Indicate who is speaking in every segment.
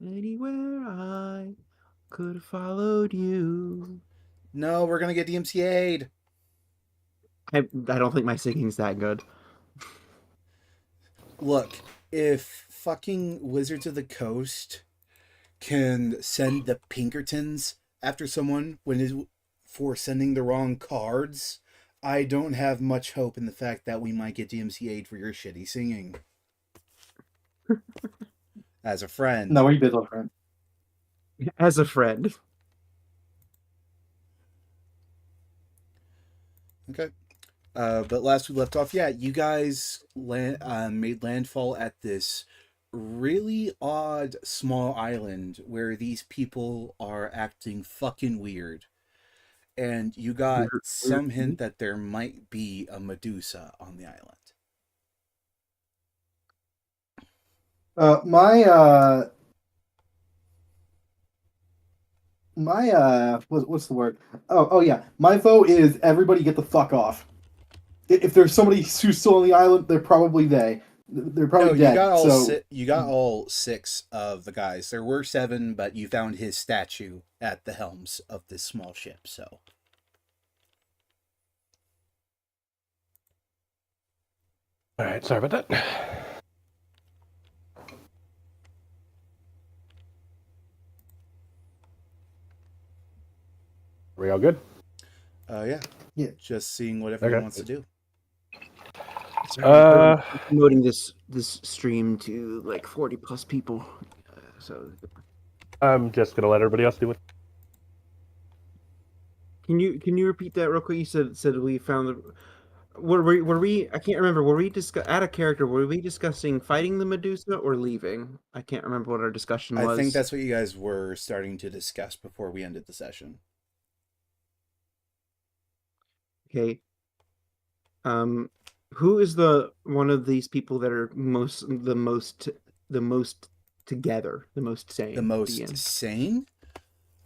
Speaker 1: Anywhere I could have followed you.
Speaker 2: No, we're gonna get DMCA'd.
Speaker 1: I don't think my singing's that good.
Speaker 2: Look, if fucking Wizards of the Coast can send the Pinkertons after someone when is for sending the wrong cards, I don't have much hope in the fact that we might get DMCA'd for your shitty singing. As a friend.
Speaker 3: No, we did, friend.
Speaker 1: As a friend.
Speaker 2: Okay. But last we left off, yeah, you guys made landfall at this really odd small island where these people are acting fucking weird. And you got
Speaker 1: Weird, weird.
Speaker 2: some hint that there might be a Medusa on the island.
Speaker 3: My what's the word? Oh yeah, my vote is everybody get the fuck off. If there's somebody who's still on the island, they're probably they're
Speaker 2: No,
Speaker 3: probably dead. So
Speaker 2: you got all six of the guys. There were seven, but you found his statue at the helms of this small ship. So
Speaker 4: All right, sorry about that. Are we all good?
Speaker 2: yeah,
Speaker 3: yeah,
Speaker 2: just seeing what everyone
Speaker 4: Okay.
Speaker 2: wants to do.
Speaker 4: Uh,
Speaker 1: Promoting this stream to like 40 plus people. So
Speaker 4: I'm just gonna let everybody else do it.
Speaker 1: can you repeat that real quick? You said we found the were we I can't remember. Were we out of character? Were we discussing fighting the Medusa or leaving? I can't remember what our discussion
Speaker 2: I think
Speaker 1: was.
Speaker 2: that's what you guys were starting to discuss before we ended the session.
Speaker 1: Okay. Who is the one of these people that are the most together, the most sane?
Speaker 2: The
Speaker 1: at
Speaker 2: most
Speaker 1: the end?
Speaker 2: sane?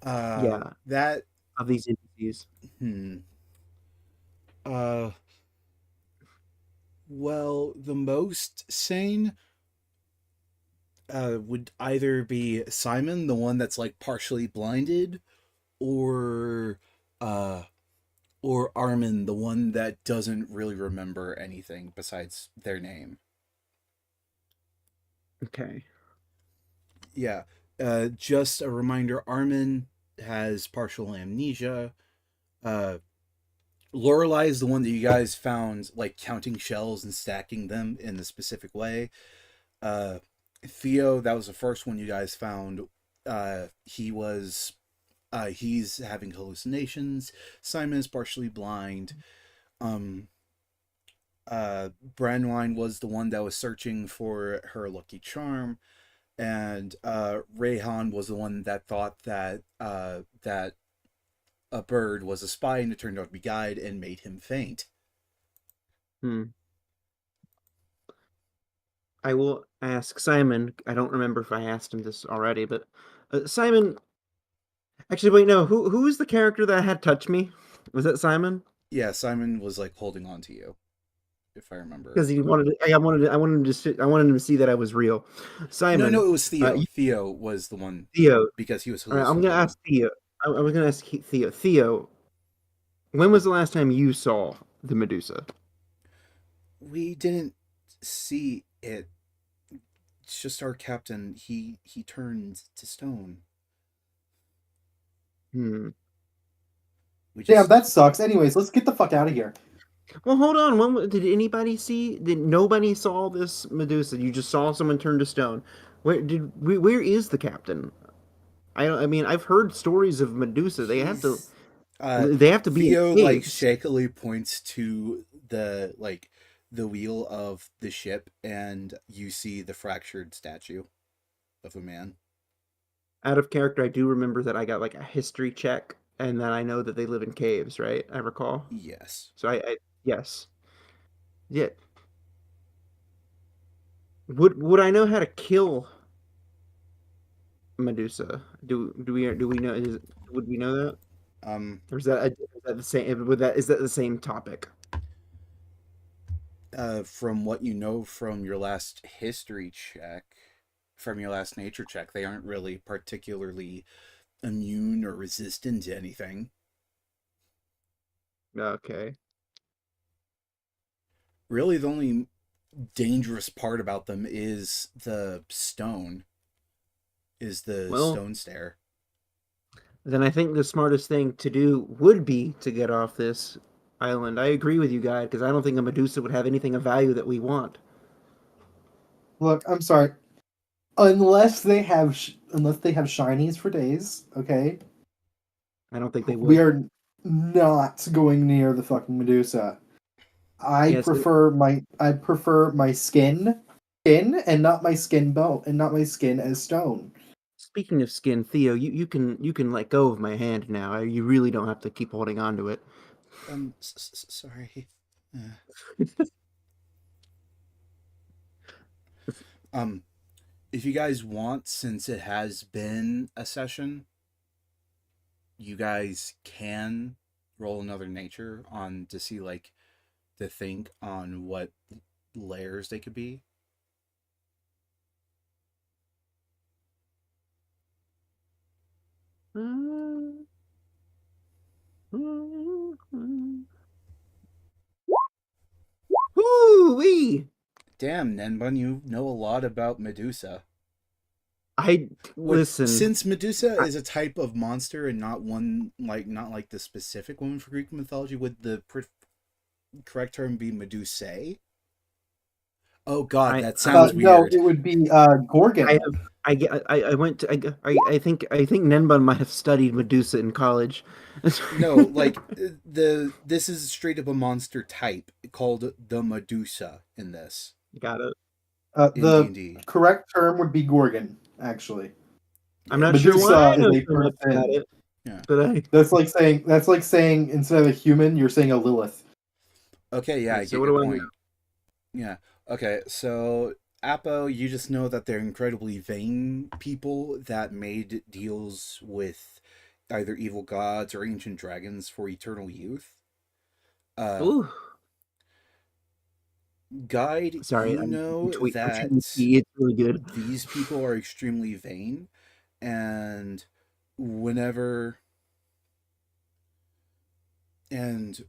Speaker 1: Yeah,
Speaker 2: That
Speaker 1: of these entities.
Speaker 2: hmm. Uh well, the most sane would either be Simon, the one that's like partially blinded, or uh or Armin, the one that doesn't really remember anything besides their name.
Speaker 1: Okay.
Speaker 2: Yeah. Just a reminder, Armin has partial amnesia. Uh Lorelei is the one that you guys found like counting shells and stacking them in a specific way. Uh Theo, that was the first one you guys found. He's having hallucinations. Simon is partially blind. Um Brandwine was the one that was searching for her lucky charm, and Rayhan was the one that thought that a bird was a spy, and it turned out to be guide and made him faint.
Speaker 1: Hmm. I will ask Simon. I don't remember if I asked him this already, but Simon. Actually, wait, no. Who is the character that had touched me? Was that Simon?
Speaker 2: Yeah, Simon was like holding on to you, if I remember.
Speaker 1: Because he wanted. I wanted him to. I wanted him to see that I was real.
Speaker 2: No,
Speaker 1: Simon.
Speaker 2: it was Theo.
Speaker 1: You,
Speaker 2: Theo was the one
Speaker 1: Theo.
Speaker 2: because he was
Speaker 1: All right, I'm gonna
Speaker 2: hallucinating.
Speaker 1: ask Theo. I was gonna ask Theo. Theo, when was the last time you saw the Medusa?
Speaker 2: We didn't see it. It's just our captain. He turned to stone.
Speaker 1: Hmm.
Speaker 2: We
Speaker 3: damn,
Speaker 2: just
Speaker 3: that sucks. Anyways, let's get the fuck out of here.
Speaker 1: Well, hold on. Did anybody see? Did nobody saw this Medusa? You just saw someone turn to stone. Where is the captain? I mean, I've heard stories of Medusa.
Speaker 2: he's
Speaker 1: They have to be in
Speaker 2: Theo like
Speaker 1: caves.
Speaker 2: shakily points to the wheel of the ship, and you see the fractured statue of a man.
Speaker 1: Out of character, I do remember that I got like a history check, and then I know that they live in caves. Right? I recall.
Speaker 2: Yes.
Speaker 1: So I yes, yeah. Would I know how to kill Medusa? Do we know? Would we know that?
Speaker 2: Um.
Speaker 1: Or is that the same? Is that the same topic?
Speaker 2: From what you know from your last history check, from your last nature check. They aren't really particularly immune or resistant to anything.
Speaker 1: Okay.
Speaker 2: Really, the only dangerous part about them is the
Speaker 1: Well,
Speaker 2: stone stare.
Speaker 1: then I think the smartest thing to do would be to get off this island. I agree with you, guy, because I don't think a Medusa would have anything of value that we want.
Speaker 3: Look, I'm sorry. Unless they have shinies for days, okay?
Speaker 1: I don't think they
Speaker 3: We
Speaker 1: would.
Speaker 3: are not going near the fucking Medusa.
Speaker 1: Yes.
Speaker 3: I prefer my skin and not my skin bone and not my skin as stone.
Speaker 1: Speaking of skin, Theo, you can let go of my hand now. You really don't have to keep holding on to it.
Speaker 2: Sorry. Um, if you guys want, since it has been a session, you guys can roll another nature on to see like to think on what layers they could be.
Speaker 1: Woo-wee!
Speaker 2: Damn, Nenbun, you know a lot about Medusa.
Speaker 1: I
Speaker 2: What
Speaker 1: listen.
Speaker 2: since Medusa
Speaker 1: I,
Speaker 2: is a type of monster and not like the specific one for Greek mythology, would the correct term be Medusae? Oh God,
Speaker 1: I,
Speaker 2: that
Speaker 1: I,
Speaker 2: sounds
Speaker 3: No,
Speaker 2: weird.
Speaker 3: it would be
Speaker 1: I
Speaker 3: Gorgon.
Speaker 1: have. I went to. I think Nenbun might have studied Medusa in college.
Speaker 2: No, like this is straight up a monster type called the Medusa in this
Speaker 1: Got it.
Speaker 2: in D
Speaker 3: The
Speaker 2: and D.
Speaker 3: correct term would be Gorgon, actually.
Speaker 1: I'm
Speaker 2: Yeah,
Speaker 1: not sure why
Speaker 3: Medusa
Speaker 1: I
Speaker 3: is
Speaker 1: know
Speaker 3: a
Speaker 1: so much about
Speaker 3: person.
Speaker 1: it,
Speaker 2: yeah.
Speaker 1: but
Speaker 3: That's like saying instead of a human, you're saying a Lilith.
Speaker 2: Okay, yeah, I
Speaker 1: wait. So
Speaker 2: get
Speaker 1: what
Speaker 2: your
Speaker 1: do I know?
Speaker 2: point. Yeah. Okay, so Apo, you just know that they're incredibly vain people that made deals with either evil gods or ancient dragons for eternal youth. Uh,
Speaker 1: Ooh,
Speaker 2: Guide,
Speaker 1: sorry.
Speaker 2: you
Speaker 1: I'm
Speaker 2: know
Speaker 1: tweet. I'm tweeting.
Speaker 2: that
Speaker 1: It's really good.
Speaker 2: these people are extremely vain, and whenever and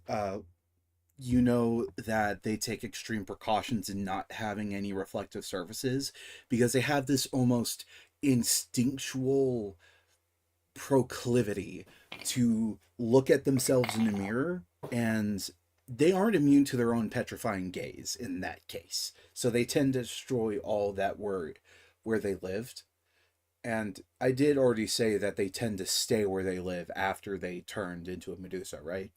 Speaker 2: you know that they take extreme precautions in not having any reflective surfaces because they have this almost instinctual proclivity to look at themselves in the mirror, and they aren't immune to their own petrifying gaze in that case. So they tend to destroy all that where they lived. And I did already say that they tend to stay where they live after they turned into a Medusa, right?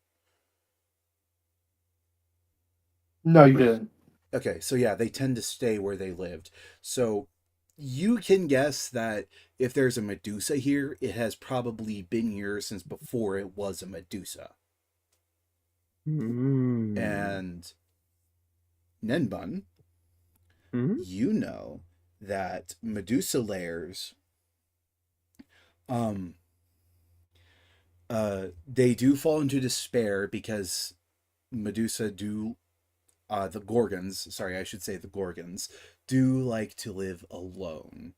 Speaker 3: No, you didn't.
Speaker 2: Okay, so yeah, they tend to stay where they lived. So you can guess that if there's a Medusa here, it has probably been here since before it was a Medusa.
Speaker 1: Mm.
Speaker 2: And Nenbun,
Speaker 1: Hmm.
Speaker 2: you know that Medusa layers, um, they do fall into despair because Medusa do the Gorgons, sorry, I should say the Gorgons, do like to live alone.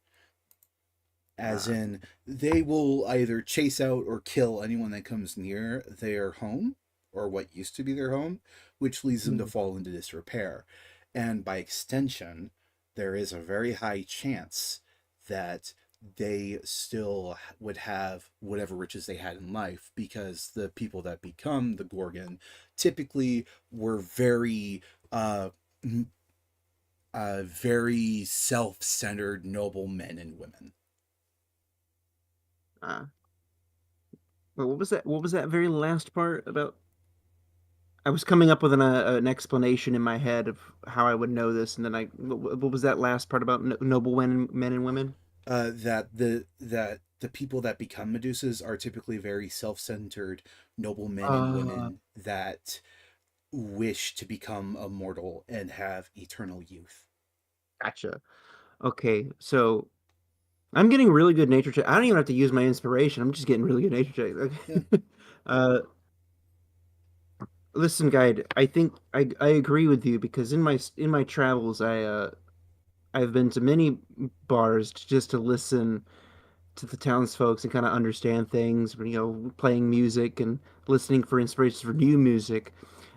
Speaker 2: As
Speaker 1: Ah,
Speaker 2: in, they will either chase out or kill anyone that comes near their home, or what used to be their home, which leads them to
Speaker 1: hmm.
Speaker 2: fall into disrepair. And by extension, there is a very high chance that they still would have whatever riches they had in life because the people that become the Gorgon typically were uh, very self-centered noble men and women.
Speaker 1: Ah. Well, what was that? What was that very last part about? I was coming up with an explanation in my head of how I would know this, and then what was that last part about noble men and women?
Speaker 2: That the people that become Medusas are typically very self-centered noble men and
Speaker 1: Uh,
Speaker 2: women that wish to become immortal and have eternal youth.
Speaker 1: gotcha. Okay, so I'm getting really good nature check. I don't even have to use my inspiration. I'm just getting really good nature check.
Speaker 2: Yeah.
Speaker 1: Okay. uh, Listen, guide. I think I agree with you because in my travels, I've been to many bars just to listen to the townsfolk and kind of understand things, playing music and listening for inspiration for new music.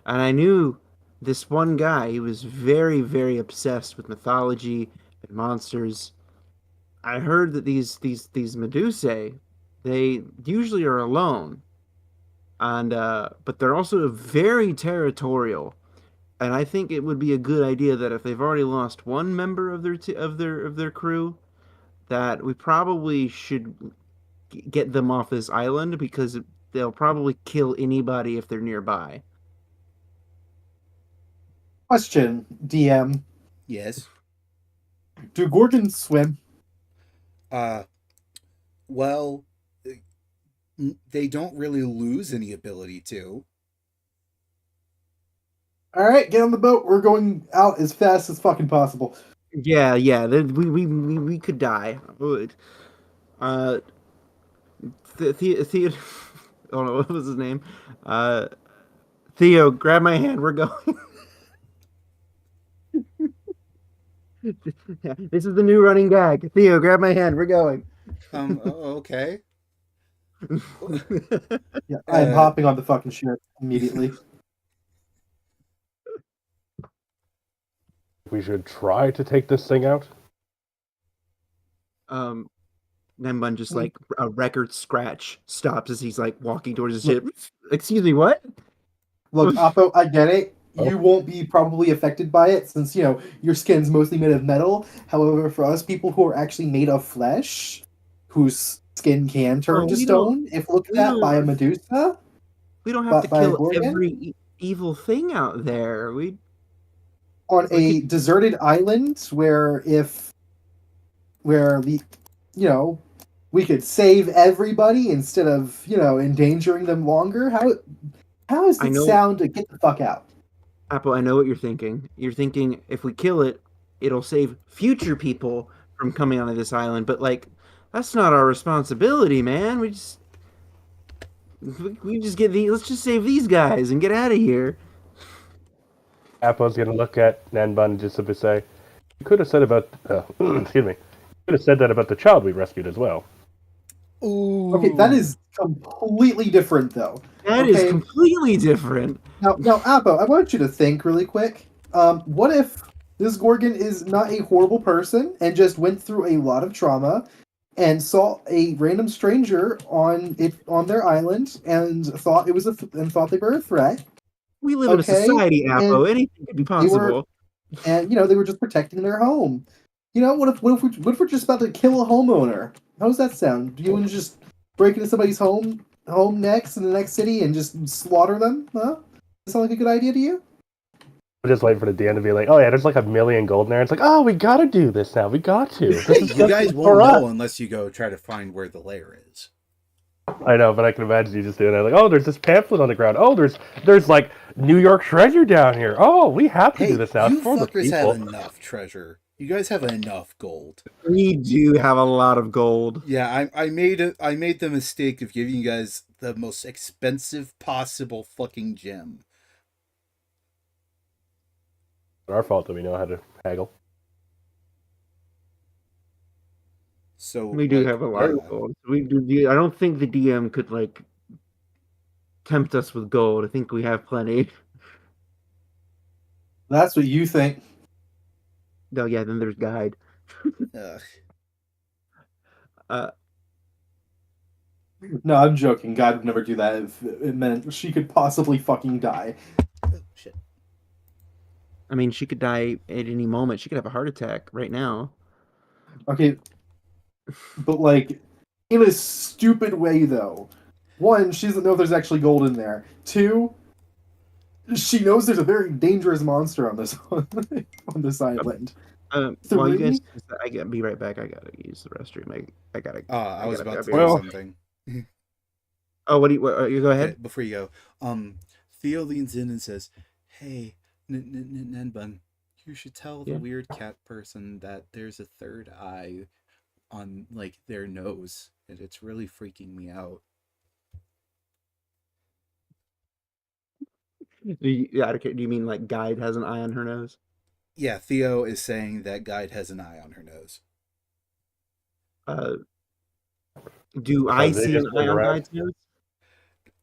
Speaker 1: And I knew this one guy, he was very, very obsessed with mythology and monsters. I heard that these Medusae, they usually are alone, and but they're also very territorial. And I think it would be a good idea that if they've already lost one member of their crew, that we probably should get them off this island because they'll probably kill anybody if they're nearby.
Speaker 3: Question, DM:
Speaker 2: Yes.
Speaker 3: do Gorgons swim?
Speaker 2: Uh, well, they don't really lose any ability to.
Speaker 3: All right, get on the boat. We're going out as fast as fucking possible.
Speaker 1: Yeah, yeah, we could die. Uh, Theo, oh no, what was his name? Uh, Theo, grab my hand. We're going. Yeah, this is the new running gag. Theo, grab my hand. We're going.
Speaker 2: Okay.
Speaker 3: Yeah, I am
Speaker 2: Uh,
Speaker 3: hopping on the fucking ship immediately.
Speaker 4: We should try to take this thing out.
Speaker 1: um, Nenbun just like a record scratch stops as he's like walking towards the
Speaker 3: Look,
Speaker 1: ship. Excuse me, what?
Speaker 3: look, Oppo, I get it.
Speaker 4: Oh.
Speaker 3: You won't be probably affected by it since, your skin's mostly made of metal. However, for us people who are actually made of flesh, whose skin can turn
Speaker 1: Oh,
Speaker 3: to stone, if looked
Speaker 1: we
Speaker 3: at by a
Speaker 1: don't,
Speaker 3: Medusa,
Speaker 1: we don't have to
Speaker 3: by a
Speaker 1: kill
Speaker 3: Gorgon,
Speaker 1: every evil thing out there.
Speaker 3: on
Speaker 1: We could.
Speaker 3: a deserted island where we could save everybody instead of, endangering them longer, how does
Speaker 1: I
Speaker 3: it
Speaker 1: know,
Speaker 3: sound to get the fuck out?
Speaker 1: Apple. I know what you're thinking. You're thinking if we kill it, it'll save future people from coming onto this island. But like, that's not our responsibility, man. We just get the. Let's just save these guys and get out of here.
Speaker 4: Appo's gonna look at Nanbun and just simply say, "You could have said about, excuse me, you could have said that about the child we rescued as well."
Speaker 3: Okay, that
Speaker 2: ooh.
Speaker 3: is completely different, though.
Speaker 1: That is
Speaker 3: Okay,
Speaker 1: completely different.
Speaker 3: now, Appo, I want you to think really quick. What if this Gorgon is not a horrible person and just went through a lot of trauma and saw a random stranger on their island and thought they were a threat?
Speaker 1: We live in a
Speaker 3: Okay,
Speaker 1: society,
Speaker 3: and
Speaker 1: Apple. Anything could be
Speaker 3: they were
Speaker 1: possible.
Speaker 3: they were just protecting their home. What if we're just about to kill a homeowner? How does that sound? Do you want to just break into somebody's home next in the next city and just slaughter them? Huh? Does that sound like a good idea to you?
Speaker 4: I'm just waiting for the DM to be like, "Oh yeah, there's like 1,000,000 gold in there." It's like, "Oh, we gotta do this now. We got to. This is
Speaker 2: You
Speaker 4: just
Speaker 2: guys
Speaker 4: for
Speaker 2: won't
Speaker 4: us."
Speaker 2: know unless you go try to find where the lair is.
Speaker 4: I know, but I can imagine you just doing that. Like, "Oh, there's this pamphlet on the ground. Oh, there's like New York treasure down here. Oh, we have to do
Speaker 2: Hey,
Speaker 4: this now. It's
Speaker 2: you
Speaker 4: for the
Speaker 2: fuckers have
Speaker 4: people."
Speaker 2: enough treasure. You guys have enough gold.
Speaker 1: We do have a lot of gold.
Speaker 2: Yeah, I made the mistake of giving you guys the most expensive possible fucking gem.
Speaker 4: It's our fault that we know how to haggle.
Speaker 2: So
Speaker 1: We do
Speaker 2: like,
Speaker 1: have a lot of gold. We do. I don't think the DM could like tempt us with gold. I think we have plenty.
Speaker 3: That's what you think.
Speaker 1: No, yeah. Then there's guide.
Speaker 2: ugh.
Speaker 1: Uh,
Speaker 3: No, I'm joking. God would never do that if it meant she could possibly fucking die.
Speaker 2: Oh, shit.
Speaker 1: I mean, she could die at any moment. She could have a heart attack right now.
Speaker 3: Okay, but like in a stupid way though. One, she doesn't know if there's actually gold in there. Two, she knows there's a very dangerous monster on this on this island.
Speaker 1: While you guys,
Speaker 3: Three,
Speaker 1: I gotta be right back. I gotta use the restroom.
Speaker 2: I was about
Speaker 1: I'll
Speaker 2: to
Speaker 1: be
Speaker 2: do
Speaker 1: right
Speaker 4: Well-
Speaker 1: back.
Speaker 2: something.
Speaker 1: Oh, what do you go
Speaker 2: Okay,
Speaker 1: ahead?
Speaker 2: before you go, Theo leans in and says, "Hey, Nenbun, you should tell the
Speaker 1: Yeah.
Speaker 2: weird cat person that there's a third eye on like their nose, and it's really freaking me out."
Speaker 1: Do you mean like guide has an eye on her nose?
Speaker 2: Yeah, Theo is saying that Guide has an eye on her nose.
Speaker 1: Uh, do I
Speaker 4: Because they
Speaker 1: see
Speaker 4: just
Speaker 1: an eye
Speaker 4: went
Speaker 1: on
Speaker 4: around.
Speaker 1: Guide's nose?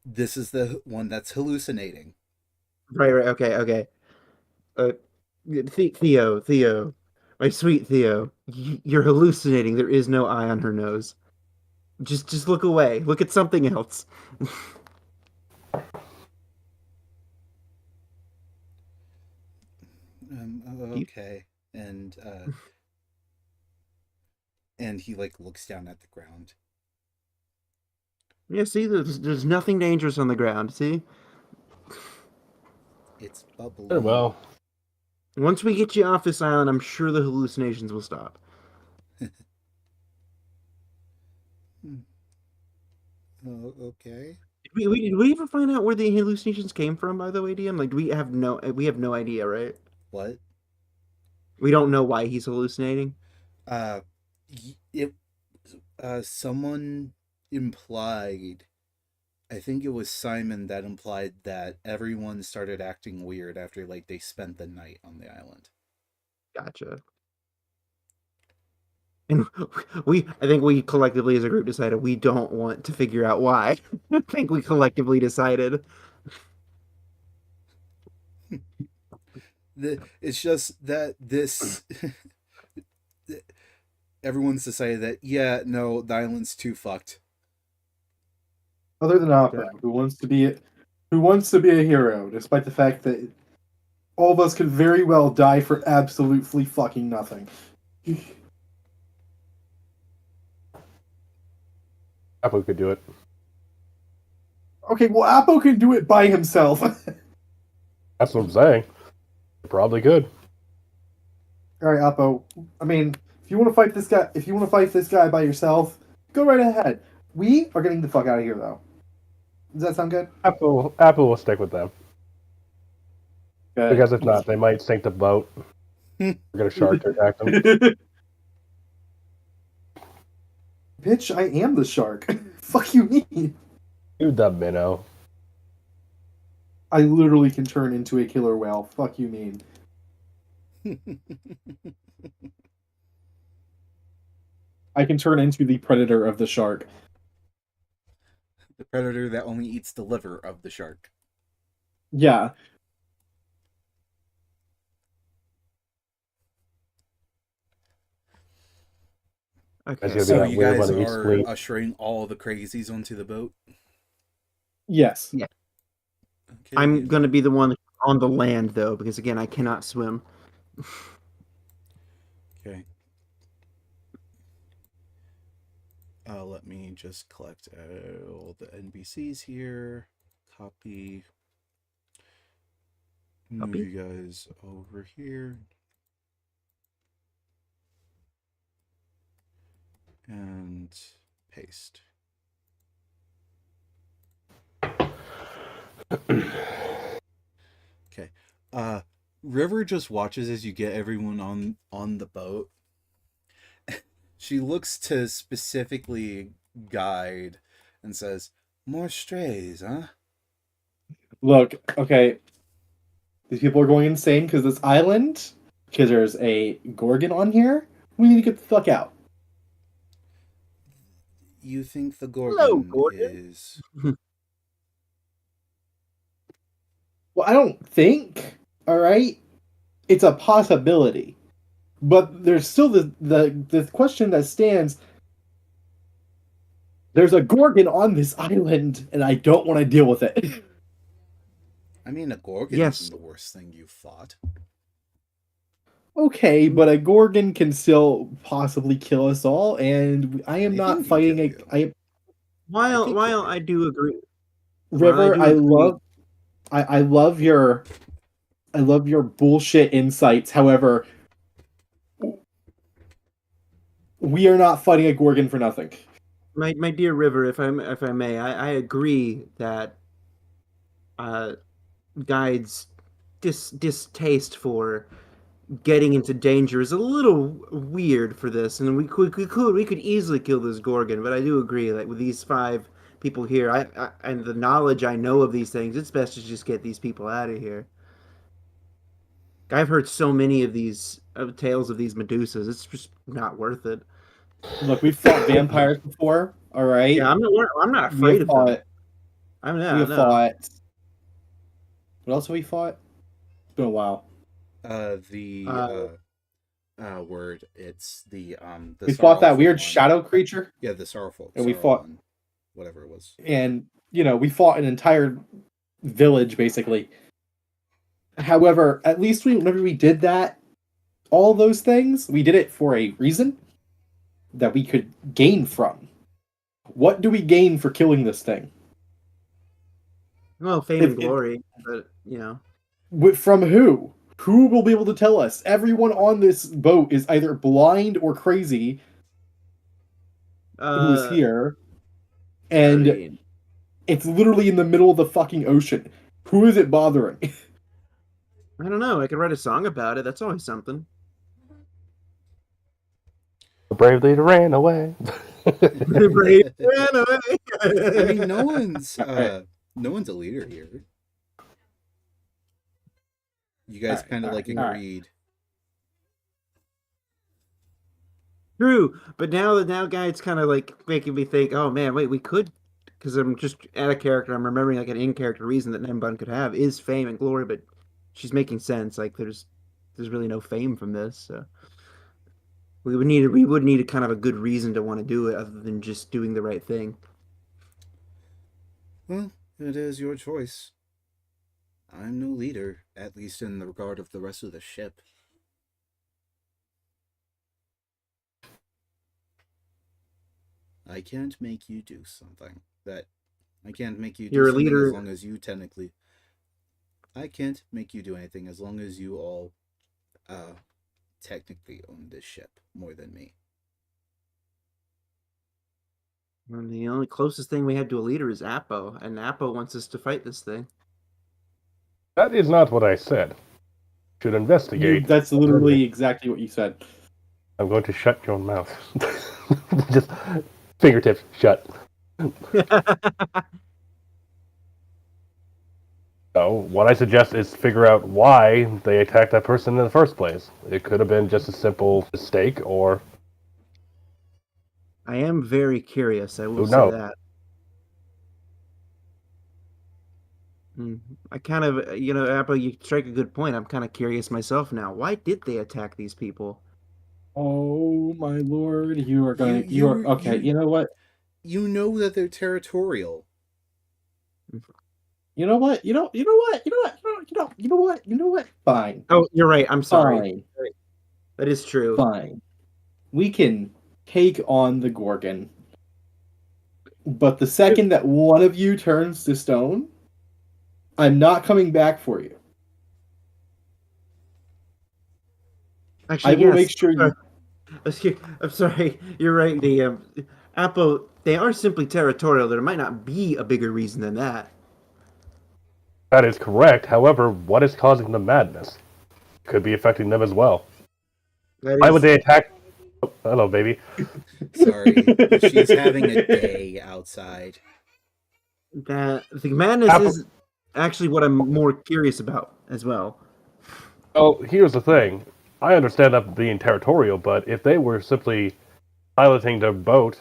Speaker 2: This is the one that's hallucinating.
Speaker 1: Right, right, okay, okay. Uh, Theo, my sweet Theo, you're hallucinating. There is no eye on her nose. Just look away. Look at something else. You-
Speaker 2: Okay, and and he like looks down at the ground.
Speaker 1: Yeah, see, there's nothing dangerous on the ground. See,
Speaker 2: It's
Speaker 4: Very
Speaker 2: bubbly.
Speaker 4: well.
Speaker 1: once we get you off this island, I'm sure the hallucinations will stop.
Speaker 2: Hmm. Oh, okay.
Speaker 1: Did we ever find out where the hallucinations came from? By the way, DM, like we have no idea, right?
Speaker 2: What?
Speaker 1: We don't know why he's hallucinating.
Speaker 2: Uh, it. Someone implied. I think it was Simon that implied that everyone started acting weird after like they spent the night on the island.
Speaker 1: Gotcha. And I think we collectively as a group decided we don't want to figure out why. I think we collectively decided.
Speaker 2: It's just that this everyone's decided that yeah, no, the island's too fucked.
Speaker 3: Other than Oppo, who wants to be a hero, despite the fact that all of us could very well die for absolutely fucking nothing.
Speaker 4: Apple could do it.
Speaker 3: Okay, well, Appo can do it by himself.
Speaker 4: That's what I'm saying. Probably could.
Speaker 3: All right, Appo. I mean, if you want to fight this guy, if you want to fight this guy by yourself, go right ahead. We are getting the fuck out of here, though. Does that sound good?
Speaker 4: Apple will stick with them.
Speaker 3: Good.
Speaker 4: Because if not, they might sink the boat. Get a shark to attack them.
Speaker 3: Bitch, I am the shark. Fuck you mean?
Speaker 4: You dumb minnow.
Speaker 3: I literally can turn into a killer whale. Fuck you mean? I can turn into the predator of the shark.
Speaker 2: The predator that only eats the liver of the shark.
Speaker 3: Yeah.
Speaker 4: That's
Speaker 1: Okay.
Speaker 4: gonna be
Speaker 2: So
Speaker 4: that
Speaker 2: you
Speaker 4: weird one
Speaker 2: guys
Speaker 4: that eats
Speaker 2: are
Speaker 4: fleet.
Speaker 2: ushering all the crazies onto the boat.
Speaker 3: Yes.
Speaker 1: Yeah.
Speaker 2: Okay.
Speaker 1: I'm gonna be the one on the land though, because again, I cannot swim.
Speaker 2: Okay. Let me just collect all the NPCs here. Copy. Move
Speaker 1: Copy.
Speaker 2: you guys over here. And paste. Okay. River just watches as you get everyone on the boat. She looks to specifically Guide and says, "More strays, huh?"
Speaker 3: Look, okay. These people are going insane because this island, because there's a Gorgon on here. We need to get the fuck out.
Speaker 2: You think the
Speaker 1: Hello,
Speaker 2: Gorgon
Speaker 1: Gordon.
Speaker 2: is...
Speaker 3: Well, I don't think. All right, it's a possibility, but there's still the question that stands. There's a Gorgon on this island, and I don't want to deal with it.
Speaker 2: I mean, a Gorgon isn't
Speaker 1: Yes.
Speaker 2: the worst thing you've fought.
Speaker 3: Okay, but a Gorgon can still possibly kill us all, and I am not
Speaker 2: Anything can
Speaker 3: fighting
Speaker 2: kill
Speaker 3: a.
Speaker 2: you.
Speaker 3: I
Speaker 2: I could
Speaker 1: While
Speaker 2: kill
Speaker 1: I
Speaker 2: you.
Speaker 1: do agree, while I
Speaker 3: River,
Speaker 1: do agree,
Speaker 3: I love your bullshit insights. However, we are not fighting a Gorgon for nothing.
Speaker 1: my dear River, if I may, I agree that uh, Guide's distaste for getting into danger is a little weird for this, and we could easily kill this Gorgon, but I do agree that with these five people here, I and the knowledge I know of these things, it's best to just get these people out of here. I've heard so many of these tales of these Medusas. It's just not worth it.
Speaker 3: Look, we've fought vampires before. All right,
Speaker 1: Yeah, I'm not
Speaker 3: we
Speaker 1: afraid
Speaker 3: have
Speaker 1: of them.
Speaker 3: fought.
Speaker 1: I'm
Speaker 3: We
Speaker 1: not.
Speaker 3: have
Speaker 1: No.
Speaker 3: fought. What else have we fought? It's been a while.
Speaker 2: The
Speaker 1: Uh,
Speaker 2: word, it's the
Speaker 3: We fought that
Speaker 2: sorrowful
Speaker 3: weird
Speaker 2: one.
Speaker 3: shadow creature,
Speaker 2: Yeah, the sorrowful
Speaker 3: and we
Speaker 2: sorrow
Speaker 3: fought.
Speaker 2: one, whatever it was.
Speaker 3: And we fought an entire village basically. However, at least whenever we did that, all those things, we did it for a reason that we could gain from. What do we gain for killing this thing?
Speaker 1: well, fame and glory, but
Speaker 3: From who? Who will be able to tell us? Everyone on this boat is either blind or crazy who is
Speaker 1: uh,
Speaker 3: here,
Speaker 1: I
Speaker 3: and
Speaker 1: mean,
Speaker 3: it's literally in the middle of the fucking ocean. Who is it bothering?
Speaker 1: I don't know. I could write a song about it. That's always something.
Speaker 4: The brave leader ran away.
Speaker 1: Brave ran
Speaker 2: I mean,
Speaker 1: away.
Speaker 2: no one's a leader here. You guys
Speaker 3: Alright,
Speaker 2: kind of
Speaker 3: alright,
Speaker 2: like
Speaker 3: alright.
Speaker 2: agreed.
Speaker 1: True, but now, guy, it's kind of like making me think. Oh man, wait, we could, because I'm just at a character. I'm remembering like an in-character reason that Nembun could have is fame and glory, but she's making sense. Like there's really no fame from this. So we would need a kind of a good reason to want to do it, other than just doing the right thing.
Speaker 2: Well, it is your choice. I'm no leader, at least in the regard of the rest of the ship. I can't make you do something that I can't make you do
Speaker 1: You're a
Speaker 2: something as
Speaker 1: leader.
Speaker 2: long as you technically. I can't make you do anything as long as you all technically own this ship more than me.
Speaker 1: And the only closest thing we have to a leader is Appo, and Appo wants us to fight this thing.
Speaker 4: That is not what I said. Should investigate.
Speaker 3: That's literally exactly what you said.
Speaker 4: I'm going to shut your mouth. Just fingertips shut. So what I suggest is figure out why they attacked that person in the first place. It could have been just a simple mistake, or
Speaker 1: I am very curious, I will
Speaker 4: who
Speaker 1: say
Speaker 4: knows.
Speaker 1: that. I kind of, Appo, you strike a good point. I'm kind of curious myself now. Why did they attack these people?
Speaker 3: Oh my lord, you are going. You are
Speaker 2: You
Speaker 3: okay. You know what?
Speaker 2: you know that they're territorial.
Speaker 3: You know what? You know. You know what? You know what? You know what? You know what? Fine.
Speaker 1: Oh, you're right. I'm sorry.
Speaker 3: Fine.
Speaker 1: That is true.
Speaker 3: Fine. We can take on the Gorgon, but the second that one of you turns to stone, I'm not coming back for you.
Speaker 1: Actually,
Speaker 3: I will
Speaker 1: yes.
Speaker 3: make sure you.
Speaker 1: I'm sorry. You're right. The Appo, they are simply territorial. There might not be a bigger reason than that.
Speaker 4: That is correct. However, what is causing the madness? Could be affecting them as well. Why would they attack? Oh, hello, baby.
Speaker 2: Sorry, she's having a day outside.
Speaker 1: That the madness
Speaker 4: Apple-
Speaker 1: is actually what I'm more curious about as well.
Speaker 4: Oh, here's the thing. I understand that being territorial, but if they were simply piloting their boat,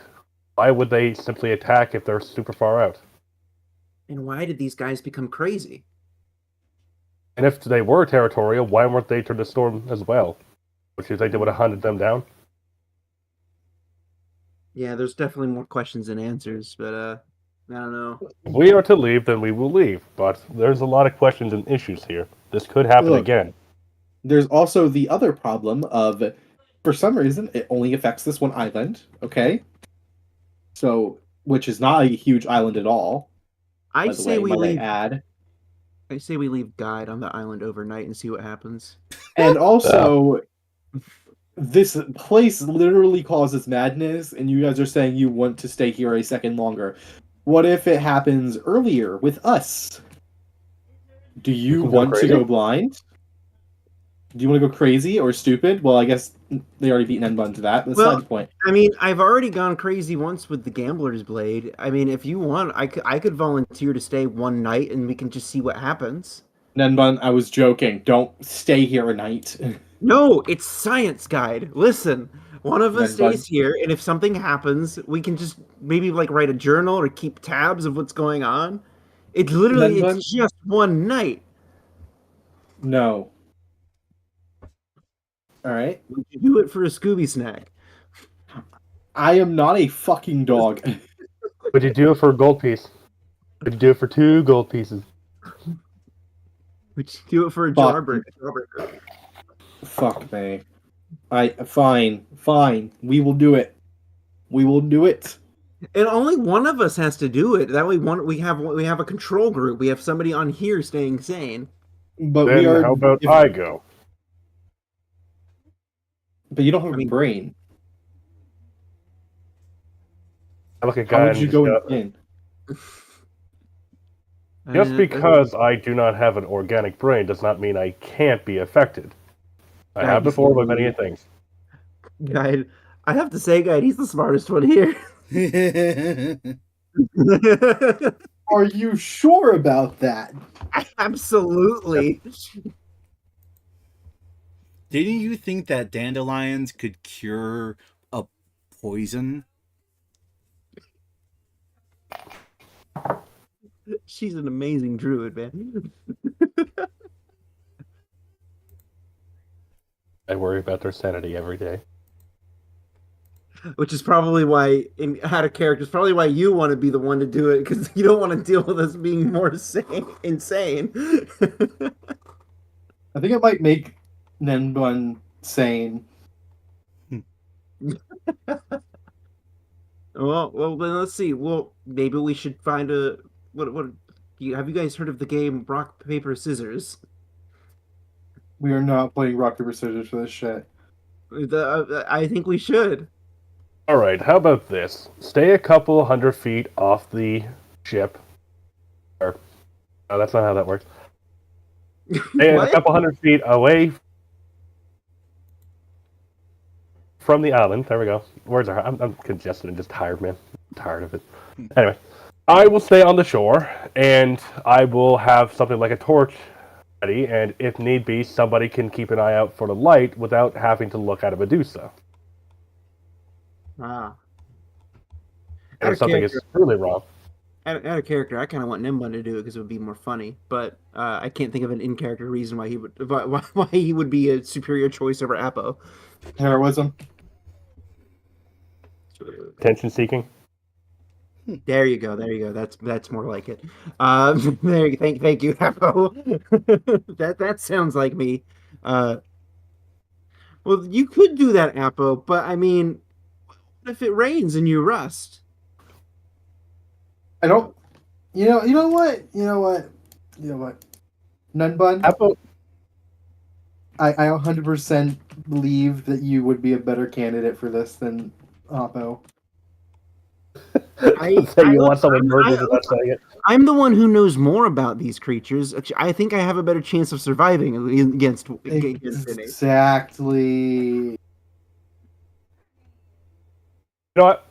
Speaker 4: why would they simply attack if they're super far out?
Speaker 1: And why did these guys become crazy?
Speaker 4: And if they were territorial, why weren't they to the storm as well? Would you think they would have hunted them down?
Speaker 1: Yeah, there's definitely more questions than answers, but I don't know.
Speaker 4: If we are to leave, then we will leave. But there's a lot of questions and issues here. This could happen
Speaker 3: Look.
Speaker 4: again.
Speaker 3: There's also the other problem of, for some reason, it only affects this one island. Okay, so which is not a huge island at all.
Speaker 1: I
Speaker 3: By the
Speaker 1: say
Speaker 3: way,
Speaker 1: we
Speaker 3: might
Speaker 1: leave.
Speaker 3: I add?
Speaker 1: I say we leave Guide on the island overnight and see what happens.
Speaker 3: And also, this place literally causes madness, and you guys are saying you want to stay here a second longer. What if it happens earlier with us? Do you
Speaker 4: can go
Speaker 3: want to
Speaker 4: crazy?
Speaker 3: go blind? Do you want to go crazy or stupid? Well, I guess they already beat Nenbun to that. That's
Speaker 1: Well,
Speaker 3: not the point.
Speaker 1: I mean, I've already gone crazy once with the Gambler's Blade. I mean, if you want, I could volunteer to stay one night and we can just see what happens.
Speaker 3: Nenbun, I was joking. Don't stay here at night.
Speaker 1: No, it's Science Guide. Listen, one of us
Speaker 3: Nenbun,
Speaker 1: stays here, and if something happens, we can just maybe like write a journal or keep tabs of what's going on. It's
Speaker 3: Nenbun,
Speaker 1: just one night.
Speaker 3: no. All right.
Speaker 1: Would you do it for a Scooby snack?
Speaker 3: I am not a fucking dog.
Speaker 4: Would you do it for a gold piece? Would you do it for 2 gold pieces?
Speaker 1: Would you do it for a
Speaker 3: Fuck.
Speaker 1: jawbreaker?
Speaker 3: Fuck me. Fine. We will do it. We will do it.
Speaker 1: And only one of us has to do it. That way, we have a control group. We have somebody on here staying sane.
Speaker 3: But
Speaker 4: Then
Speaker 3: we are.
Speaker 4: how about I go?
Speaker 3: But you don't have
Speaker 1: I
Speaker 3: a
Speaker 1: mean-
Speaker 3: brain.
Speaker 4: I look at
Speaker 3: How
Speaker 4: guy
Speaker 3: would
Speaker 4: and
Speaker 3: you
Speaker 4: just
Speaker 3: go
Speaker 4: go,
Speaker 3: in?
Speaker 4: just because I do not have an organic brain does not mean I can't be affected. I
Speaker 1: Guide,
Speaker 4: have before with many things.
Speaker 1: Guide, I have to say, Guide, he's the smartest one here.
Speaker 3: Are you sure about that?
Speaker 1: Absolutely.
Speaker 2: Didn't you think that dandelions could cure a poison?
Speaker 1: She's an amazing druid, man.
Speaker 4: I worry about their sanity every day.
Speaker 1: Which is probably why, out of character, is probably why you want to be the one to do it, because you don't want to deal with us being more insane.
Speaker 3: I think it might make Nenbun sane.
Speaker 1: Well, then let's see. Well, maybe we should find a what? Have you guys heard of the game Rock Paper Scissors?
Speaker 3: We are not playing rock paper scissors for this shit.
Speaker 1: I think we should.
Speaker 4: All right, how about this? Stay a couple 100 feet off the ship. Or, no, that's not how that works. Stay a
Speaker 1: What?
Speaker 4: couple 100 feet away from the island. There we go. Words are. I'm congested and just tired, man. I'm tired of it. Anyway, I will stay on the shore, and I will have something like a torch ready, and if need be, somebody can keep an eye out for the light without having to look at a Medusa.
Speaker 1: Ah.
Speaker 4: And if something is truly wrong.
Speaker 1: Out of character, I kind of want Nimbun to do it because it would be more funny, but I can't think of an in-character reason why he would be a superior choice over Apo.
Speaker 3: Heroism.
Speaker 4: Attention seeking.
Speaker 1: There you go. That's more like it. Thank you, Apo. That sounds like me. Well, you could do that, Apo, but I mean, what if it rains and you rust?
Speaker 3: I don't. You know what? Nenbun.
Speaker 4: Apple.
Speaker 3: I 100% believe that you would be a better candidate for this than Oppo.
Speaker 4: Say you want something murdered without saying it.
Speaker 1: I'm the one who knows more about these creatures. I think I have a better chance of surviving against any.
Speaker 3: Exactly.
Speaker 4: You know what?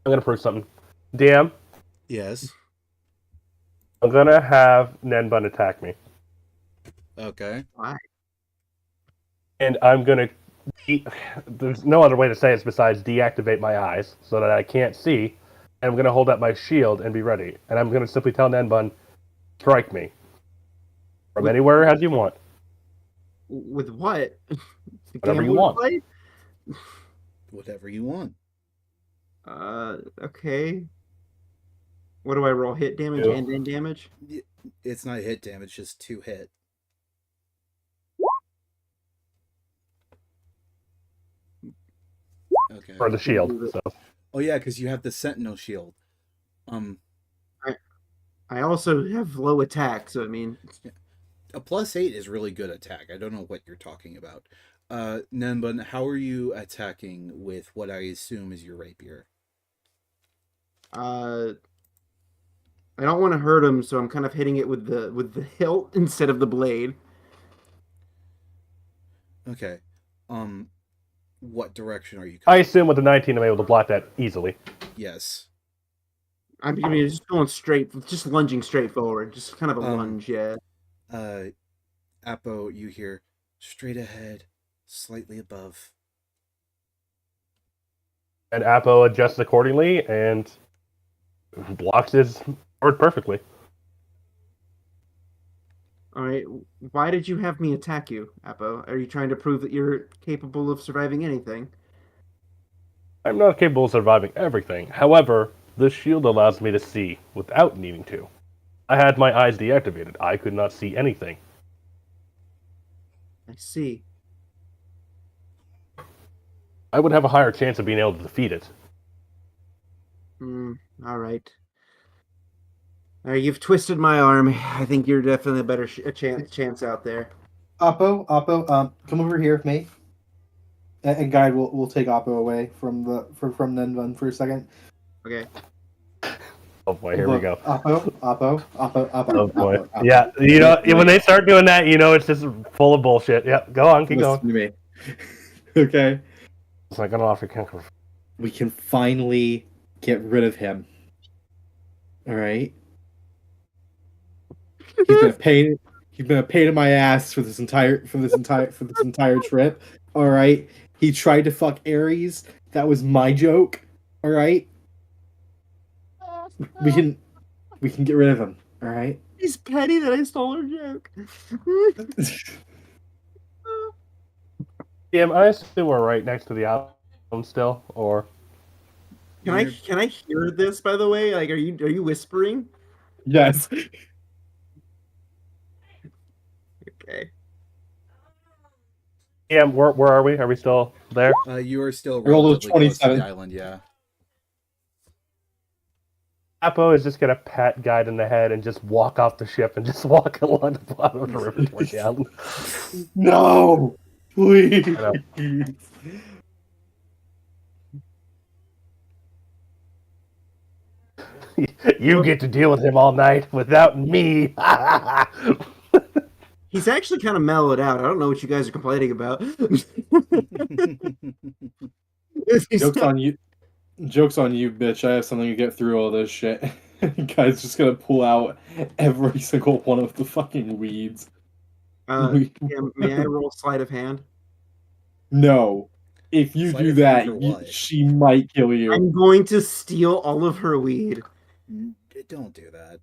Speaker 4: I'm gonna prove something. DM,
Speaker 2: Yes.
Speaker 4: I'm gonna have Nenbun attack me.
Speaker 2: Okay.
Speaker 1: Why?
Speaker 4: And I'm gonna there's no other way to say it besides deactivate my eyes so that I can't see. And I'm gonna hold up my shield and be ready. And I'm gonna simply tell Nenbun, strike me. From anywhere as you want.
Speaker 1: With what?
Speaker 4: Whatever you
Speaker 1: Gamble
Speaker 4: want.
Speaker 1: play?
Speaker 2: Whatever you want.
Speaker 1: Okay. What do I roll? Hit damage
Speaker 4: Two.
Speaker 1: and end damage?
Speaker 2: It's not hit damage, just 2 hit. Okay.
Speaker 4: For the shield. So.
Speaker 2: Oh yeah, because you have the Sentinel shield.
Speaker 1: I also have low attack, so I mean,
Speaker 2: A +8 is really good attack. I don't know what you're talking about. Nenbun, how are you attacking with what I assume is your rapier?
Speaker 1: I don't want to hurt him, so I'm kind of hitting it with the hilt instead of the blade.
Speaker 2: Okay. What direction are you
Speaker 4: I
Speaker 2: coming?
Speaker 4: assume with the 19 I'm able to block that easily.
Speaker 2: Yes.
Speaker 1: I mean, just going straight, just lunging straight forward, just kind of a lunge, yeah.
Speaker 2: Uh, Apo, you hear straight ahead, slightly above.
Speaker 4: And Apo adjusts accordingly and blocks his sword perfectly.
Speaker 1: All right. Why did you have me attack you, Apo? Are you trying to prove that you're capable of surviving anything?
Speaker 4: I'm not capable of surviving everything. However, this shield allows me to see without needing to. I had my eyes deactivated. I could not see anything.
Speaker 1: I see.
Speaker 4: I would have a higher chance of being able to defeat it.
Speaker 1: All right. You've twisted my arm. I think you're definitely a better chance out there.
Speaker 3: Oppo, come over here with me. And guide will take Oppo away from Nenvan for a second.
Speaker 1: Okay.
Speaker 4: Oh boy, here we go.
Speaker 3: Oppo.
Speaker 4: Oh boy. Yeah, you know, when they start doing that, you know it's just full of bullshit. Yeah, go on, keep going.
Speaker 3: Listen to me. Okay.
Speaker 4: It's not gonna offer counter.
Speaker 3: We can finally get rid of him. All right. He's been a pain. He's been a pain in my ass for this entire trip. All right. He tried to fuck Ares. That was my joke. All right. We can get rid of him. All right.
Speaker 1: He's petty that I stole her joke.
Speaker 4: Yeah, I assume we're right next to the album still, or
Speaker 1: Can I hear this, by the way? Like, are you whispering?
Speaker 3: Yes.
Speaker 1: Okay.
Speaker 4: yeah, where are we? Are we still there?
Speaker 2: You are still
Speaker 3: Roll a
Speaker 2: relatively close to
Speaker 3: 27.
Speaker 2: the island, yeah.
Speaker 4: Apo is just gonna pat Guide in the head and just walk off the ship and just walk along the bottom of the river towards the island.
Speaker 3: No, please.
Speaker 4: You get to deal with him all night without me.
Speaker 1: He's actually kind of mellowed out. I don't know what you guys are complaining about.
Speaker 3: Joke's on you. Joke's on you, bitch. I have something to get through all this shit. Guy's just gonna pull out every single one of the fucking weeds.
Speaker 1: Yeah, may I roll sleight of hand?
Speaker 3: No. If you
Speaker 2: Sleight
Speaker 3: do
Speaker 2: of
Speaker 3: that,
Speaker 2: hand for what?
Speaker 3: she might kill you.
Speaker 1: I'm going to steal all of her weed.
Speaker 2: Don't do that.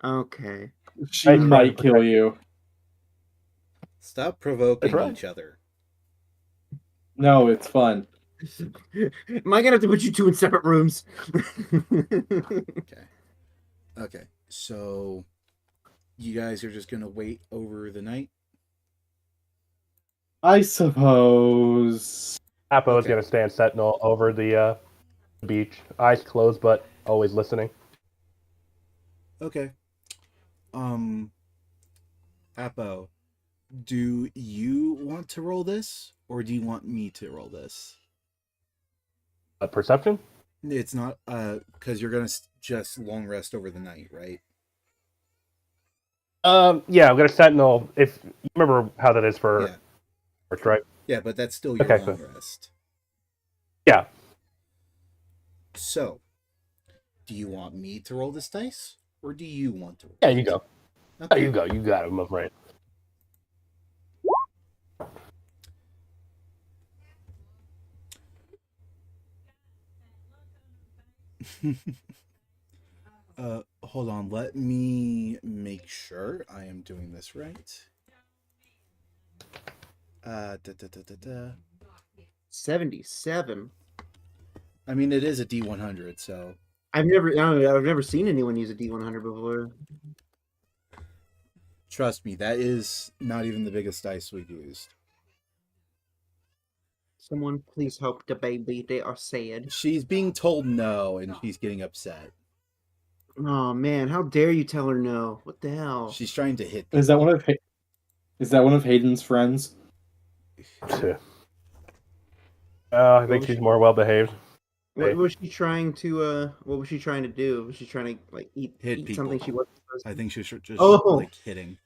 Speaker 1: Okay.
Speaker 3: She
Speaker 4: I tried
Speaker 3: might
Speaker 4: to
Speaker 3: kill
Speaker 4: protect-
Speaker 3: you.
Speaker 2: Stop provoking
Speaker 4: That's right.
Speaker 2: each other.
Speaker 3: No, it's fun.
Speaker 1: Am I gonna have to put you two in separate rooms?
Speaker 2: Okay. So you guys are just gonna wait over the night?
Speaker 3: I suppose.
Speaker 4: Apo is
Speaker 2: Okay.
Speaker 4: gonna stand sentinel over the beach, eyes closed but always listening.
Speaker 2: Okay. Apo, do you want to roll this, or do you want me to roll this?
Speaker 4: Perception?
Speaker 2: It's not, because you're gonna just long rest over the night, right?
Speaker 4: Yeah, I'm gonna sentinel. If you remember how that is for,
Speaker 2: Yeah.
Speaker 4: right?
Speaker 2: Yeah, but that's still your
Speaker 4: Okay,
Speaker 2: long
Speaker 4: so-
Speaker 2: rest.
Speaker 4: Yeah.
Speaker 2: So, do you want me to roll this dice, or do you want to roll
Speaker 4: Yeah,
Speaker 2: it?
Speaker 4: you go.
Speaker 2: Okay.
Speaker 4: Oh, you go. You got him, right?
Speaker 2: Hold on. Let me make sure I am doing this right. Da, da, da, da, da.
Speaker 1: 77.
Speaker 2: I mean, it is a D100, so
Speaker 1: I've never seen anyone use a D100 before.
Speaker 2: trust me, that is not even the biggest dice we've used.
Speaker 1: Someone please help the baby. They are sad.
Speaker 2: She's being told no, and she's getting upset.
Speaker 1: Oh man, how dare you tell her no? What the hell?
Speaker 2: She's trying to hit.
Speaker 3: Is that one of Hayden's friends?
Speaker 4: I think she's more well behaved.
Speaker 1: What was she trying to? What was she trying to do? Was she trying to like eat
Speaker 2: Hit
Speaker 1: something
Speaker 2: people.
Speaker 1: she wasn't supposed to?
Speaker 2: I think she's just
Speaker 1: Oh.
Speaker 2: like hitting.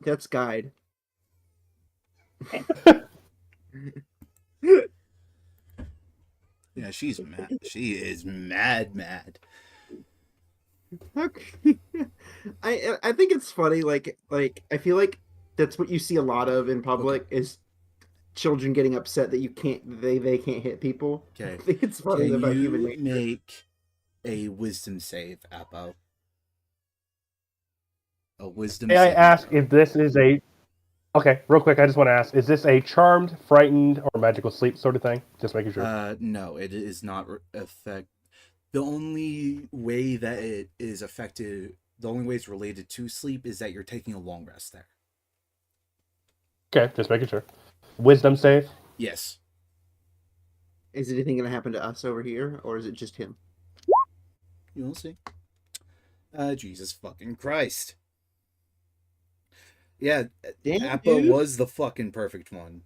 Speaker 1: That's Guide.
Speaker 2: Yeah, she's mad. She is mad.
Speaker 1: Okay. I think it's funny. Like I feel like that's what you see a lot of in
Speaker 2: Okay.
Speaker 1: public is children getting upset that you can't they can't hit people.
Speaker 2: Okay.
Speaker 1: I think it's funny
Speaker 2: Can
Speaker 1: about human
Speaker 2: you
Speaker 1: nature.
Speaker 2: make a wisdom save, Apo? A wisdom
Speaker 4: May I
Speaker 2: saving
Speaker 4: ask
Speaker 2: throw.
Speaker 4: if this is a okay? Real quick, I just want to ask: is this a charmed, frightened, or magical sleep sort of thing? Just making sure.
Speaker 2: No, it is not affect. The only way that it is affected, the only way it's related to sleep is that you're taking a long rest there.
Speaker 4: Okay, just making sure. Wisdom save.
Speaker 2: Yes.
Speaker 1: Is anything going to happen to us over here, or is it just him?
Speaker 2: You will see. Jesus fucking Christ. Yeah,
Speaker 1: Damn,
Speaker 2: Appa
Speaker 1: dude.
Speaker 2: was the fucking perfect one.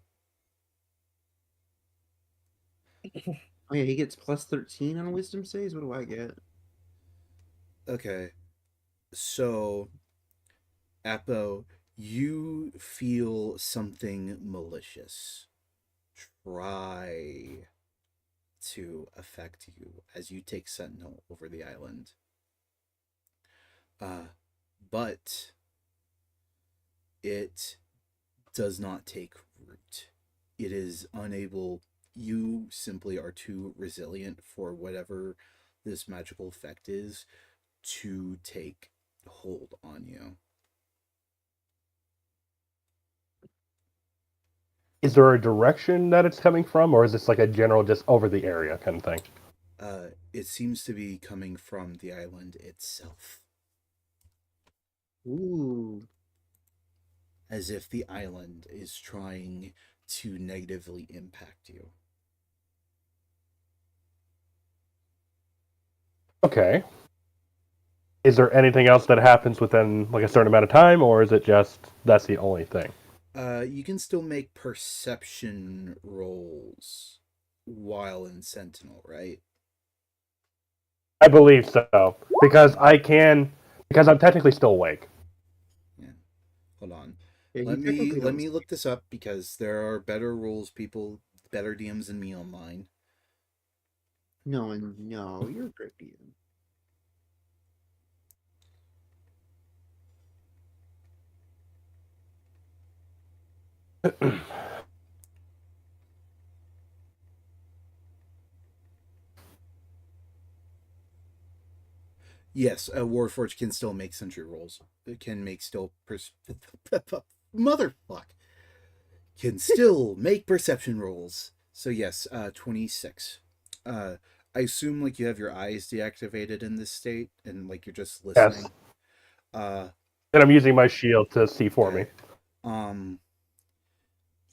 Speaker 1: Oh yeah, he gets plus 13 on wisdom saves. What do I get?
Speaker 2: Okay. So, Appo, you feel something malicious try to affect you as you take sentinel over the island. But it does not take root. It is unable, you simply are too resilient for whatever this magical effect is to take hold on you.
Speaker 4: Is there a direction that it's coming from, or is this like a general, just over the area kind of thing?
Speaker 2: It seems to be coming from the island itself,
Speaker 1: Ooh.
Speaker 2: as if the island is trying to negatively impact you.
Speaker 4: Okay. Is there anything else that happens within like a certain amount of time, or is it just that's the only thing?
Speaker 2: You can still make perception rolls while in Sentinel, right?
Speaker 4: I believe so because I'm technically still awake.
Speaker 2: Yeah. Hold on.
Speaker 1: Yeah, you
Speaker 2: Let
Speaker 1: technically don't
Speaker 2: me look
Speaker 1: sleep.
Speaker 2: this up because there are better rules people, better DMs than me online.
Speaker 1: No, and no, you're a great DM.
Speaker 2: Yes, a Warforged can still make sentry rolls. It can make still motherfuck can still make perception rolls. So yes, 26. I assume like you have your eyes deactivated in this state and like you're just
Speaker 4: Yes,
Speaker 2: listening. Uh
Speaker 4: and I'm using my shield to see for me.
Speaker 2: okay. Um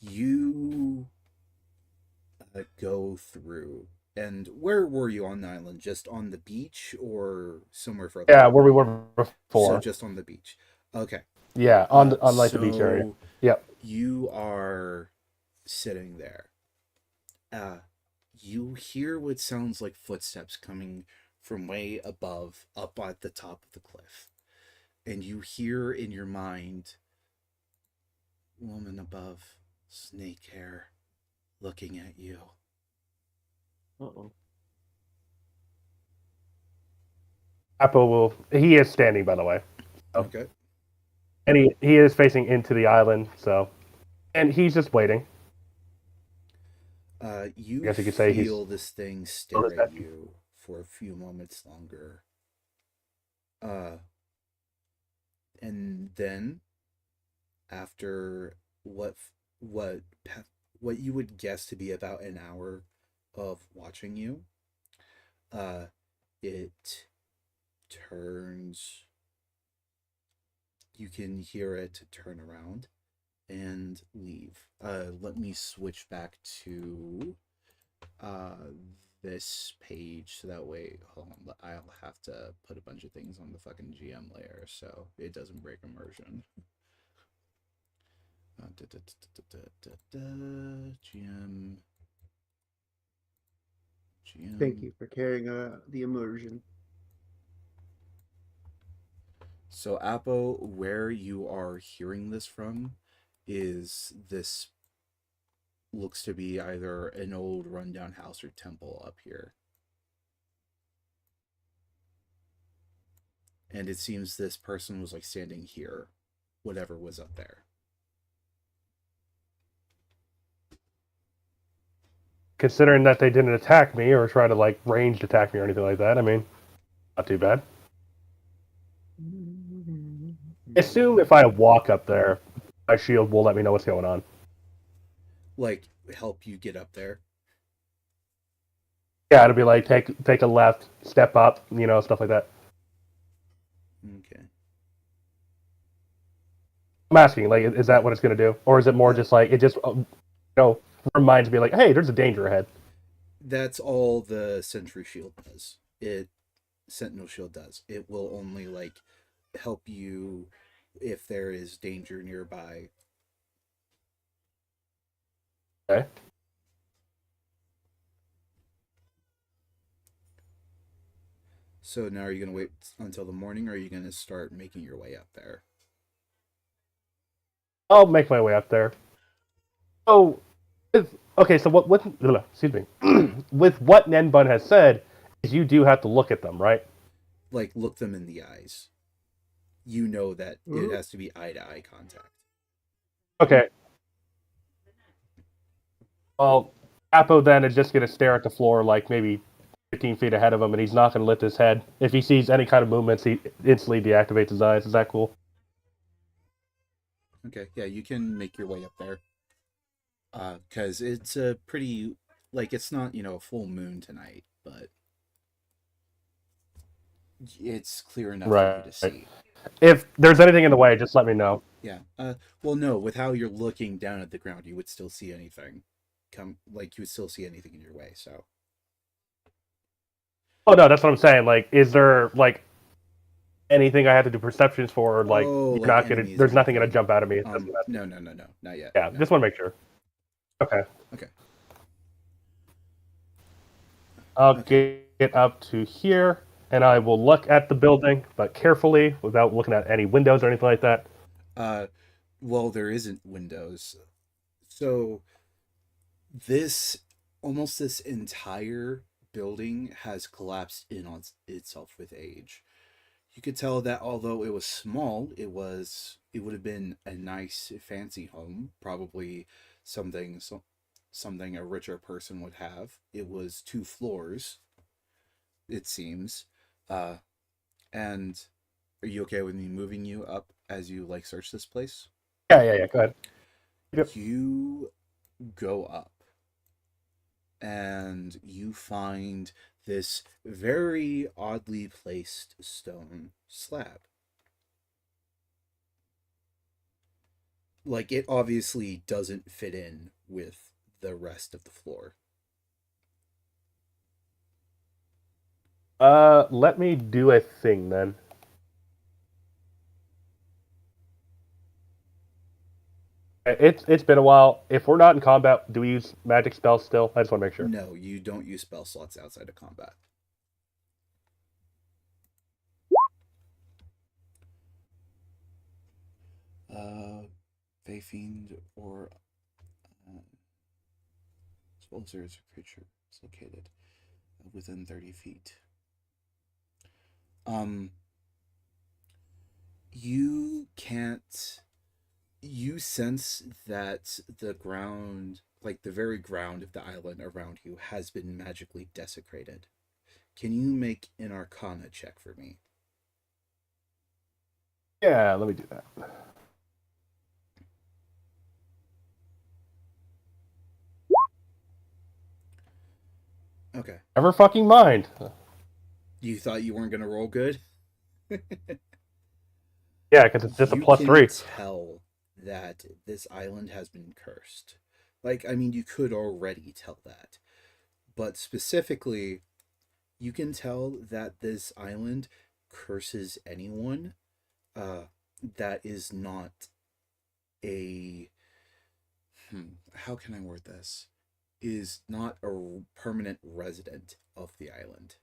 Speaker 2: you go through, and where were you on the island? Just on the beach or somewhere further
Speaker 4: Yeah,
Speaker 2: up?
Speaker 4: where we were
Speaker 2: So
Speaker 4: before.
Speaker 2: just on the beach. Okay.
Speaker 4: Yeah, on like the beach area.
Speaker 2: So
Speaker 4: Yep.
Speaker 2: you are sitting there. Uh, you hear what sounds like footsteps coming from way above, up at the top of the cliff. And you hear in your mind, woman above, snake hair, looking at you.
Speaker 1: Uh-oh.
Speaker 4: Apple will. He is standing, by the way. So,
Speaker 2: Okay.
Speaker 4: and he is facing into the island. So, and he's just waiting. I
Speaker 2: You
Speaker 4: guess you could say he's
Speaker 2: feel this thing
Speaker 4: still
Speaker 2: stare
Speaker 4: his
Speaker 2: at
Speaker 4: nephew.
Speaker 2: you for a few moments longer. Uh, and then after what what you would guess to be about an hour of watching you, uh, it turns. You can hear it turn around and leave. Let me switch back to uh this page so that way, hold on, I'll have to put a bunch of things on the fucking GM layer so it doesn't break immersion. GM
Speaker 1: Thank
Speaker 2: GM.
Speaker 1: you for carrying the immersion.
Speaker 2: So Apo, where you are hearing this from is this looks to be either an old rundown house or temple up here. and it seems this person was like standing here, whatever was up there.
Speaker 4: Considering that they didn't attack me or try to like ranged attack me or anything like that, I mean, not too bad. Assume if I walk up there, my shield will let me know what's going on.
Speaker 2: Like help you get up there.
Speaker 4: Yeah, it'll be like take a left, step up, stuff like that.
Speaker 2: Okay.
Speaker 4: I'm asking, like, is that what it's going to do, or is it more just like it just reminds me like, hey, there's a danger ahead.
Speaker 2: That's all the Sentry Shield does. Sentinel Shield does. It will only like help you if there is danger nearby.
Speaker 4: Okay.
Speaker 2: So now are you going to wait until the morning, or are you going to start making your way up there?
Speaker 4: I'll make my way up there. Oh, okay. So what? Excuse me. With what Nenbun has said, is you do have to look at them, right?
Speaker 2: Like look them in the eyes. You know that it has to be eye to eye contact.
Speaker 4: Okay. Well, Apo then is just going to stare at the floor like maybe 15 feet ahead of him, and he's not going to lift his head. If he sees any kind of movements, he instantly deactivates his eyes. Is that cool?
Speaker 2: Okay, yeah, you can make your way up there. Because it's a pretty, like, it's not, a full moon tonight, but it's clear enough for you to see.
Speaker 4: If there's anything in the way, just let me know.
Speaker 2: Yeah. Well, no, with how you're looking down at the ground, you would still see anything. You would still see anything in your way, so.
Speaker 4: Oh, no, that's what I'm saying. Like, is there, like, anything I have to do perceptions for? Or, like, you're
Speaker 2: like
Speaker 4: not gonna, there's nothing going to jump out at me.
Speaker 2: No, not yet.
Speaker 4: Yeah,
Speaker 2: no.
Speaker 4: just want to make sure. Okay.
Speaker 2: Okay.
Speaker 4: I'll get up to here, and I will look at the building, but carefully, without looking at any windows or anything like that.
Speaker 2: Well, there isn't windows. So, this entire building has collapsed in on itself with age. You could tell that although it was small, it would have been a nice fancy home, probably something a richer person would have. It was 2 floors, it seems. And are you okay with me moving you up as you like search this place?
Speaker 4: Yeah, go ahead. Yep.
Speaker 2: You go up and you find this very oddly placed stone slab. Like, it obviously doesn't fit in with the rest of the floor.
Speaker 4: Let me do a thing then. It's been a while. If we're not in combat, do we use magic spells still? I just want to make sure.
Speaker 2: No, you don't use spell slots outside of combat. Fey Fiend or spell zero creature is located within 30 feet. You can't. You sense that the ground, like the very ground of the island around you, has been magically desecrated. Can you make an Arcana check for me?
Speaker 4: Yeah, let me do that.
Speaker 2: Okay.
Speaker 4: Never fucking mind.
Speaker 2: You thought you weren't going to roll good?
Speaker 4: Yeah, because it's just a +3.
Speaker 2: You can tell that this island has been cursed. Like, I mean, you could already tell that. But specifically, you can tell that this island curses anyone that is not a... how can I word this? Is not a permanent resident of the island.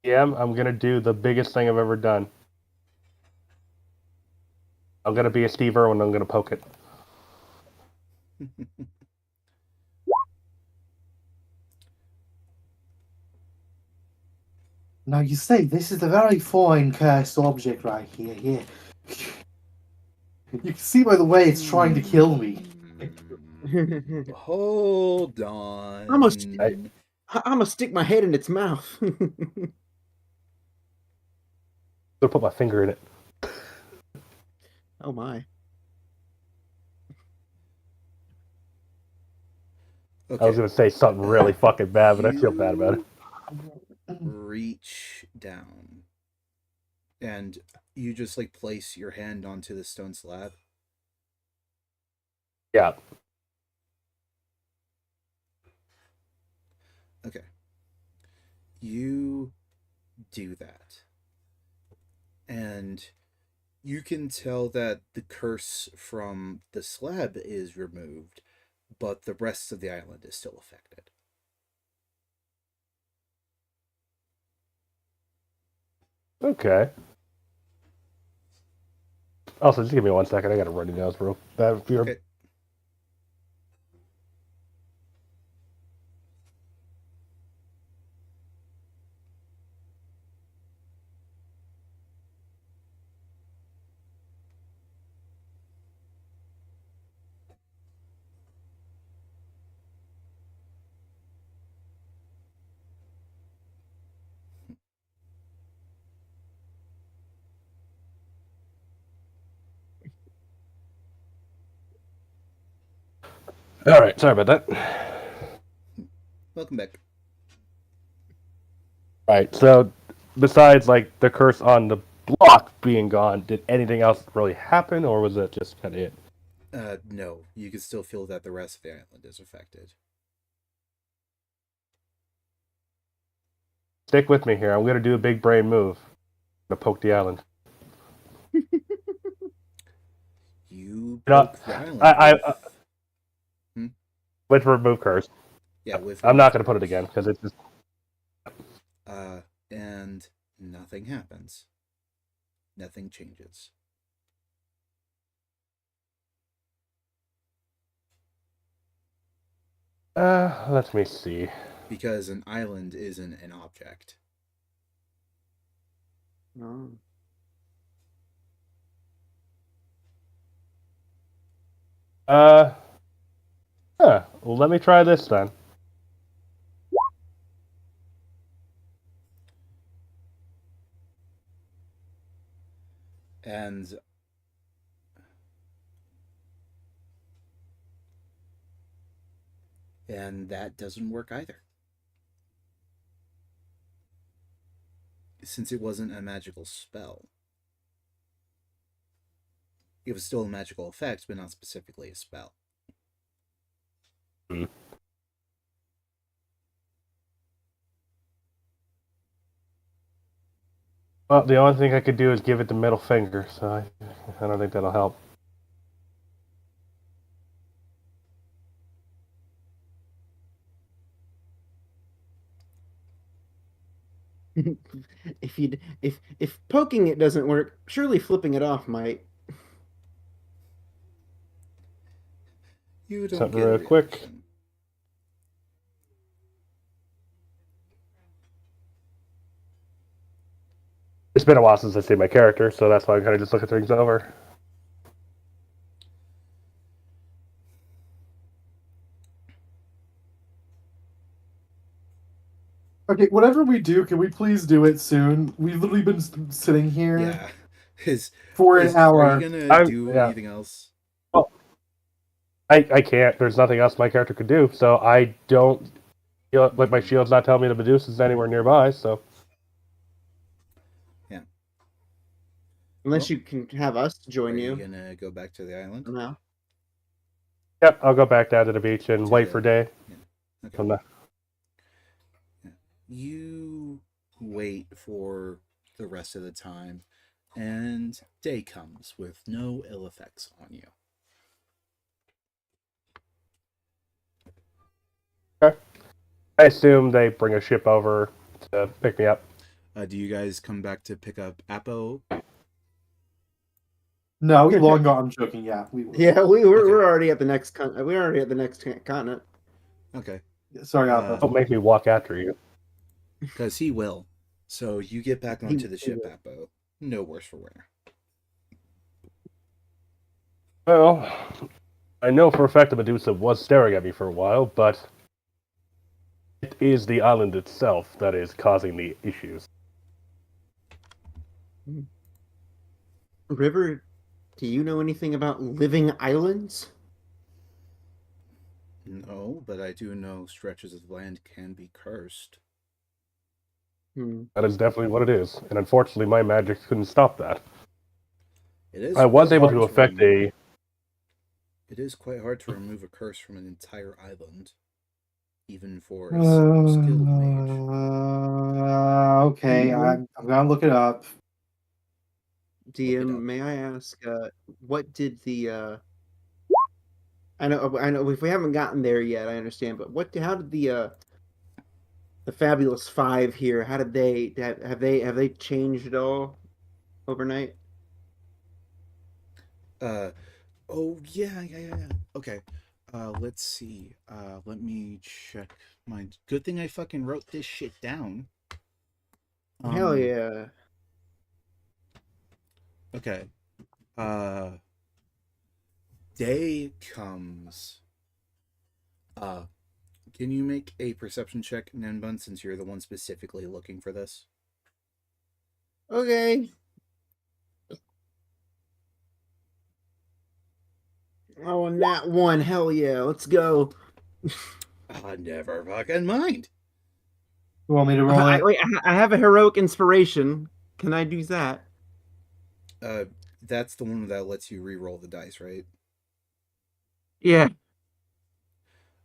Speaker 4: Yeah, I'm gonna do the biggest thing I've ever done. I'm gonna be a Steve Irwin. I'm gonna poke it.
Speaker 3: Now you say this is a very fine cursed object right here. Yeah. You can see by the way it's trying to kill me.
Speaker 2: Hold on.
Speaker 1: I'm gonna stick my head in its mouth.
Speaker 4: I'll put my finger in it.
Speaker 1: Oh my.
Speaker 2: Okay.
Speaker 4: I was gonna say something really fucking bad, but I feel bad about it.
Speaker 2: Reach down. And you just like place your hand onto the stone slab.
Speaker 4: Yeah.
Speaker 2: Okay. You do that. And you can tell that the curse from the slab is removed, but the rest of the island is still affected.
Speaker 4: Okay. Also, just give me 1 second. I got a runny nose, bro.
Speaker 2: Okay.
Speaker 4: All right. Sorry about that.
Speaker 2: Welcome back.
Speaker 4: Right. So, besides like the curse on the block being gone, did anything else really happen, or was it just kind of it?
Speaker 2: No, you can still feel that the rest of the island is affected.
Speaker 4: Stick with me here. I'm gonna do a big brain move. I'm gonna poke the island.
Speaker 2: You
Speaker 4: know,
Speaker 2: poke the island
Speaker 4: with remove curse.
Speaker 2: Yeah, with
Speaker 4: I'm not gonna put it again because it's just.
Speaker 2: And nothing happens. Nothing changes.
Speaker 4: Let me see.
Speaker 2: Because an island isn't an object.
Speaker 1: No.
Speaker 4: Well, let me try this then.
Speaker 2: And that doesn't work either. Since it wasn't a magical spell. It was still a magical effect, but not specifically a spell.
Speaker 4: Well, the only thing I could do is give it the middle finger, so I don't think that'll help.
Speaker 1: if poking it doesn't work, surely flipping it off might.
Speaker 2: You don't
Speaker 4: Something
Speaker 2: get
Speaker 4: real quick. It's been a while since I see my character, so that's why I'm kind of just looking things over.
Speaker 3: Okay, whatever we do, can we please do it soon? We've literally been sitting here for an hour.
Speaker 2: Are you gonna do anything else?
Speaker 4: Oh, I can't. There's nothing else my character could do, so I don't feel like my shield's not telling me the Medusa's anywhere nearby, so.
Speaker 2: Yeah.
Speaker 1: Unless you can have us join you.
Speaker 2: Are you gonna go back to the island?
Speaker 1: No.
Speaker 4: Yep, I'll go back down to the beach and wait for day.
Speaker 2: Yeah. Okay. You wait for the rest of the time, and day comes with no ill effects on you.
Speaker 4: Okay. I assume they bring a ship over to pick me up.
Speaker 2: Do you guys come back to pick up Apo?
Speaker 3: No, we long gone. I'm joking. Yeah,
Speaker 1: we're already at the next we're already at the next continent.
Speaker 2: Okay.
Speaker 3: Sorry, Apo.
Speaker 4: Don't make me walk after you.
Speaker 2: Because he will. So you get back
Speaker 1: He,
Speaker 2: onto the ship, Appo. No worse for wear.
Speaker 4: Well, I know for a fact that Medusa was staring at me for a while, but it is the island itself that is causing the issues.
Speaker 1: River, do you know anything about living islands?
Speaker 2: No, but I do know stretches of land can be cursed.
Speaker 1: Hmm.
Speaker 4: That is definitely what it is, and unfortunately, my magic couldn't stop that.
Speaker 2: It is
Speaker 4: I was
Speaker 2: quite
Speaker 4: able
Speaker 2: hard
Speaker 4: to
Speaker 2: to
Speaker 4: affect a.
Speaker 2: It is quite hard to remove a curse from an entire island, even for a skilled mage.
Speaker 3: Okay, I'm gonna look it up.
Speaker 2: Look it
Speaker 1: DM,
Speaker 2: up.
Speaker 1: may I ask, what did I know if we haven't gotten there yet, I understand, but how did the Fabulous Five here, how did have they changed at all overnight?
Speaker 2: Uh, oh yeah. Okay. Let's see. Let me check my. Good thing I fucking wrote this shit down.
Speaker 1: Hell
Speaker 2: Um.
Speaker 1: yeah.
Speaker 2: Okay. Uh. Day comes. Uh. Can you make a perception check, Nenbun, since you're the one specifically looking for this?
Speaker 1: Okay. Oh, and that one, hell yeah, let's go.
Speaker 2: Never fucking mind.
Speaker 3: You want me to roll it?
Speaker 1: Wait, I have a heroic inspiration. Can I do that?
Speaker 2: Uh, that's the one that lets you re-roll the dice, right?
Speaker 1: Yeah.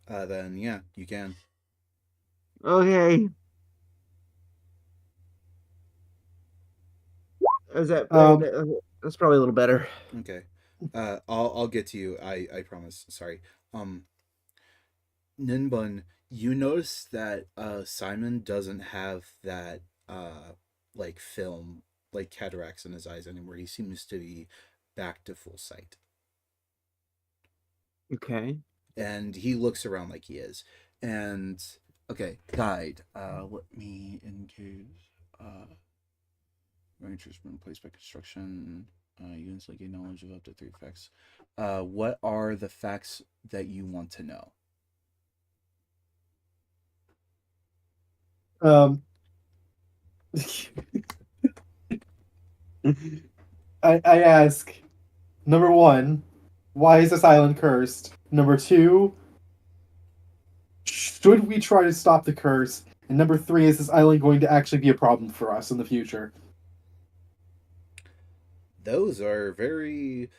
Speaker 2: Then yeah, you can.
Speaker 1: Okay. Is that
Speaker 3: Um,
Speaker 1: that's probably a little better.
Speaker 2: Okay. I'll get to you. I promise. Sorry. Um, Ninbun, you notice that Simon doesn't have that like film like cataracts in his eyes anymore. He seems to be back to full sight,
Speaker 1: Okay.
Speaker 2: and he looks around like he is. And okay, guide. Let me engage. Ranger's been placed by construction. Units like gain knowledge of up to 3 facts. What are the facts that you want to know?
Speaker 3: um, I ask, number one, why is this island cursed? Number two, should we try to stop the curse? And number three, is this island going to actually be a problem for us in the future?
Speaker 2: Those are very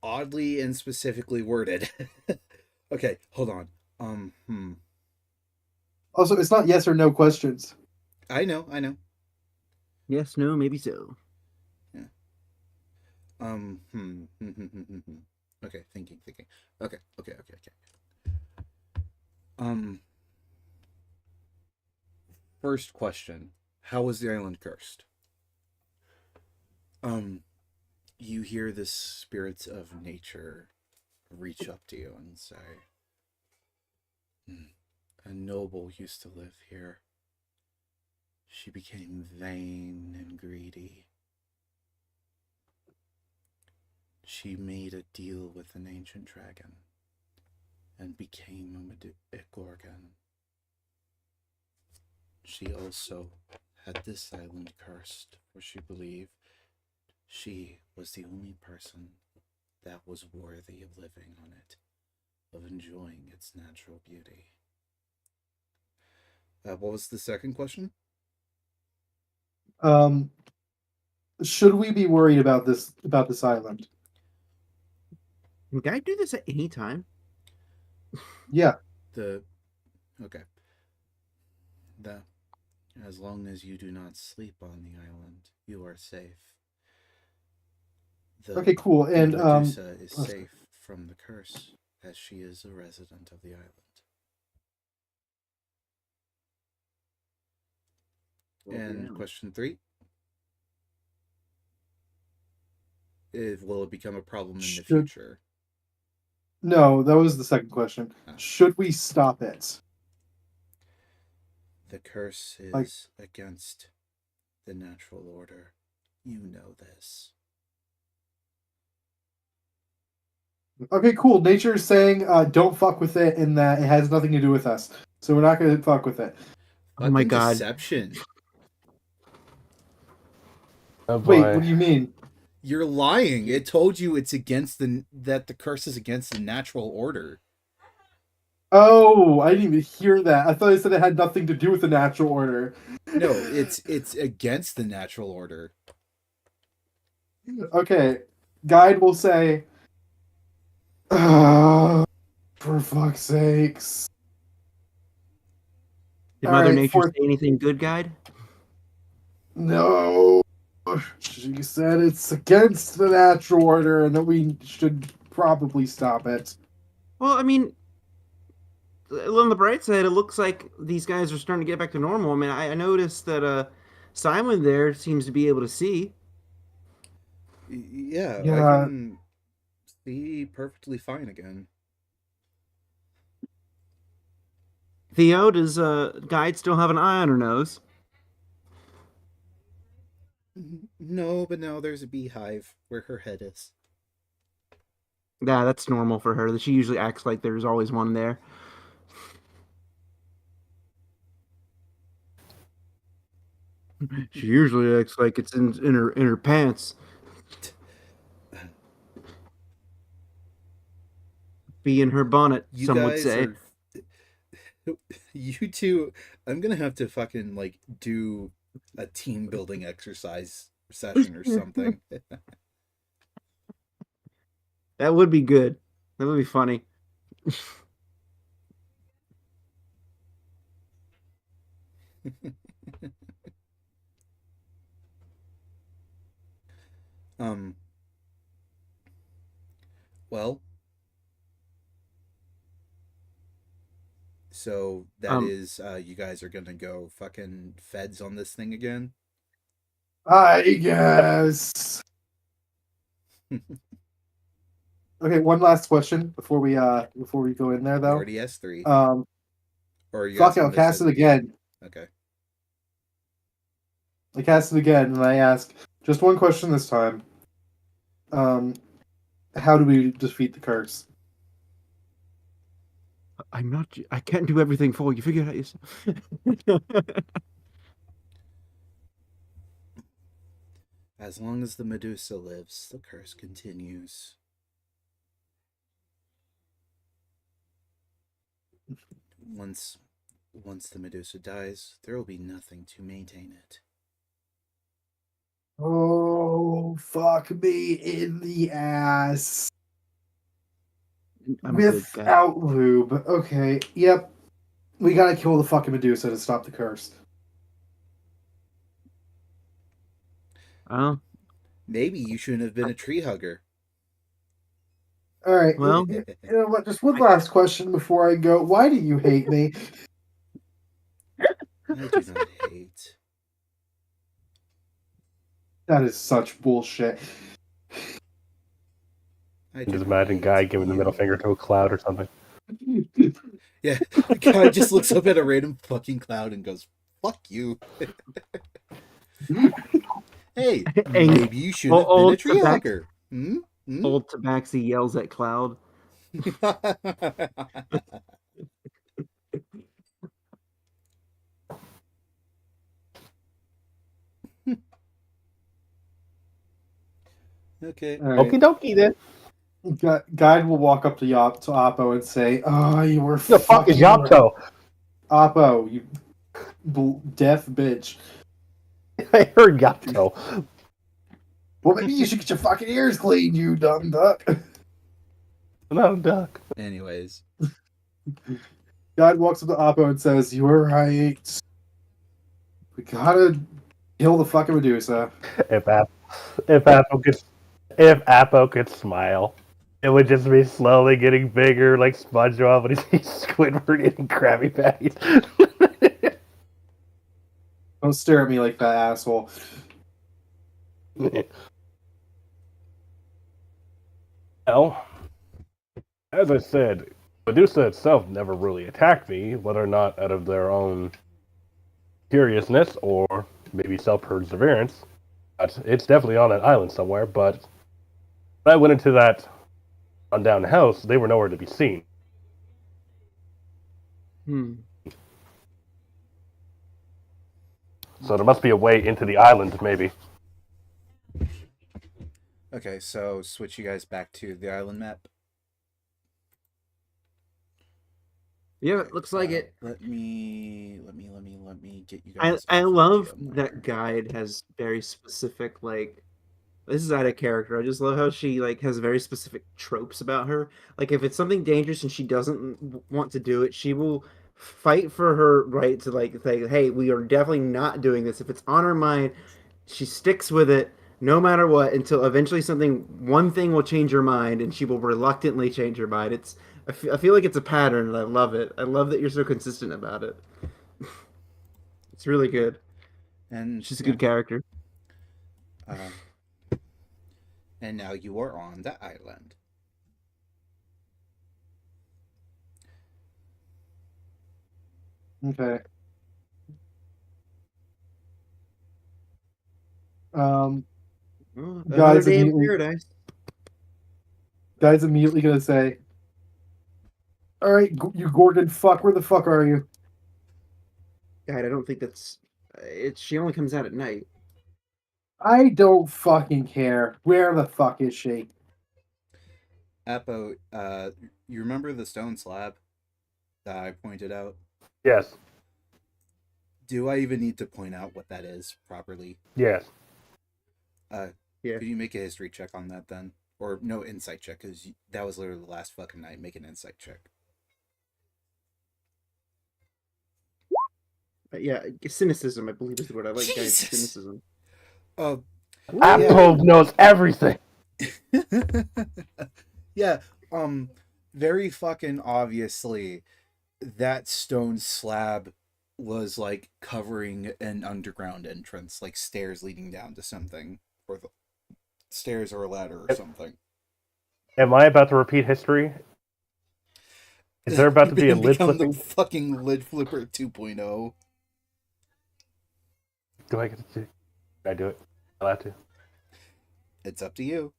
Speaker 2: oddly and specifically worded. Okay, hold on. Hmm.
Speaker 3: Also, it's not yes or no questions.
Speaker 2: I know, I know.
Speaker 1: Yes, no, maybe so.
Speaker 2: Yeah. Okay, thinking. Okay. Um, First question. How was the island cursed? Um, you hear the spirits of nature reach up to you and say, a noble used to live here. She became vain and greedy. She made a deal with an ancient dragon and became a gorgon. She also had this island cursed, for she believed she was the only person that was worthy of living on it, of enjoying its natural beauty. What was the second question?
Speaker 3: Um, should we be worried about this island?
Speaker 1: Can I do this at any time?
Speaker 3: Yeah.
Speaker 2: The okay. The As long as you do not sleep on the island, you are safe. The
Speaker 3: Okay, cool. And
Speaker 2: Medusa is safe from the curse, as she is a resident of the island. And question 3: will it become a problem in the
Speaker 3: should
Speaker 2: future?
Speaker 3: no, that was the second question.
Speaker 2: Ah.
Speaker 3: Should we stop it?
Speaker 2: The curse
Speaker 3: Like-
Speaker 2: is against the natural order. You know this.
Speaker 3: Okay, cool. Nature is saying, don't fuck with it, and that it has nothing to do with us. So we're not going to fuck with it.
Speaker 1: Oh my
Speaker 2: Fucking
Speaker 1: God.
Speaker 2: deception.
Speaker 4: Oh
Speaker 3: Wait,
Speaker 4: boy.
Speaker 3: what do you mean?
Speaker 2: You're lying. It told you it's against that the curse is against the natural order.
Speaker 3: Oh, I didn't even hear that. I thought it said it had nothing to do with the natural order.
Speaker 2: No, it's against the natural order.
Speaker 3: Okay, guide will say, for fuck's sakes.
Speaker 1: Did
Speaker 3: All
Speaker 1: Mother
Speaker 3: right,
Speaker 1: Nature say anything good, guide?
Speaker 3: No. She said it's against the natural order and that we should probably stop it.
Speaker 1: Well, I mean, on the bright side, it looks like these guys are starting to get back to normal. I mean, I noticed that Simon there seems to be able to see.
Speaker 2: Yeah, I
Speaker 3: Yeah,
Speaker 2: can see perfectly fine again.
Speaker 1: Theo, does guide still have an eye on her nose?
Speaker 2: No, but now there's a beehive where her head is.
Speaker 1: Yeah, that's normal for her. She usually acts like there's always one there. She usually acts like it's in her pants. Be in her bonnet,
Speaker 2: You
Speaker 1: some would
Speaker 2: guys
Speaker 1: say.
Speaker 2: are you two, I'm gonna have to fucking like do a team building exercise session or something.
Speaker 1: That would be good. That would be funny.
Speaker 2: um well, so that
Speaker 1: Um,
Speaker 2: is you guys are gonna go fucking feds on this thing again.
Speaker 3: I guess. Okay, one last question before we go in there
Speaker 2: We
Speaker 3: though.
Speaker 2: already asked 3.
Speaker 3: Um,
Speaker 2: Or are you
Speaker 3: fuck it,
Speaker 2: asking
Speaker 3: I'll
Speaker 2: this
Speaker 3: cast
Speaker 2: at
Speaker 3: it
Speaker 2: the beginning?
Speaker 3: again.
Speaker 2: Okay.
Speaker 3: I cast it again, and I ask just one question this time. Um, how do we defeat the curse?
Speaker 1: I'm not. I can't do everything for you. Figure it out yourself.
Speaker 2: As long as the Medusa lives, the curse continues. Once the Medusa dies, there will be nothing to maintain it.
Speaker 3: Oh, fuck me in the ass.
Speaker 1: I'm a good guy.
Speaker 3: Without lube. Okay, yep. We gotta kill the fucking Medusa to stop the curse.
Speaker 1: Oh,
Speaker 2: Maybe you shouldn't have been a tree hugger.
Speaker 3: Alright,
Speaker 1: well,
Speaker 3: you know what? Just one last question before I go. Why do you hate me?
Speaker 2: I do not hate.
Speaker 3: That is such bullshit.
Speaker 2: I
Speaker 4: Just
Speaker 2: do not
Speaker 4: imagine
Speaker 2: hate
Speaker 4: guy giving the
Speaker 2: you.
Speaker 4: middle finger to a cloud or something.
Speaker 2: Yeah, the guy just looks up at a random fucking cloud and goes, "Fuck you." Hey,
Speaker 1: and
Speaker 2: maybe you should have been a tree hugger. Hmm? Hmm?
Speaker 1: Old Tabaxi yells at Cloud.
Speaker 2: Okay.
Speaker 3: Alright.
Speaker 4: Okie dokie then.
Speaker 3: Guide will walk up to Oppo and say, "Oh, you were
Speaker 4: The fuck is
Speaker 3: fucking right.
Speaker 4: Yapto?
Speaker 3: Oppo, you deaf bitch.
Speaker 4: I heard Yapto.
Speaker 3: Well, maybe you should get your fucking ears cleaned, you dumb duck."
Speaker 4: No, duck.
Speaker 2: Anyways,
Speaker 3: Guide walks up to Oppo and says, "You were right. We gotta kill the fucking Medusa."
Speaker 4: If Appo could smile, it would just be slowly getting bigger, like SpongeBob when he sees Squidward eating Krabby Patties.
Speaker 3: Don't stare at me like that, asshole.
Speaker 4: Well, as I said, Medusa itself never really attacked me, whether or not out of their own curiousness or maybe self-perseverance. But it's definitely on that island somewhere. But when I went into that rundown house, they were nowhere to be seen. So there must be a way into the island, maybe.
Speaker 2: Okay, so switch you guys back to the island map.
Speaker 1: Yeah,
Speaker 2: Okay,
Speaker 1: looks like it.
Speaker 2: Let me get you
Speaker 1: I
Speaker 2: guys.
Speaker 1: I
Speaker 2: off of
Speaker 1: love
Speaker 2: GeoMore.
Speaker 1: that guide has very specific like this is out of character. I just love how she like has very specific tropes about her. Like if it's something dangerous and she doesn't want to do it, she will fight for her right to like say, "Hey, we are definitely not doing this." If it's on her mind, she sticks with it no matter what until eventually one thing will change her mind and she will reluctantly change her mind. I feel like it's a pattern and I love it. I love that you're so consistent about it. It's really good.
Speaker 2: And
Speaker 1: She's a
Speaker 2: yeah,
Speaker 1: good character.
Speaker 2: uh, and now you are on the island.
Speaker 3: Okay. Um,
Speaker 1: Oh, another
Speaker 3: guys
Speaker 1: day in
Speaker 3: immediately,
Speaker 1: paradise.
Speaker 3: guys immediately gonna say, "All right, you Gorgon fuck, where the fuck are you?"
Speaker 1: God, I don't think that's. It's she only comes out at night.
Speaker 3: I don't fucking care. Where the fuck is she?
Speaker 2: Apo, you remember the stone slab that I pointed out?
Speaker 4: Yes.
Speaker 2: Do I even need to point out what that is properly?
Speaker 4: Yes.
Speaker 1: Yeah.
Speaker 2: Could you make a history check on that then? Or no, insight check, because that was literally the last fucking night. Make an insight check.
Speaker 1: Yeah, cynicism, I believe, is the word. I like guys
Speaker 2: Jesus!
Speaker 1: cynicism.
Speaker 2: Uh,
Speaker 4: Apple knows everything.
Speaker 2: yeah, very fucking obviously, that stone slab was like covering an underground entrance, like stairs leading down to something, or the stairs or a ladder or something.
Speaker 4: Am I about to repeat history? Is there about to be a lid
Speaker 2: Become the
Speaker 4: flipping?
Speaker 2: fucking lid flipper 2.0.
Speaker 4: Do I get to? Can I do it? I'll have to.
Speaker 2: It's up to you.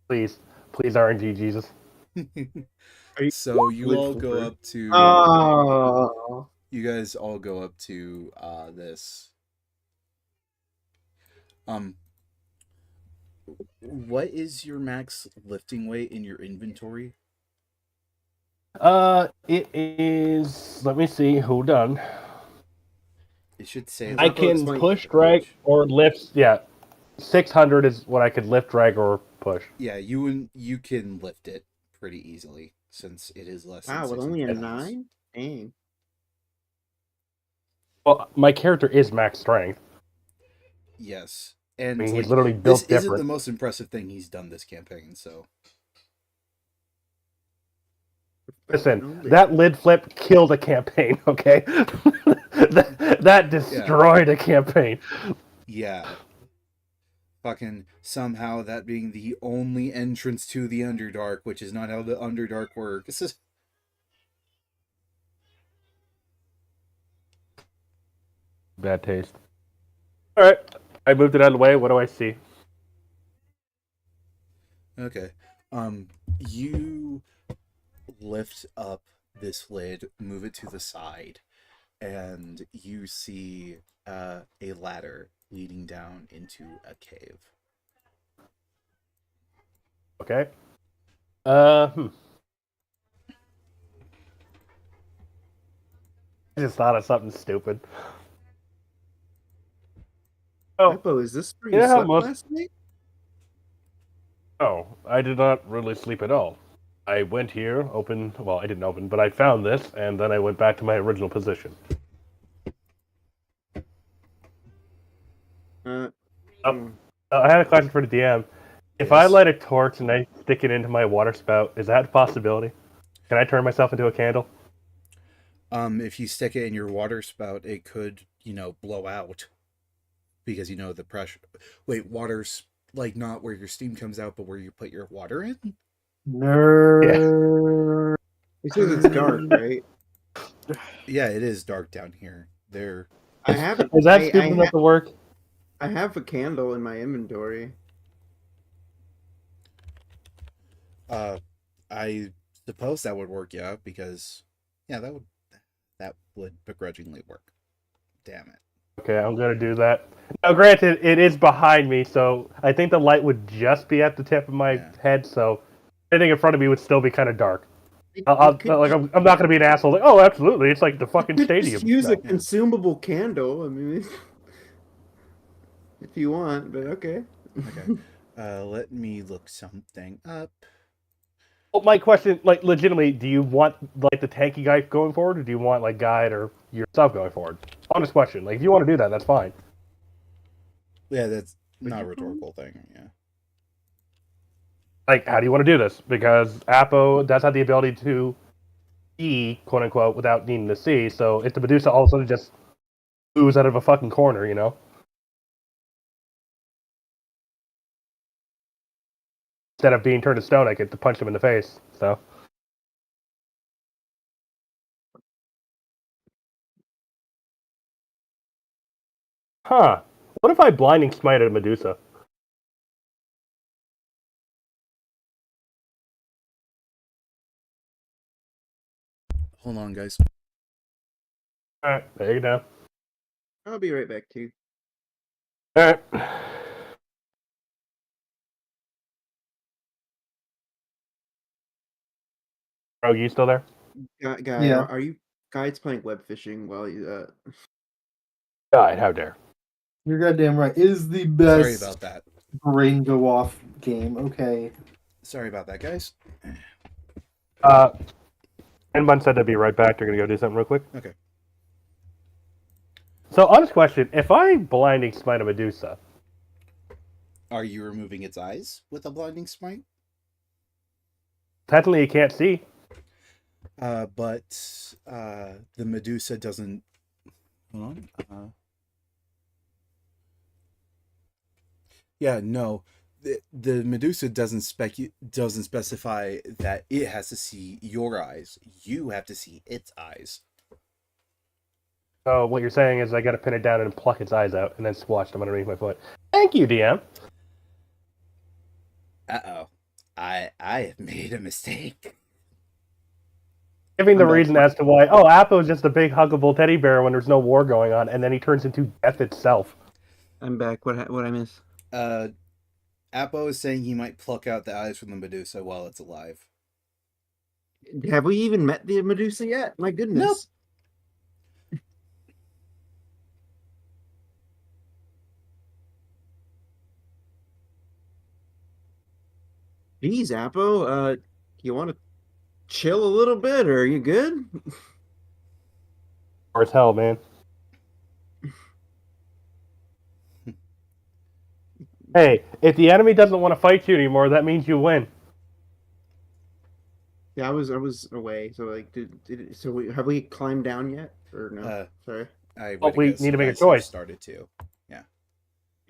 Speaker 4: Please, please, RNG, Jesus.
Speaker 2: So you all go
Speaker 1: flipper?
Speaker 2: up to
Speaker 1: Oh.
Speaker 2: you guys all go up to this. What is your max lifting weight in your inventory?
Speaker 4: It is. Let me see. Hold on.
Speaker 2: It should say
Speaker 1: Has
Speaker 4: I
Speaker 2: like
Speaker 1: Apple
Speaker 4: can
Speaker 1: explained-
Speaker 4: push, drag, or lift. Yeah, 600 is what I could lift, drag, or push.
Speaker 2: yeah, you can lift it pretty easily since it is less than
Speaker 1: Wow, with only a
Speaker 2: 600 pounds.
Speaker 1: 9? Dang.
Speaker 4: Well, my character is max strength.
Speaker 2: Yes,
Speaker 4: I
Speaker 2: and
Speaker 4: mean,
Speaker 2: like,
Speaker 4: he's literally
Speaker 2: this
Speaker 4: built
Speaker 2: isn't
Speaker 4: different.
Speaker 2: the most impressive thing he's done this campaign. So
Speaker 4: Listen, that lid flip killed a campaign. Okay, that destroyed a campaign.
Speaker 2: yeah, fucking somehow that being the only entrance to the Underdark, which is not how the Underdark works.
Speaker 4: Bad taste. All right, I moved it out of the way. What do I see?
Speaker 2: Okay. You lift up this lid, move it to the side, and you see a ladder leading down into a cave.
Speaker 4: Okay. I just thought of something stupid. Oh,
Speaker 1: Apple, is this where
Speaker 4: you
Speaker 1: you
Speaker 4: know how
Speaker 1: slept
Speaker 4: most-
Speaker 1: last night?
Speaker 4: oh, I did not really sleep at all. I went here, opened. Well, I didn't open, but I found this, and then I went back to my original position.
Speaker 1: Uh,
Speaker 4: I had a question for the DM. If I light a torch and I stick it into my water spout, is that a possibility? Can I turn myself into a candle?
Speaker 2: If you stick it in your water spout, it could, blow out because the pressure. Wait, water's like not where your steam comes out, but where you put your water in.
Speaker 3: Nerd.
Speaker 1: because it's dark, right?
Speaker 2: Yeah, it is dark down here. There.
Speaker 1: I have
Speaker 4: Is that stupid enough to work?
Speaker 1: I have a candle in my inventory.
Speaker 2: I suppose that would work, yeah, because yeah, that would begrudgingly work. Damn it.
Speaker 4: Okay, I'm gonna do that. Now, granted, it is behind me, so I think the light would just be at the tip of my
Speaker 2: Yeah.
Speaker 4: head, so anything in front of me would still be kind of dark.
Speaker 1: It
Speaker 4: Like, I'm not gonna be an asshole. Like, oh, absolutely, it's like the fucking
Speaker 1: could
Speaker 4: stadium.
Speaker 1: just use
Speaker 4: No.
Speaker 1: a consumable candle. I mean, if you want, but okay.
Speaker 2: Okay. Let me look something up.
Speaker 4: Well, my question, like, legitimately, do you want like the tanky guy going forward, or do you want like guide or yourself going forward? Honest question. Like, if you want to do that, that's fine.
Speaker 2: Yeah, that's
Speaker 1: Would
Speaker 2: not a
Speaker 1: you
Speaker 2: rhetorical thing. Yeah.
Speaker 4: Like, how do you want to do this? Because Apo does have the ability to see, quote unquote, without needing to see. So if the Medusa all of a sudden just moves out of a fucking corner, you know, instead of being turned to stone, I get to punch him in the face. So. Huh. What if I blinding smite at a Medusa?
Speaker 2: Hold on, guys.
Speaker 4: Alright, there you go.
Speaker 1: I'll be right back too.
Speaker 4: Alright. Rogue, you still there?
Speaker 1: Guy,
Speaker 3: Yeah.
Speaker 1: are you guys playing web fishing while you
Speaker 4: God, how dare.
Speaker 3: You're goddamn right. It is the
Speaker 2: Sorry
Speaker 3: best
Speaker 2: about that.
Speaker 3: brain go off game. Okay.
Speaker 2: Sorry about that, guys.
Speaker 4: Enbun said they'd be right back. They're gonna go do something real quick.
Speaker 2: Okay.
Speaker 4: So, honest question: if I blinding smite a Medusa,
Speaker 2: Are you removing its eyes with a blinding smite?
Speaker 4: technically you can't see.
Speaker 2: But the Medusa doesn't. Hold on. Yeah, no. The Medusa doesn't specify that it has to see your eyes. You have to see its eyes.
Speaker 4: So what you're saying is I gotta pin it down and pluck its eyes out, and then squash them underneath my foot. Thank you, DM.
Speaker 2: Uh-oh. I have made a mistake.
Speaker 4: Giving the
Speaker 3: I'm back.
Speaker 4: reason as to why, oh, Appo is just a big huggable teddy bear when there's no war going on, and then he turns into death itself.
Speaker 1: I'm back. What I miss?
Speaker 2: Apo is saying he might pluck out the eyes from the Medusa while it's alive.
Speaker 1: Have we even met the Medusa yet? My goodness. Geez, Appo, you want to chill a little bit, or are you good?
Speaker 4: Or as hell, man. Hey, if the enemy doesn't want to fight you anymore, that means you win.
Speaker 1: Yeah, I was away. So like, have we climbed down yet, or no? Sorry.
Speaker 2: I
Speaker 4: Oh,
Speaker 2: would
Speaker 4: we
Speaker 2: guess
Speaker 4: need to
Speaker 2: you
Speaker 4: make a
Speaker 2: guys have
Speaker 4: choice.
Speaker 2: started to. Yeah.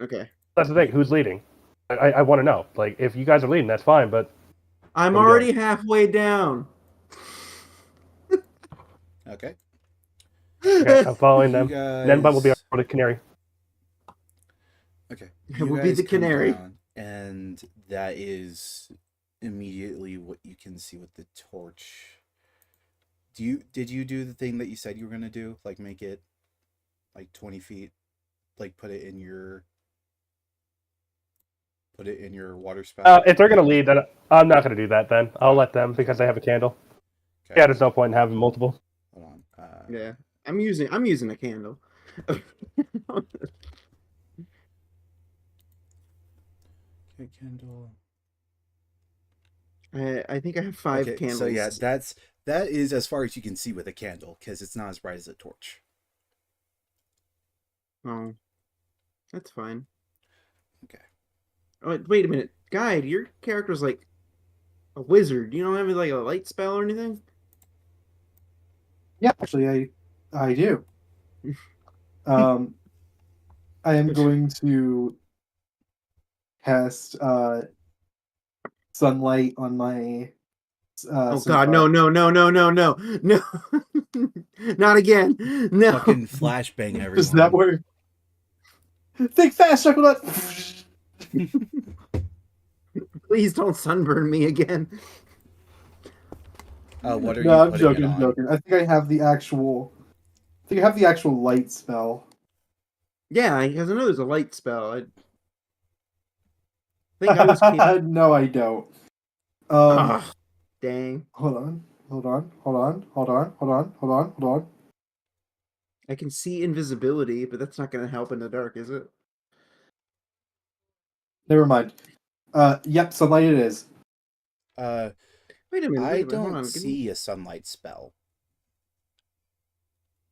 Speaker 1: Okay.
Speaker 4: That's the thing. Who's leading? I want to know. Like, if you guys are leading, that's fine. But
Speaker 1: I'm
Speaker 4: Where we
Speaker 1: already halfway down.
Speaker 2: Okay.
Speaker 4: okay, I'm following them.
Speaker 2: You
Speaker 4: Then Bun will be
Speaker 2: guys.
Speaker 4: our canary.
Speaker 2: Okay.
Speaker 1: It will be the
Speaker 2: come
Speaker 1: canary.
Speaker 2: down, and that is immediately what you can see with the torch. Did you do the thing that you said you were gonna do? Like make it like 20 feet, like put it in your water spout.
Speaker 4: If they're gonna lead, then I'm not gonna do that. Then I'll
Speaker 2: Oh,
Speaker 4: let them because they have a candle.
Speaker 2: Okay.
Speaker 4: Yeah, there's no point in having multiple.
Speaker 2: Hold on.
Speaker 1: Yeah, I'm using a candle.
Speaker 2: Okay, candle.
Speaker 1: I think I have 5
Speaker 2: Okay,
Speaker 1: candles.
Speaker 2: so yeah, that is as far as you can see with a candle because it's not as bright as a torch.
Speaker 1: Oh, that's fine.
Speaker 2: Okay.
Speaker 1: Oh, wait a minute, guide. Your character's like a wizard. You don't have like a light spell or anything?
Speaker 3: Yeah, actually, I do. I am going to cast sunlight on my.
Speaker 1: Oh God, no, no, no, no, no, no, no! Not again. No.
Speaker 2: Fucking flashbang everyone.
Speaker 3: Does that work? Think fast, Chocolate!
Speaker 1: Please don't sunburn me again.
Speaker 2: What are
Speaker 3: No,
Speaker 2: you
Speaker 3: I'm
Speaker 2: putting
Speaker 3: joking.
Speaker 2: it
Speaker 3: I'm
Speaker 2: on?
Speaker 3: joking. I think I have the actual. I think I have the actual light spell.
Speaker 1: Yeah, because I know there's a light spell. I think I was capable.
Speaker 3: No, I don't.
Speaker 1: Ugh, dang.
Speaker 3: Hold on. Hold on. Hold on. Hold on. Hold on. Hold on. Hold on.
Speaker 1: I can see invisibility, but that's not going to help in the dark, is it?
Speaker 3: Never mind. Yep, sunlight it is.
Speaker 1: Wait a minute.
Speaker 2: I
Speaker 1: Wait a minute. Hold
Speaker 2: don't
Speaker 1: on.
Speaker 2: see a sunlight spell.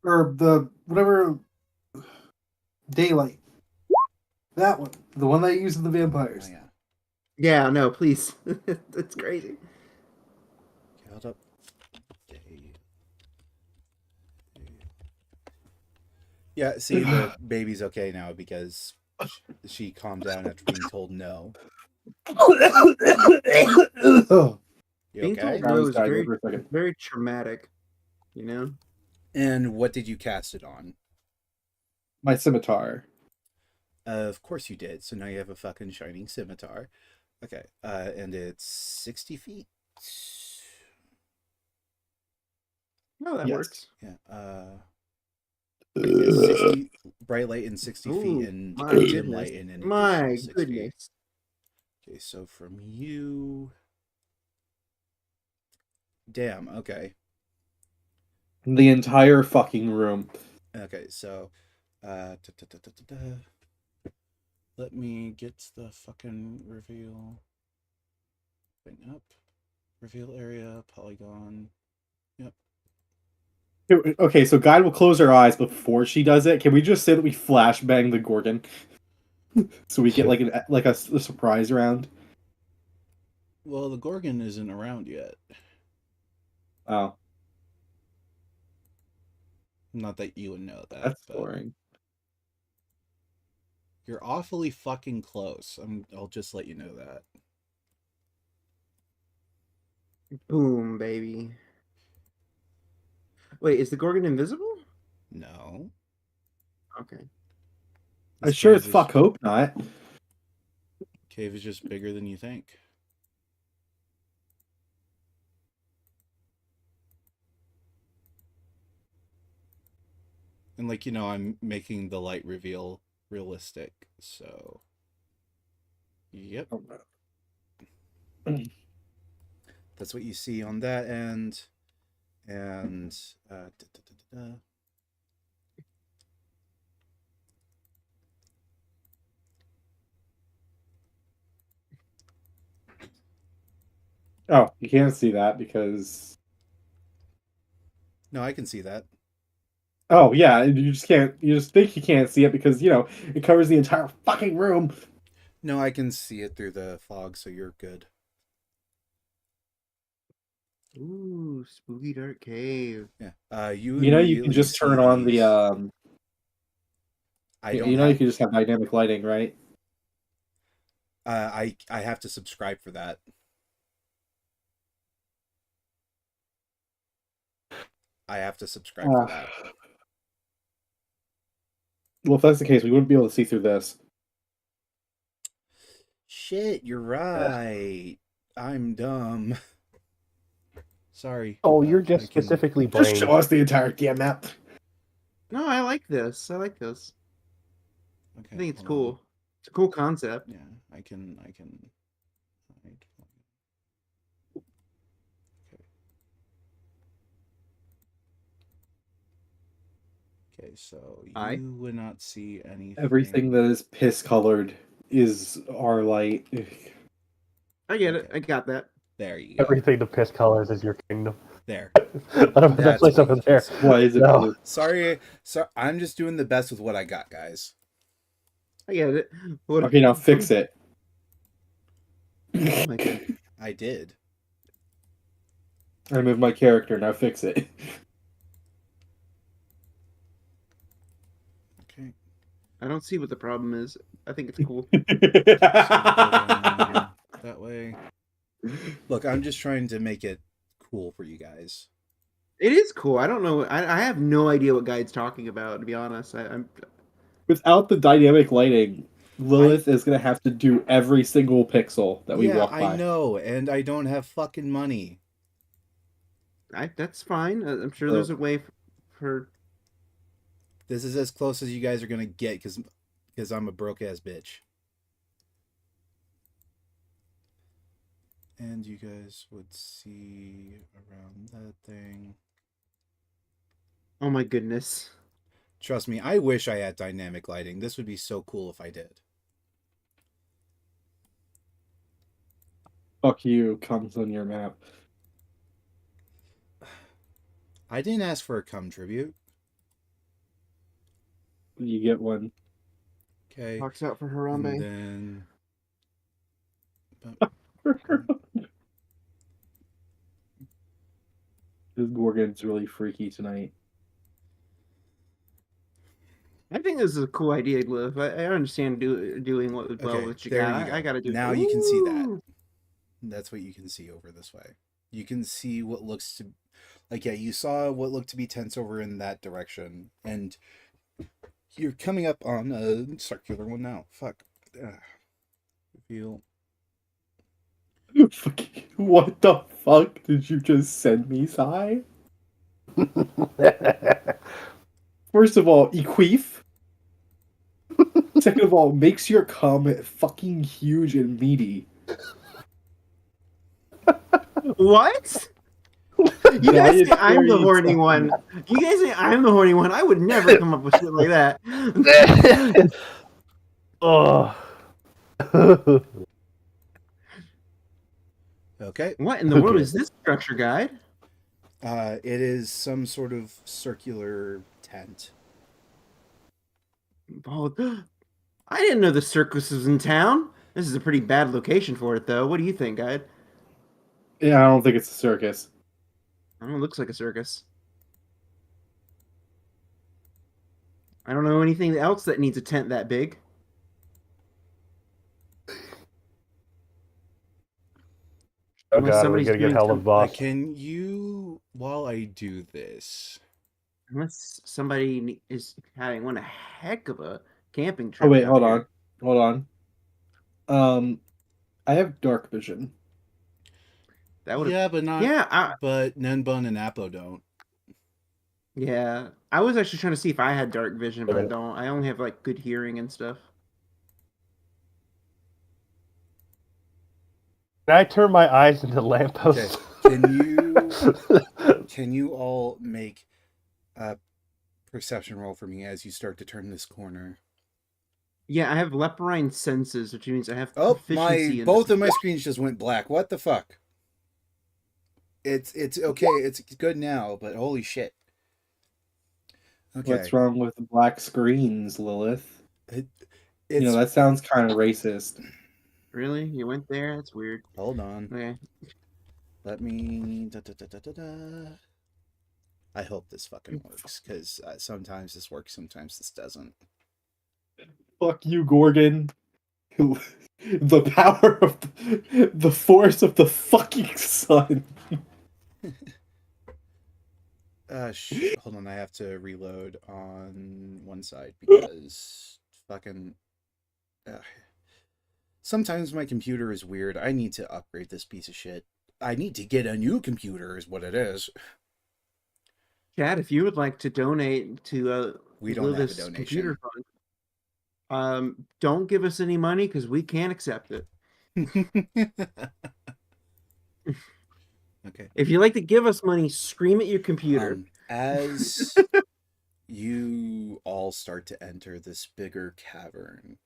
Speaker 3: Or the whatever daylight. That one. The one that uses the
Speaker 2: Oh,
Speaker 3: vampires.
Speaker 2: yeah.
Speaker 1: Yeah, no, please. That's crazy.
Speaker 2: Okay, hold up. Okay. Yeah, see, the baby's okay now because she calmed down after being told no.
Speaker 3: Oh,
Speaker 2: You
Speaker 1: Being
Speaker 2: okay?
Speaker 1: told
Speaker 3: I
Speaker 1: no
Speaker 3: was
Speaker 1: is
Speaker 3: dying there for a second.
Speaker 1: very traumatic. You know?
Speaker 2: And what did you cast it on?
Speaker 3: My scimitar.
Speaker 2: Of course you did. So now you have a fucking shining scimitar. Okay, and it's 60 feet.
Speaker 1: No, that
Speaker 3: Yes.
Speaker 1: works.
Speaker 2: Yeah. It's 60 bright light in 60 feet
Speaker 1: Ooh,
Speaker 2: and
Speaker 1: my
Speaker 2: dim
Speaker 1: goodness.
Speaker 2: light in an
Speaker 1: My
Speaker 2: additional 6 feet.
Speaker 1: goodness.
Speaker 2: Okay, so from you. Damn, okay.
Speaker 3: The entire fucking room.
Speaker 2: Okay, so let me get the fucking reveal thing up. Reveal area, polygon. Yep.
Speaker 3: Okay, so Guide will close her eyes before she does it. Can we just say that we flashbang the Gorgon? So we get like a surprise round?
Speaker 2: Well, the Gorgon isn't around yet.
Speaker 3: Oh,
Speaker 2: Not that you would know that,
Speaker 3: that's
Speaker 2: but
Speaker 3: boring.
Speaker 2: you're awfully fucking close. I'll just let you know that.
Speaker 1: Boom, baby. Wait, is the Gorgon invisible?
Speaker 2: No.
Speaker 1: Okay.
Speaker 3: I
Speaker 2: This
Speaker 3: sure as
Speaker 2: cave is-
Speaker 3: fuck hope not.
Speaker 2: Cave is just bigger than you think. And I'm making the light reveal realistic, so yep. That's what you see on that end. And
Speaker 3: Oh, you can't see that because.
Speaker 2: no, I can see that.
Speaker 3: Oh yeah, you just can't. You just think you can't see it because it covers the entire fucking room.
Speaker 2: No, I can see it through the fog, so you're good.
Speaker 1: Ooh, spooky dark cave.
Speaker 2: Yeah. You
Speaker 3: You can
Speaker 2: immediately
Speaker 3: just
Speaker 2: see
Speaker 3: turn on
Speaker 2: these.
Speaker 3: the
Speaker 2: I
Speaker 3: You
Speaker 2: don't
Speaker 3: you
Speaker 2: have.
Speaker 3: can just have dynamic lighting, right?
Speaker 2: I have to subscribe for that. I have to subscribe for that.
Speaker 3: Well, if that's the case, we wouldn't be able to see through this.
Speaker 2: Shit, you're right. I'm dumb. Sorry.
Speaker 4: Oh, you're just
Speaker 2: I can-
Speaker 4: specifically
Speaker 3: Just
Speaker 4: brain.
Speaker 3: show us the entire damn map.
Speaker 1: No, I like this. I like this.
Speaker 2: Okay,
Speaker 1: I think it's
Speaker 2: hold
Speaker 1: cool.
Speaker 2: on.
Speaker 1: It's a cool concept.
Speaker 2: Yeah, I can. hide. Okay, so
Speaker 1: Aye.
Speaker 2: you would not see anything.
Speaker 3: Everything that is piss colored is our light.
Speaker 1: I get it.
Speaker 2: Okay.
Speaker 1: I got that.
Speaker 2: There you go.
Speaker 4: Everything the piss colors is your kingdom.
Speaker 2: There.
Speaker 4: Let him have that
Speaker 2: That's
Speaker 4: place
Speaker 2: what
Speaker 4: over
Speaker 2: you
Speaker 4: there.
Speaker 2: can see.
Speaker 3: Why is it
Speaker 4: No.
Speaker 3: blue?
Speaker 2: Sorry, I'm just doing the best with what I got, guys.
Speaker 1: I get it. What,
Speaker 3: Okay, now fix it.
Speaker 1: Oh my god.
Speaker 2: I did.
Speaker 3: I moved my character, now fix it.
Speaker 2: Okay.
Speaker 1: I don't see what the problem is. I think it's cool.
Speaker 2: So we'll go that way. Look, I'm just trying to make it cool for you guys.
Speaker 1: It is cool. I don't know. I have no idea what Guide's talking about, to be honest. I'm
Speaker 3: Without the dynamic lighting,
Speaker 2: I
Speaker 3: Lilith is gonna have to do every single pixel that we
Speaker 2: Yeah,
Speaker 3: walk
Speaker 2: I
Speaker 3: by.
Speaker 2: know, and I don't have fucking money.
Speaker 1: that's fine. I'm sure
Speaker 3: So
Speaker 1: there's a way for
Speaker 2: This is as close as you guys are gonna get because I'm a broke ass bitch. And you guys would see around that thing.
Speaker 1: oh my goodness.
Speaker 2: Trust me, I wish I had dynamic lighting. This would be so cool if I did.
Speaker 3: fuck you comes on your map.
Speaker 2: I didn't ask for a cum tribute.
Speaker 3: You get one.
Speaker 2: Okay.
Speaker 1: Talks out for
Speaker 2: And
Speaker 1: Harambe.
Speaker 2: then
Speaker 3: This Gorgon's really freaky tonight.
Speaker 1: I think this is a cool idea, Glyph. I understand doing what well
Speaker 2: okay,
Speaker 1: what you
Speaker 2: there
Speaker 1: got.
Speaker 2: you go.
Speaker 1: I gotta do.
Speaker 2: Now you can see that.
Speaker 1: Ooh.
Speaker 2: That's what you can see over this way. You can see what looks to like, yeah, you saw what looked to be tents over in that direction, and you're coming up on a circular one now. Fuck. Feel.
Speaker 3: What the fuck did you just send me, Sai? First of all, Equeef. Second of all, makes your cum fucking huge and meaty.
Speaker 1: What? You guys think I'm the
Speaker 3: Dietary
Speaker 1: horny one? You guys think I'm the horny one? I would never come up with shit like that.
Speaker 4: Oh.
Speaker 2: Okay.
Speaker 1: What in the world
Speaker 4: Okay.
Speaker 1: is this structure, Guide?
Speaker 2: It is some sort of circular tent.
Speaker 1: Oh, I didn't know the circus was in town. This is a pretty bad location for it, though. What do you think, Guide?
Speaker 3: Yeah, I don't think it's a circus.
Speaker 1: I don't know, it looks like a circus. I don't know anything else that needs a tent that big.
Speaker 4: Oh
Speaker 1: Unless
Speaker 4: god, we're
Speaker 1: somebody's
Speaker 4: gonna get
Speaker 1: doing
Speaker 4: held
Speaker 1: some,
Speaker 4: of boss.
Speaker 2: Can you, while I do this,
Speaker 1: unless somebody is having one heck of a camping
Speaker 3: Oh
Speaker 1: trip
Speaker 3: wait,
Speaker 1: down
Speaker 3: hold
Speaker 1: here.
Speaker 3: on. Hold on. I have dark vision.
Speaker 1: That would have,
Speaker 2: yeah, but not,
Speaker 1: yeah,
Speaker 2: but Nenbun and Appo don't.
Speaker 1: yeah. I was actually trying to see if I had dark vision, but I
Speaker 4: Okay.
Speaker 1: don't. I only have like good hearing and stuff.
Speaker 4: Can I turn my eyes into lampposts?
Speaker 2: Can you all make a perception roll for me as you start to turn this corner?
Speaker 1: Yeah, I have leporine senses, which means I have
Speaker 2: Oh,
Speaker 1: proficiency in
Speaker 2: both
Speaker 1: this.
Speaker 2: of my screens just went black. What the fuck? It's okay. It's good now, but holy shit. Okay.
Speaker 3: What's wrong with black screens, Lilith?
Speaker 2: It's
Speaker 3: That sounds kind of racist.
Speaker 1: Really? You went there? That's weird.
Speaker 2: hold on.
Speaker 1: Okay.
Speaker 2: Let me. I hope this fucking works because sometimes this works, sometimes this doesn't.
Speaker 3: Fuck you, Gorgon. The power of the force of the fucking sun.
Speaker 2: Hold on, I have to reload on one side because fucking. Sometimes my computer is weird. I need to upgrade this piece of shit. I need to get a new computer, is what it is.
Speaker 1: Chad, if you would like to donate to
Speaker 2: We don't have a
Speaker 1: Lilith's
Speaker 2: donation.
Speaker 1: computer fund, don't give us any money because we can't accept it.
Speaker 2: Okay.
Speaker 1: If you like to give us money, scream at your computer.
Speaker 2: As you all start to enter this bigger cavern,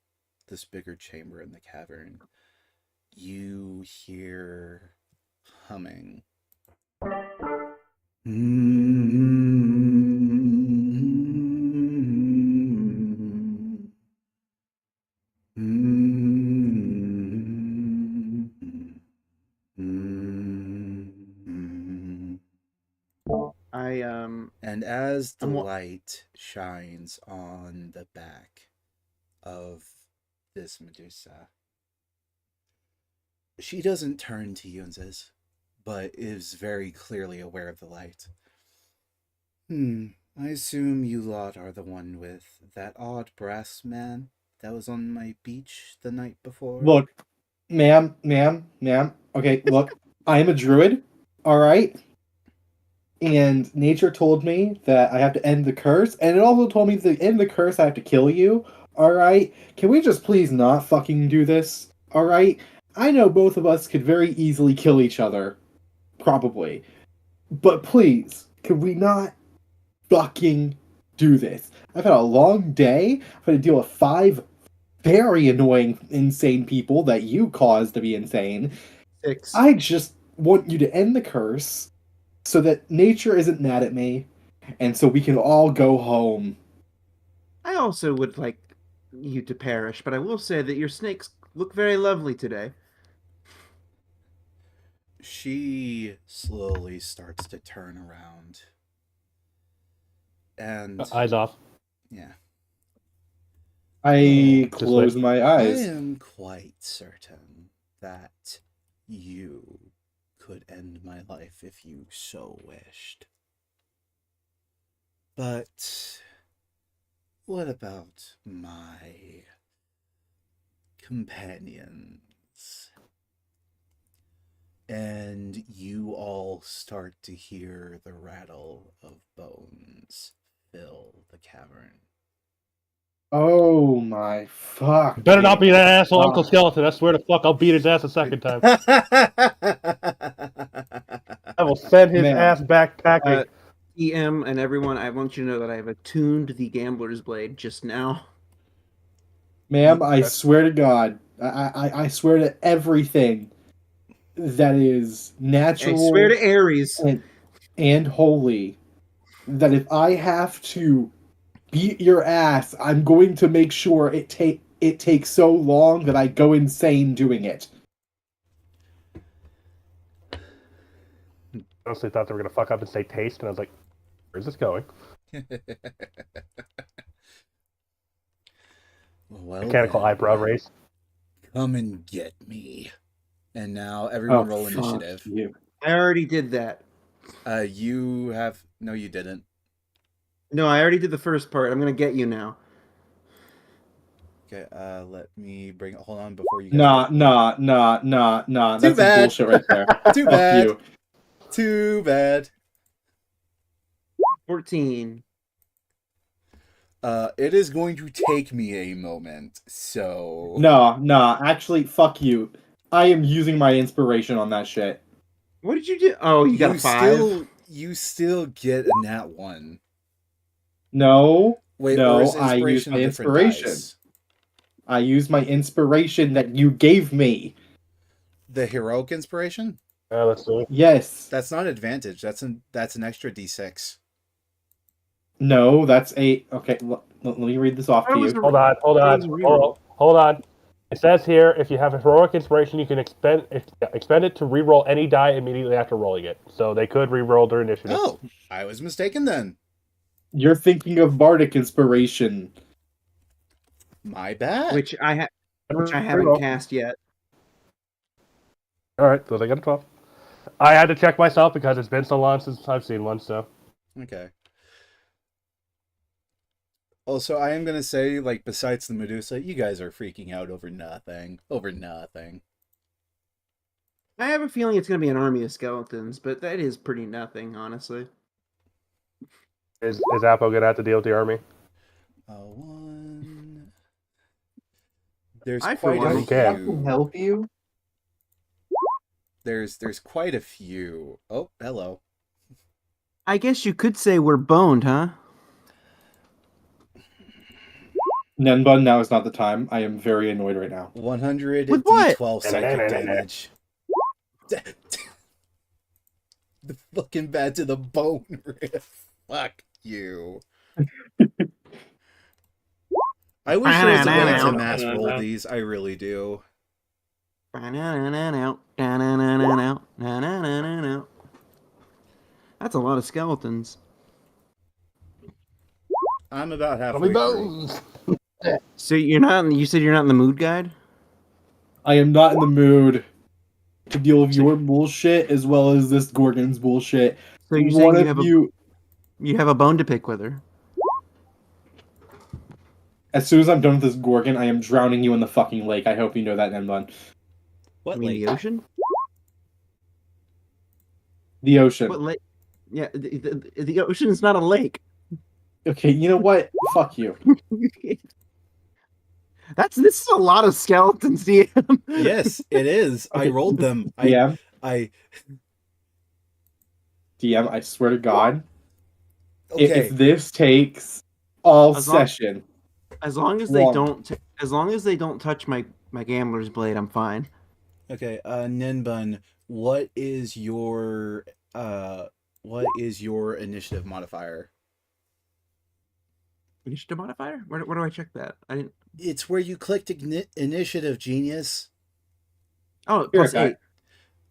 Speaker 2: this bigger chamber in the cavern, you hear humming. And as the light shines on the back of this Medusa, she doesn't turn to you and says, but is very clearly aware of the light. I assume you lot are the one with that odd brass man that was on my beach the night before.
Speaker 3: Look, ma'am. Okay, look, I am a druid, all right? And nature told me that I have to end the curse, and it also told me to end the curse, I have to kill you, all right? Can we just please not fucking do this, all right? I know both of us could very easily kill each other, probably. But please, could we not fucking do this? I've had a long day. I've had to deal with 5 very annoying, insane people that you caused to be insane.
Speaker 1: 6.
Speaker 3: I just want you to end the curse so that nature isn't mad at me and so we can all go home.
Speaker 1: I also would like you to perish, but I will say that your snakes look very lovely today.
Speaker 2: She slowly starts to turn around. And
Speaker 4: Eyes off.
Speaker 2: yeah.
Speaker 3: I
Speaker 2: Oh,
Speaker 3: close my
Speaker 2: I
Speaker 3: eyes.
Speaker 2: am quite certain that you could end my life if you so wished. But what about my companions? And you all start to hear the rattle of bones fill the cavern.
Speaker 3: Oh my fuck.
Speaker 4: Better not be that asshole Uncle Skeleton. I swear to fuck, I'll beat his ass a second time. I will send his
Speaker 3: Man.
Speaker 4: ass backpacking.
Speaker 1: EM and everyone, I want you to know that I have attuned the Gambler's Blade just now.
Speaker 3: Ma'am, I swear to God, I swear to everything that is natural
Speaker 1: I swear to Ares.
Speaker 3: and holy, that if I have to beat your ass, I'm going to make sure it takes so long that I go insane doing it.
Speaker 4: I honestly thought they were gonna fuck up and say taste, and I was like, where's this going?
Speaker 2: Well,
Speaker 4: Mechanical
Speaker 2: then,
Speaker 4: eyebrow raise.
Speaker 2: come and get me. And now everyone roll
Speaker 3: fuck
Speaker 2: initiative.
Speaker 3: you.
Speaker 1: I already did that.
Speaker 2: You have no, you didn't.
Speaker 1: No, I already did the first part. I'm gonna get you now.
Speaker 2: Okay, let me bring. Hold on before you guys.
Speaker 3: Nah.
Speaker 2: Too
Speaker 3: That's some
Speaker 2: bad.
Speaker 3: bullshit right there.
Speaker 2: Too
Speaker 3: Fuck
Speaker 2: bad.
Speaker 3: you.
Speaker 2: Too bad.
Speaker 1: 14.
Speaker 2: It is going to take me a moment. So
Speaker 3: Nah. Actually, fuck you. I am using my inspiration on that shit.
Speaker 1: What did you do? Oh, you got a 5?
Speaker 2: You still get a nat 1.
Speaker 3: No.
Speaker 2: Wait,
Speaker 3: No,
Speaker 2: or is
Speaker 3: I used
Speaker 2: inspiration
Speaker 3: my
Speaker 2: a different
Speaker 3: inspiration.
Speaker 2: dice?
Speaker 3: I used my inspiration that you gave me.
Speaker 2: The heroic inspiration?
Speaker 4: Let's do it.
Speaker 3: Yes.
Speaker 2: That's not advantage. That's an extra d6.
Speaker 3: No, that's a okay. Let me read this off
Speaker 1: That
Speaker 3: to
Speaker 1: was
Speaker 3: you.
Speaker 1: a-
Speaker 4: Hold on. It says here, if you have heroic inspiration, you can expend it to re-roll any die immediately after rolling it. So they could re-roll their initiative.
Speaker 2: Oh, I was mistaken then.
Speaker 3: You're thinking of bardic inspiration.
Speaker 2: My bad.
Speaker 1: which I haven't
Speaker 4: Re-roll.
Speaker 1: cast yet.
Speaker 4: All right, so they got a 12. I had to check myself because it's been so long since I've seen one. So
Speaker 2: Okay. Also, I am gonna say, like, besides the Medusa, you guys are freaking out over nothing. Over nothing.
Speaker 1: I have a feeling it's gonna be an army of skeletons, but that is pretty nothing, honestly.
Speaker 4: is Appo gonna have to deal with the army?
Speaker 2: 1. There's
Speaker 1: I, for
Speaker 2: quite
Speaker 1: one,
Speaker 2: a
Speaker 3: I can
Speaker 2: few.
Speaker 3: help you.
Speaker 2: There's quite a few. Oh, hello.
Speaker 1: I guess you could say we're boned, huh?
Speaker 3: Nenbun, now is not the time. I am very annoyed right now.
Speaker 2: 100
Speaker 1: With what?
Speaker 2: d12 psychic damage. The fucking bad to the bone riff. Fuck you. I wish there was a way to mass roll these. I really do.
Speaker 1: That's a lot of skeletons.
Speaker 2: I'm about halfway through.
Speaker 4: bones.
Speaker 1: So you said you're not in the mood, guide?
Speaker 3: I am not in the mood to deal with your bullshit as well as this Gorgon's bullshit.
Speaker 1: So you're
Speaker 3: One
Speaker 1: saying you
Speaker 3: of
Speaker 1: have a
Speaker 3: you,
Speaker 1: You have a bone to pick with her.
Speaker 3: As soon as I'm done with this Gorgon, I am drowning you in the fucking lake. I hope you know that, Nenbun.
Speaker 1: I
Speaker 2: What
Speaker 1: mean,
Speaker 2: lake?
Speaker 1: the ocean.
Speaker 3: The ocean.
Speaker 1: What lake? Yeah, the ocean is not a lake.
Speaker 3: Okay, you know what? Fuck you.
Speaker 1: This is a lot of skeletons, DM.
Speaker 2: Yes, it is. I
Speaker 3: Okay.
Speaker 2: rolled them.
Speaker 3: DM,
Speaker 2: I
Speaker 3: DM, I swear to God,
Speaker 2: okay.
Speaker 3: if this takes all
Speaker 1: As long-
Speaker 3: session,
Speaker 1: As long as
Speaker 3: Wrong.
Speaker 1: they don't touch my gambler's blade, I'm fine.
Speaker 2: Okay, Ninbun, what is your initiative modifier?
Speaker 1: Initiative modifier? Where do I check that? I didn't.
Speaker 2: It's where you clicked initiative, genius.
Speaker 1: Oh,
Speaker 3: Here,
Speaker 1: plus
Speaker 3: okay.
Speaker 1: 8.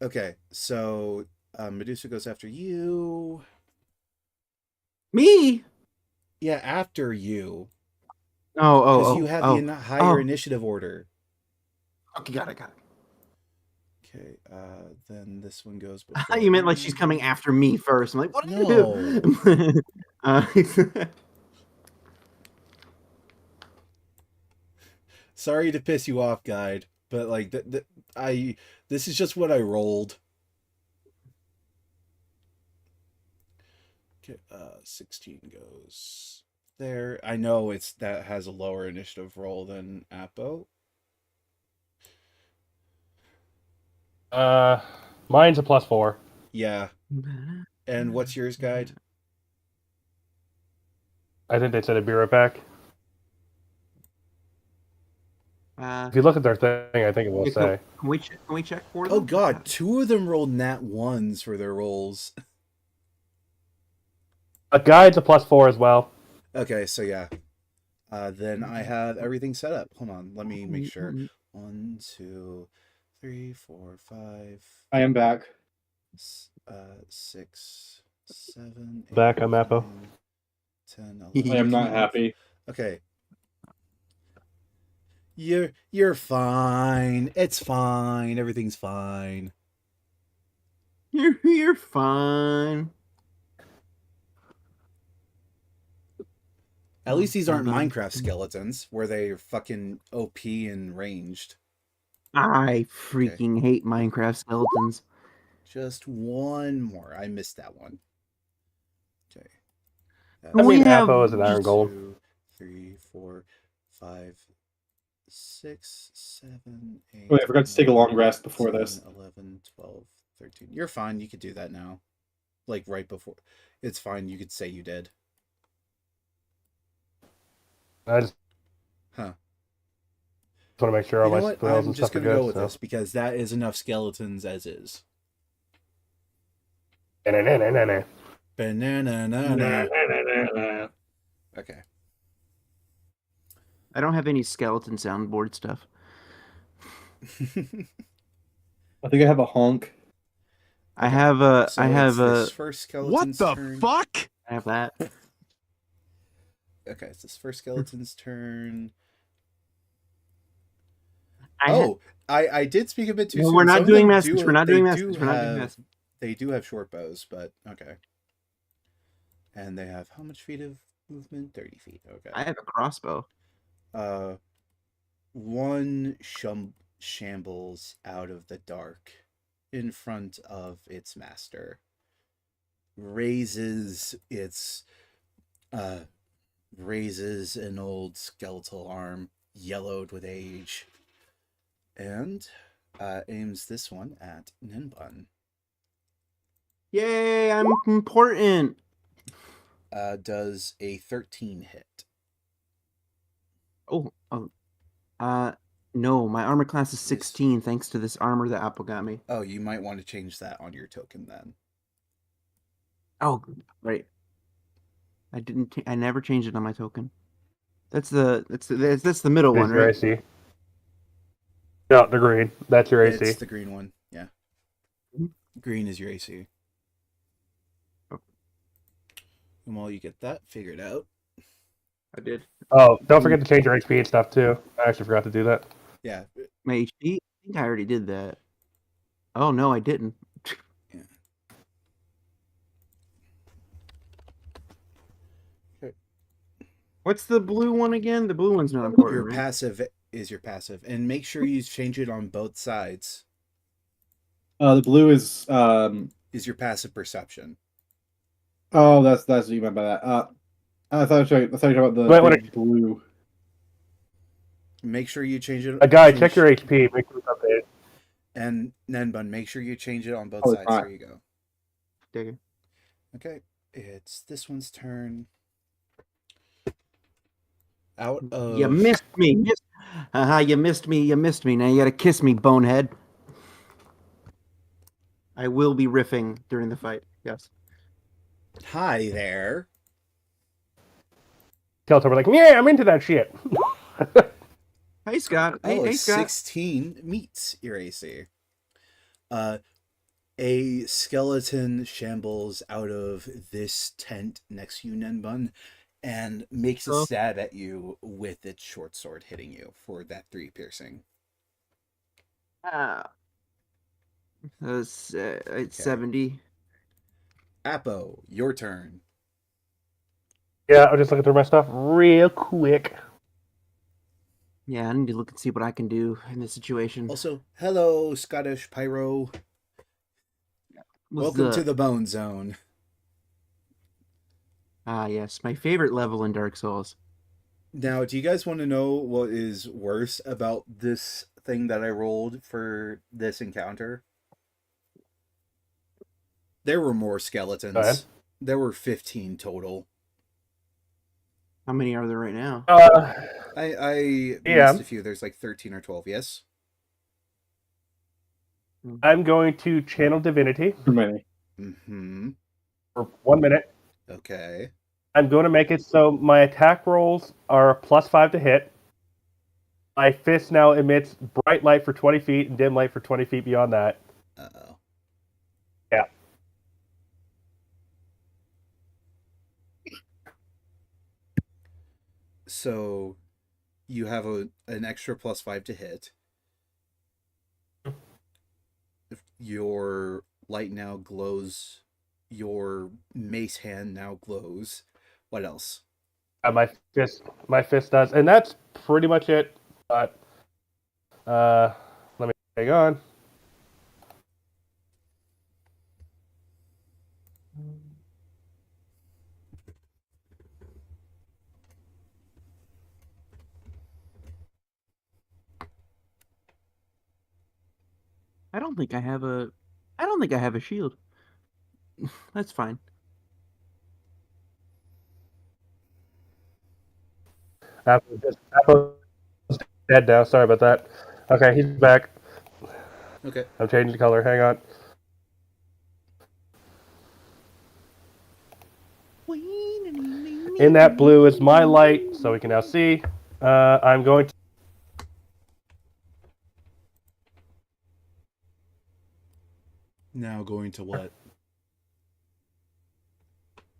Speaker 2: Okay, so Medusa goes after you.
Speaker 1: Me?
Speaker 2: Yeah, after you.
Speaker 1: Oh,
Speaker 2: Because you have the higher
Speaker 1: Oh.
Speaker 2: initiative order.
Speaker 1: Okay, got it.
Speaker 2: Okay, then this one goes
Speaker 1: I
Speaker 2: before.
Speaker 1: thought you meant like she's coming after me first. I'm like, what do you do?
Speaker 2: Sorry to piss you off, guide, but like this is just what I rolled. Okay, 16 goes there. I know that has a lower initiative roll than Apo.
Speaker 4: Mine's a +4.
Speaker 2: Yeah. And what's yours, guide?
Speaker 4: I think they said it'd be right back.
Speaker 1: Uh,
Speaker 4: If you look at their thing, I think it will
Speaker 1: yeah,
Speaker 4: say.
Speaker 1: Can we check for them?
Speaker 2: Oh god, 2 of them rolled nat 1s for their rolls.
Speaker 4: A guide's a +4 as well.
Speaker 2: Okay, so yeah. Then I have everything set up. Hold on, let me make sure. 1, 2, 3, 4, 5.
Speaker 3: I am back.
Speaker 2: 6, 7. 8,
Speaker 4: Back, I'm Apo.
Speaker 2: 9, 10, 11.
Speaker 3: I am not happy.
Speaker 2: Okay. You're fine. It's fine. Everything's fine.
Speaker 1: You're fine.
Speaker 2: At least these aren't
Speaker 1: Bye-bye.
Speaker 2: Minecraft skeletons where they're fucking OP and ranged.
Speaker 1: I freaking hate Minecraft skeletons.
Speaker 2: Just one more. I missed that one. Okay.
Speaker 4: I
Speaker 1: We
Speaker 4: mean,
Speaker 1: have
Speaker 4: Apo is an iron golem.
Speaker 2: 2, 3, 4, 5, 6, 7, 8.
Speaker 3: Wait, I forgot to take a long rest before
Speaker 2: 10,
Speaker 3: this.
Speaker 2: 11, 12, 13. You're fine. You could do that now. Like right before. It's fine. You could say you did.
Speaker 4: I just
Speaker 2: Huh.
Speaker 4: want to make sure all
Speaker 2: You know
Speaker 4: my
Speaker 2: what?
Speaker 4: spells
Speaker 2: I'm
Speaker 4: and
Speaker 2: just
Speaker 4: stuff are
Speaker 2: going to go
Speaker 4: good.
Speaker 2: with
Speaker 4: So.
Speaker 2: this because that is enough skeletons as is.
Speaker 4: Na-na-na-na-na.
Speaker 2: Banana. Okay.
Speaker 1: I don't have any skeleton soundboard stuff.
Speaker 3: I think I have a honk.
Speaker 1: I have a.
Speaker 2: So
Speaker 1: I have
Speaker 2: it's this
Speaker 1: a.
Speaker 2: first skeleton's turn.
Speaker 5: fuck?
Speaker 1: I have that.
Speaker 2: Okay, it's this first skeleton's turn.
Speaker 1: I
Speaker 2: I did speak a bit too
Speaker 1: No,
Speaker 2: soon.
Speaker 1: we're not
Speaker 2: Some of
Speaker 1: doing
Speaker 2: them
Speaker 1: message.
Speaker 2: do-
Speaker 1: We're not
Speaker 2: they
Speaker 1: doing
Speaker 2: do
Speaker 1: message. We're not doing
Speaker 2: have-
Speaker 1: message.
Speaker 2: They do have short bows, but okay. And they have how much feet of movement? 30 feet. Okay.
Speaker 1: I have a crossbow.
Speaker 2: One shambles out of the dark in front of its master, raises an old skeletal arm yellowed with age, and aims this one at Ninbun.
Speaker 1: Yay! I'm important.
Speaker 2: Does a 13 hit?
Speaker 1: Oh. No. My armor class is 16, thanks to this armor that Apple got me.
Speaker 2: Oh, you might want to change that on your token then.
Speaker 1: Oh, right. I never changed it on my token. That's the middle
Speaker 4: Here's
Speaker 1: one,
Speaker 4: your
Speaker 1: right?
Speaker 4: AC. Yeah, the green. That's your AC.
Speaker 2: It's the green one, yeah.
Speaker 1: Mhm.
Speaker 2: Green is your AC.
Speaker 1: Oh.
Speaker 2: And while you get that figured out,
Speaker 1: I did.
Speaker 4: Oh, don't forget to change your HP and stuff too. I actually forgot to do that.
Speaker 2: yeah,
Speaker 1: My HP? I think I already did that. Oh no, I didn't. What's the blue one again? The blue one's not
Speaker 2: Your
Speaker 1: important, right?
Speaker 2: passive is your passive, and make sure you change it on both sides.
Speaker 3: The blue is
Speaker 2: Is your passive perception?
Speaker 3: oh, that's what you meant by that. I thought you were talking about the
Speaker 4: Wait, what?
Speaker 3: big blue.
Speaker 2: Make sure you change it.
Speaker 4: A guy, check your HP. Make sure it's updated.
Speaker 2: And Nenbun, make sure you change it on both
Speaker 3: Oh,
Speaker 2: sides.
Speaker 3: fine.
Speaker 2: There you go.
Speaker 1: Dig it.
Speaker 2: Okay, it's this one's turn. Out of
Speaker 1: You missed me. You missed me. You missed me. Now you gotta kiss me, bonehead. I will be riffing during the fight. Yes.
Speaker 2: Hi there.
Speaker 4: Skeletor, like, yeah, I'm into that shit.
Speaker 1: Hey, Scott.
Speaker 2: Oh,
Speaker 1: Hey, Scott.
Speaker 2: 16 meets your AC. A skeleton shambles out of this tent next to you, Nenbun, and makes a
Speaker 1: Oh.
Speaker 2: stab at you with its short sword, hitting you for that 3 piercing.
Speaker 1: It's 70.
Speaker 2: Apo, your turn.
Speaker 4: Yeah, I'll just looking through my stuff real quick.
Speaker 1: Yeah, I need to look and see what I can do in this situation.
Speaker 2: Also, hello, Scottish Pyro. Welcome to the Bone Zone.
Speaker 1: Ah, yes, my favorite level in Dark Souls.
Speaker 2: Now, do you guys want to know what is worse about this thing that I rolled for this encounter? There were more
Speaker 4: Go ahead.
Speaker 2: skeletons. There were 15 total.
Speaker 1: How many are there right now?
Speaker 2: I
Speaker 4: Yeah.
Speaker 2: missed a few. There's like 13 or 12, yes?
Speaker 4: I'm going to channel divinity
Speaker 3: Too many.
Speaker 2: Mm-hmm.
Speaker 4: for 1 minute.
Speaker 2: Okay.
Speaker 4: I'm going to make it so my attack rolls are +5 to hit. My fist now emits bright light for 20 feet and dim light for 20 feet beyond that.
Speaker 2: Uh-oh.
Speaker 4: Yeah.
Speaker 2: So you have an extra +5 to hit. Your light now glows. Your mace hand now glows. What else?
Speaker 4: My fist does, and that's pretty much it. But let me hang on.
Speaker 1: I don't think I have a shield. That's fine.
Speaker 4: Apple's dead now. Sorry about that. Okay, he's back.
Speaker 2: Okay.
Speaker 4: I'm changing the color. Hang on. In that blue is my light, so we can now see. I'm going to.
Speaker 2: Now going to what?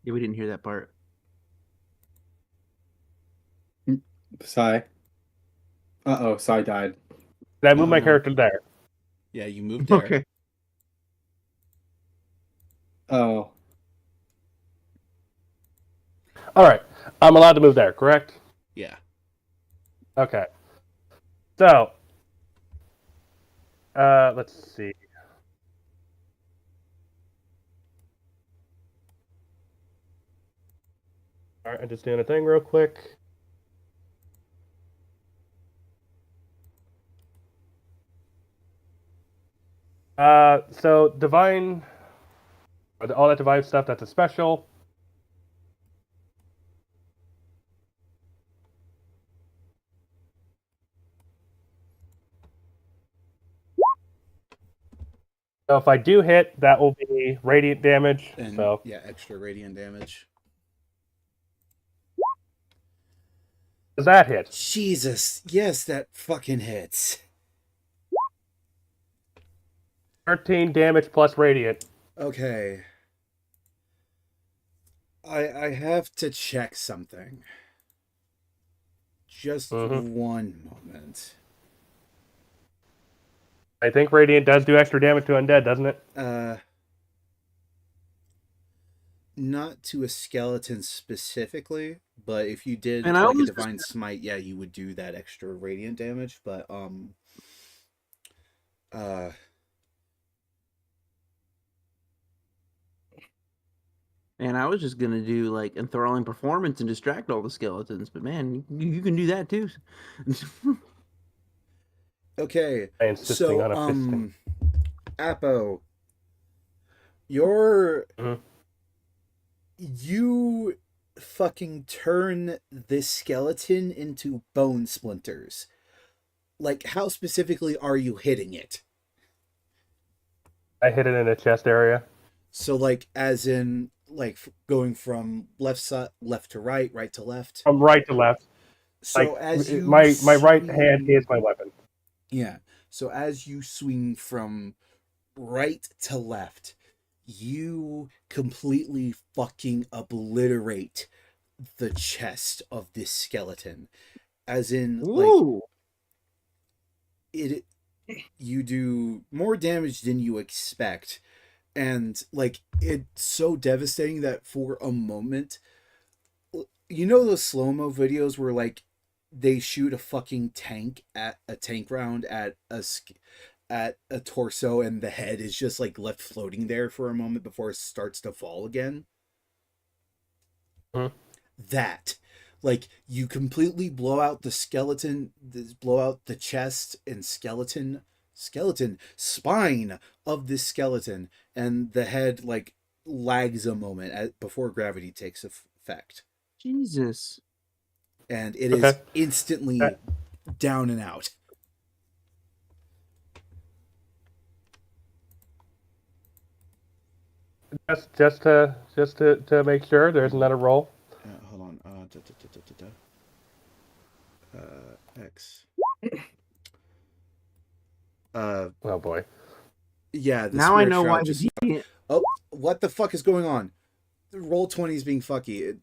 Speaker 1: Yeah, we didn't hear that part.
Speaker 3: Sai. Uh-oh, Sai died.
Speaker 4: Did I move
Speaker 1: Oh,
Speaker 4: my
Speaker 1: no.
Speaker 4: character there?
Speaker 2: Yeah, you moved there.
Speaker 1: Okay.
Speaker 3: Oh.
Speaker 4: All right. I'm allowed to move there, correct?
Speaker 2: Yeah.
Speaker 4: Okay. So, let's see. All right, I'm just doing a thing real quick. So divine, all that divine stuff, that's a special. So if I do hit, that will be radiant damage.
Speaker 2: And
Speaker 4: So
Speaker 2: yeah, extra radiant damage.
Speaker 4: does that hit?
Speaker 2: Jesus, yes, that fucking hits.
Speaker 4: 13 damage plus radiant.
Speaker 2: Okay. I have to check something. Just one moment.
Speaker 4: I think radiant does do extra damage to undead, doesn't it?
Speaker 2: Not to a skeleton specifically, But if you did
Speaker 1: And I
Speaker 2: like a
Speaker 1: almost
Speaker 2: divine smite, yeah, you would do that extra radiant damage. But uh,
Speaker 1: and I was just gonna do like enthralling performance and distract all the skeletons, but man, you can do that too.
Speaker 2: okay,
Speaker 4: By insisting
Speaker 2: so
Speaker 4: on a fisting.
Speaker 2: Apo, you're
Speaker 4: Mhm.
Speaker 2: you fucking turn this skeleton into bone splinters. Like, how specifically are you hitting it?
Speaker 4: I hit it in the chest area.
Speaker 2: So, like, as in, like, going from left to right, right to left.
Speaker 4: From right to left.
Speaker 2: So
Speaker 4: Like
Speaker 2: as you
Speaker 4: my right hand
Speaker 2: swing,
Speaker 4: is my weapon.
Speaker 2: yeah. So as you swing from right to left, you completely fucking obliterate the chest of this skeleton. As in, like,
Speaker 1: Ooh,
Speaker 2: it you do more damage than you expect. And like it's so devastating that for a moment, you know those slow-mo videos where like they shoot a fucking tank at a tank round at a torso and the head is just like left floating there for a moment before it starts to fall again.
Speaker 4: Mhm.
Speaker 2: That, like, you completely blow out the skeleton, blow out the chest and skeleton spine of this skeleton, and the head like lags a moment before gravity takes effect,
Speaker 1: Jesus.
Speaker 2: and it
Speaker 4: Okay.
Speaker 2: is instantly down and out.
Speaker 4: Just to make sure there's another roll.
Speaker 2: Hold on. X.
Speaker 4: Oh boy.
Speaker 2: Yeah, the
Speaker 1: Now I
Speaker 2: spirit
Speaker 1: know why
Speaker 2: shroud
Speaker 1: the
Speaker 2: just.
Speaker 1: deviant.
Speaker 2: Oh, what the fuck is going on? Roll 20 is being fucky.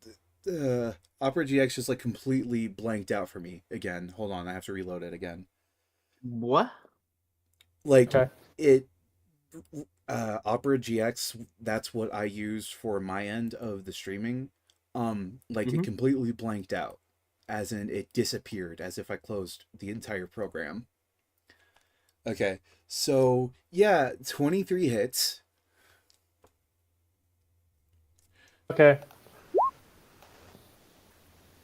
Speaker 2: Opera GX just like completely blanked out for me again. Hold on, I have to reload it again.
Speaker 1: What?
Speaker 2: Like
Speaker 4: Okay.
Speaker 2: it Opera GX, that's what I use for my end of the streaming. Like it
Speaker 1: Hmm.
Speaker 2: completely blanked out. As in it disappeared as if I closed the entire program. Okay. So, yeah, 23 hits.
Speaker 4: Okay.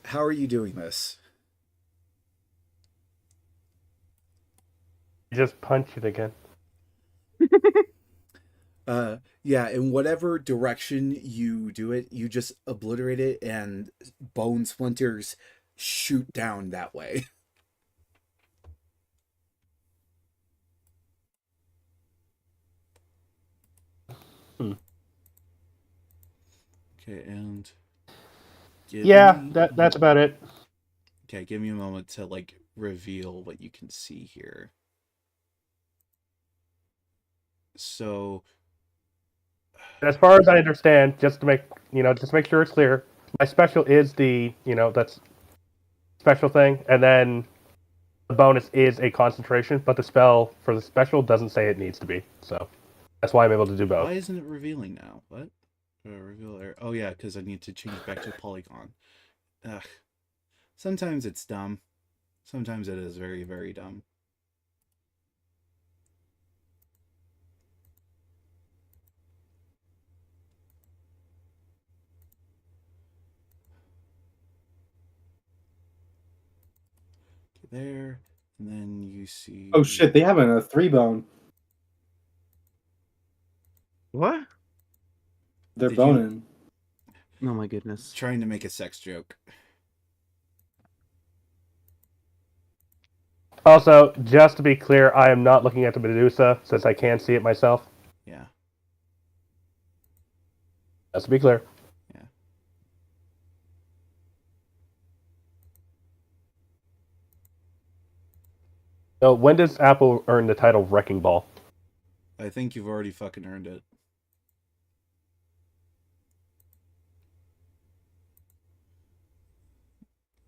Speaker 2: How are you doing this?
Speaker 4: Just punch it again.
Speaker 2: Yeah, in whatever direction you do it, you just obliterate it and bone splinters shoot down that way.
Speaker 4: Hmm.
Speaker 2: Okay, and
Speaker 4: Yeah, that's about it.
Speaker 2: okay, give me a moment to like reveal what you can see here. So,
Speaker 4: As far as I understand, just to make sure it's clear, my special is that's special thing, and then the bonus is a concentration, but the spell for the special doesn't say it needs to be. So that's why I'm able to do both.
Speaker 2: why isn't it revealing now? What? Reveal area. Oh yeah, because I need to change back to a polygon. Ugh. Sometimes it's dumb. Sometimes it is very, very dumb. Okay, there, and then you see.
Speaker 3: Oh shit, they have a 3-bone.
Speaker 1: What?
Speaker 3: They're
Speaker 2: Did you
Speaker 3: boning.
Speaker 1: Oh my goodness.
Speaker 2: trying to make a sex joke?
Speaker 4: Also, just to be clear, I am not looking at the Medusa since I can see it myself.
Speaker 2: Yeah,
Speaker 4: Just to be clear.
Speaker 2: yeah.
Speaker 4: So when does Apple earn the title Wrecking Ball?
Speaker 2: I think you've already fucking earned it.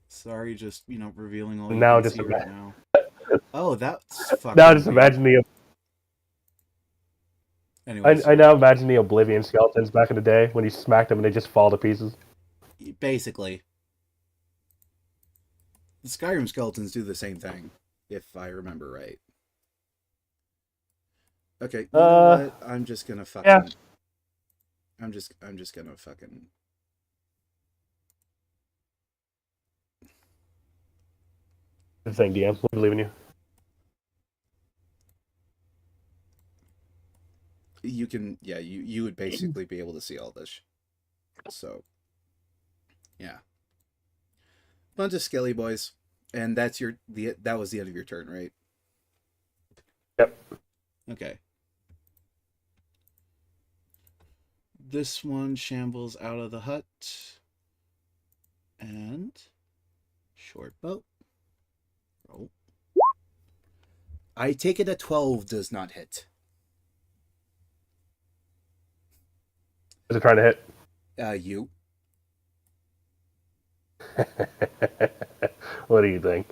Speaker 2: Sorry, just revealing all you
Speaker 4: Now
Speaker 2: can
Speaker 4: just
Speaker 2: see right now. Oh, that's fucking
Speaker 4: now just
Speaker 2: weird.
Speaker 4: imagine the
Speaker 2: Anyways,
Speaker 4: I now imagine the Oblivion skeletons back in the day when he smacked them and they just fall to pieces.
Speaker 2: basically, The Skyrim skeletons do the same thing, if I remember right. Okay, you know what? I'm just gonna fucking.
Speaker 4: Yeah.
Speaker 2: I'm just gonna fucking.
Speaker 4: The thing, DM. We believe in you.
Speaker 2: You can, yeah. You would basically be able to see all this. So, yeah. Bunch of skelly boys, and that was the end of your turn, right?
Speaker 4: Yep.
Speaker 2: Okay. This one shambles out of the hut. And short bow. Roll. I take it a 12 does not hit.
Speaker 4: Is it trying to hit?
Speaker 2: You.
Speaker 4: What do you think?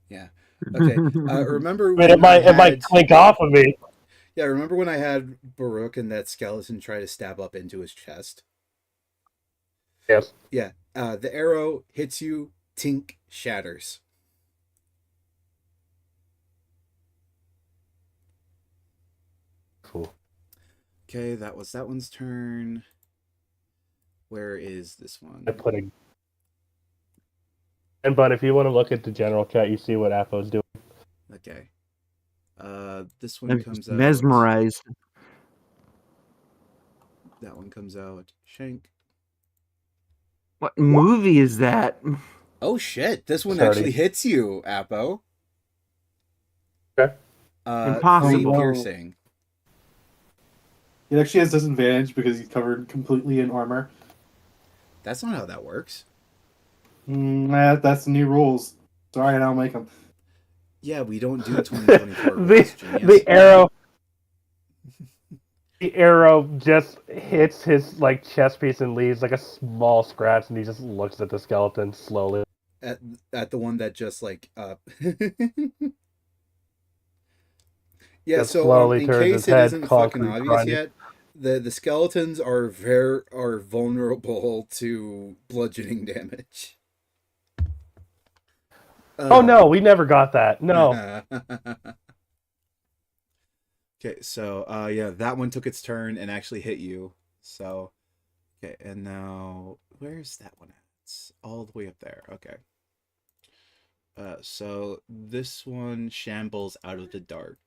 Speaker 2: Yeah. Okay. Remember
Speaker 4: I mean,
Speaker 2: when
Speaker 4: it might clink off of me.
Speaker 2: Yeah, remember when I had Baruch and that skeleton try to stab up into his chest?
Speaker 4: Yes.
Speaker 2: Yeah. The arrow hits you, tink, shatters.
Speaker 4: Cool.
Speaker 2: Okay, that was that one's turn. Where is this one?
Speaker 4: I put a. And but if you want to look at the general chat, you see what Apo's doing.
Speaker 2: Okay. This one
Speaker 1: I'm
Speaker 2: comes
Speaker 1: just
Speaker 2: out.
Speaker 1: mesmerized.
Speaker 2: That one comes out. Shank.
Speaker 1: What movie is that?
Speaker 2: Oh shit! This one
Speaker 4: 30.
Speaker 2: actually hits you, Apo.
Speaker 4: Okay.
Speaker 2: 3
Speaker 1: Impossible.
Speaker 2: piercing.
Speaker 3: It actually has disadvantage because he's covered completely in armor.
Speaker 2: That's not how that works.
Speaker 3: That's the new rules. Sorry, I don't make them.
Speaker 2: Yeah, we don't do 2024 rules, genius.
Speaker 4: The arrow just hits his like chest piece and leaves like a small scratch, and he just looks at the skeleton slowly.
Speaker 2: At the one that just like yeah,
Speaker 4: Just
Speaker 2: so
Speaker 4: slowly
Speaker 2: in
Speaker 4: turns
Speaker 2: case
Speaker 4: his
Speaker 2: it
Speaker 4: head,
Speaker 2: isn't fucking
Speaker 4: concrete
Speaker 2: obvious
Speaker 4: grinding.
Speaker 2: yet, the skeletons are vulnerable to bludgeoning damage.
Speaker 4: Oh no, we never got that. No.
Speaker 2: Okay, so yeah, that one took its turn and actually hit you. So okay, and now where's that one at? It's all the way up there. Okay. So this one shambles out of the dark.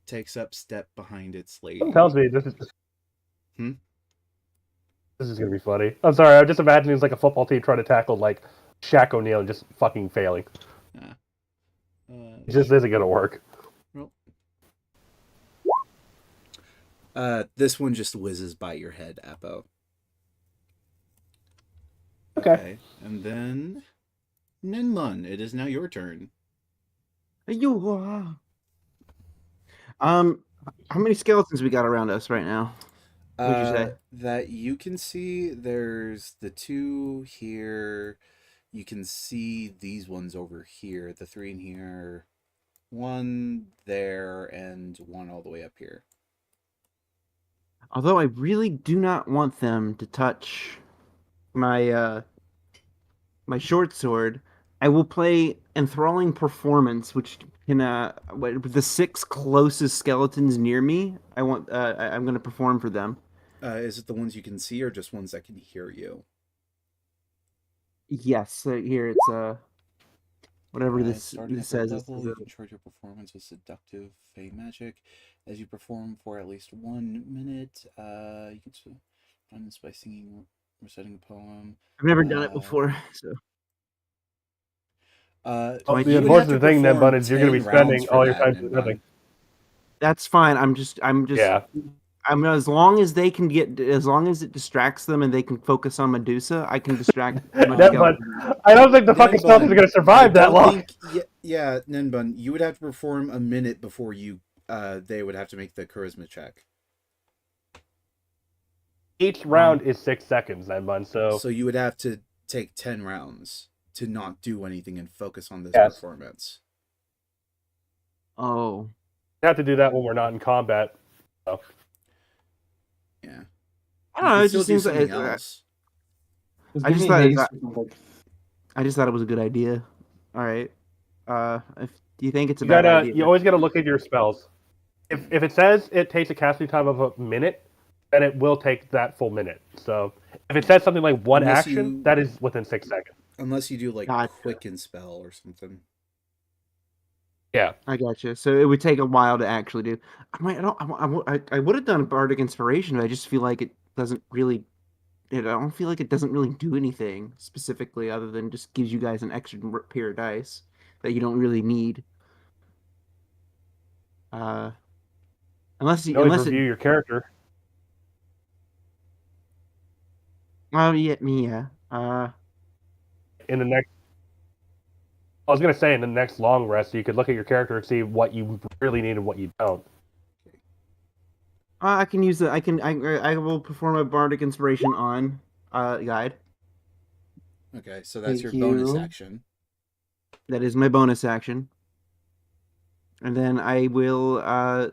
Speaker 2: Takes up step behind its lady.
Speaker 4: Something tells me this is.
Speaker 2: Hmm?
Speaker 4: This is gonna be funny. I'm sorry. I'm just imagining it's like a football team trying to tackle like Shaq O'Neal and just fucking failing. It just isn't gonna work.
Speaker 2: Well, this one just whizzes by your head, Apo.
Speaker 4: Okay.
Speaker 2: And then Ninmun, it is now your turn.
Speaker 1: How many skeletons we got around us right now? Would you say?
Speaker 2: That you can see, there's the 2 here. You can see these ones over here, the 3 in here, 1 there, and 1 all the way up here.
Speaker 1: Although I really do not want them to touch my my short sword, I will play Enthralling Performance, which can the 6 closest skeletons near me. I'm going to perform for them.
Speaker 2: Is it the ones you can see or just ones that can hear you?
Speaker 1: Yes, here it's whatever this
Speaker 2: Starting at
Speaker 1: says.
Speaker 2: that level, you can charge your performance with seductive fey magic. As you perform for at least 1 minute, you can run this by singing, reciting a poem.
Speaker 1: I've never done it before, so.
Speaker 4: The unfortunate thing, then, Bud, is you're going to be spending all your time doing nothing.
Speaker 1: That's fine. I'm just.
Speaker 4: Yeah.
Speaker 1: As long as they can as long as it distracts them and they can focus on Medusa, I can distract.
Speaker 4: But I don't think the fucking skeletons are going to survive that long.
Speaker 2: Yeah, Nenbun, you would have to perform a minute before you. They would have to make the charisma check.
Speaker 4: Each round is 6 seconds, Nenbun.
Speaker 2: So you would have to take 10 rounds to not do anything and focus on this performance.
Speaker 1: Oh.
Speaker 4: We have to do that when we're not in combat. So.
Speaker 2: Yeah.
Speaker 1: I don't know. It just seems like
Speaker 2: else.
Speaker 1: I just thought I just thought it was a good idea. All right. Do you think it's a
Speaker 4: You
Speaker 1: bad
Speaker 4: gotta,
Speaker 1: idea?
Speaker 4: you always gotta look at your spells. If it says it takes a casting time of a minute, then it will take that full minute. So if it says something like one
Speaker 2: Unless
Speaker 4: action,
Speaker 2: you
Speaker 4: that is within 6 seconds.
Speaker 2: unless you do like
Speaker 1: Gotcha.
Speaker 2: quicken spell or something.
Speaker 4: Yeah.
Speaker 1: I gotcha. So it would take a while to actually do. I might. I don't. I would have done Bardic Inspiration, but I just feel like it doesn't really. I don't feel like it doesn't really do anything specifically, other than just gives you guys an extra pair of dice that you don't really need. Uh,
Speaker 4: You always
Speaker 1: unless it.
Speaker 4: review your character.
Speaker 1: Oh yeah, me yeah.
Speaker 4: In the next, I was gonna say in the next long rest, you could look at your character and see what you really need and what you don't.
Speaker 1: I can use the. I can. I will perform a Bardic Inspiration on guide.
Speaker 2: Okay, so that's your
Speaker 3: Thank
Speaker 2: bonus
Speaker 3: you.
Speaker 2: action.
Speaker 1: That is my bonus action, and then I will.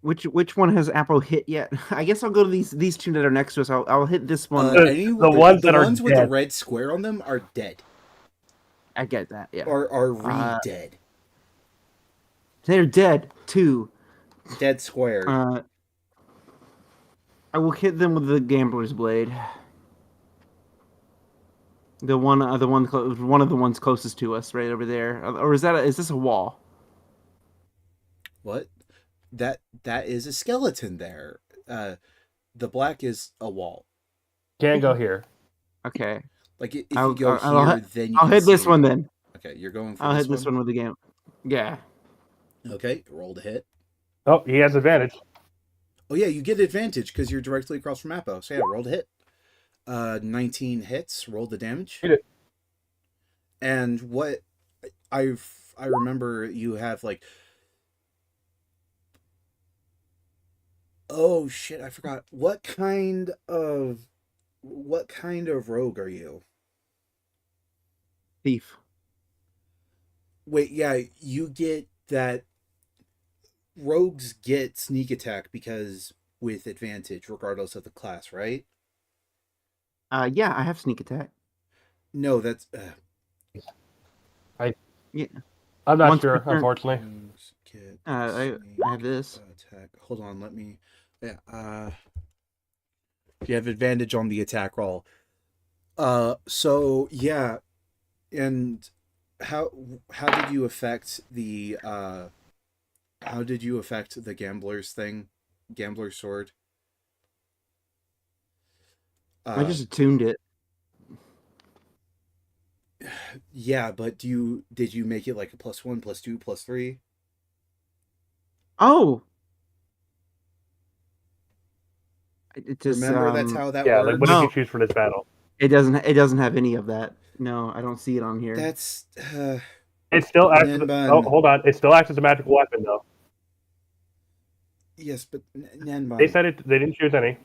Speaker 1: Which one has Apple hit yet? I guess I'll go to these two that are next to us. I'll hit this one.
Speaker 4: The ones
Speaker 2: The
Speaker 4: that are
Speaker 2: ones with the
Speaker 4: dead.
Speaker 2: red square on them are dead.
Speaker 1: I get that. Yeah.
Speaker 2: Are
Speaker 1: Uh,
Speaker 2: re-dead.
Speaker 1: they're dead too.
Speaker 2: Dead square.
Speaker 1: I will hit them with the Gambler's Blade. One of the ones closest to us, right over there. Or is this a wall?
Speaker 2: What? That is a skeleton there. The black is a wall.
Speaker 4: Can go here.
Speaker 1: Okay.
Speaker 2: Like if you go
Speaker 1: I'll
Speaker 2: here, then you
Speaker 1: I'll
Speaker 2: can
Speaker 1: hit this
Speaker 2: see.
Speaker 1: one then.
Speaker 2: Okay, you're going for
Speaker 1: I'll
Speaker 2: this
Speaker 1: hit this
Speaker 2: one.
Speaker 1: one with the game. Yeah.
Speaker 2: Okay, roll to hit.
Speaker 4: Oh, he has advantage.
Speaker 2: Oh yeah, you get advantage because you're directly across from Appo. So yeah, roll to hit. 19 hits. Roll the damage.
Speaker 4: Hit it.
Speaker 2: And what I remember you have like. Oh shit! I forgot. What kind of rogue are you?
Speaker 1: Thief.
Speaker 2: Wait, yeah, you get that. Rogues get sneak attack because with advantage, regardless of the class, right?
Speaker 1: Yeah, I have sneak attack.
Speaker 2: No, that's
Speaker 1: Yeah.
Speaker 4: I'm not
Speaker 1: Once per
Speaker 4: sure,
Speaker 1: turn.
Speaker 4: unfortunately.
Speaker 2: rogues get
Speaker 1: I have this.
Speaker 2: attack. Hold on, let me. Yeah. You have advantage on the attack roll. So yeah, and how did you affect the gambler's thing, gambler's sword?
Speaker 1: I just attuned it.
Speaker 2: Yeah, but did you make it like a +1, +2, +3?
Speaker 1: Oh. It just
Speaker 2: Remember that's how that
Speaker 4: Yeah, like what
Speaker 2: works.
Speaker 4: did you
Speaker 1: No,
Speaker 4: choose for this battle?
Speaker 1: it doesn't have any of that. No, I don't see it on here.
Speaker 2: That's
Speaker 4: It still acts. Oh,
Speaker 2: Nanban.
Speaker 4: hold on. It still acts as a magical weapon, though.
Speaker 2: Yes, but
Speaker 4: They
Speaker 2: Nanban.
Speaker 4: said it. They didn't choose any.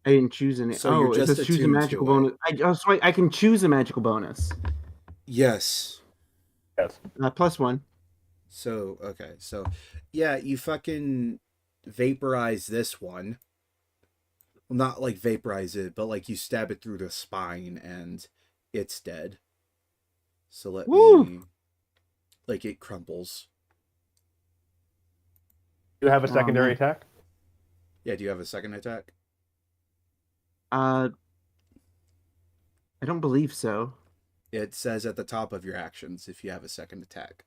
Speaker 1: I didn't choose any.
Speaker 2: So you're
Speaker 1: Oh, it
Speaker 2: just
Speaker 1: says choose a
Speaker 2: attuned
Speaker 1: magical
Speaker 2: to it.
Speaker 1: bonus. I can choose a magical bonus.
Speaker 2: Yes.
Speaker 4: Yes.
Speaker 1: +1.
Speaker 2: So okay, so yeah, you fucking vaporize this one. Well, not like vaporize it, but like you stab it through the spine and it's dead. So let
Speaker 1: Woo!
Speaker 2: me like it crumbles.
Speaker 4: You have a
Speaker 1: Oh,
Speaker 4: secondary
Speaker 1: man.
Speaker 4: attack.
Speaker 2: Yeah, do you have a second attack?
Speaker 1: I don't believe so.
Speaker 2: It says at the top of your actions if you have a second attack.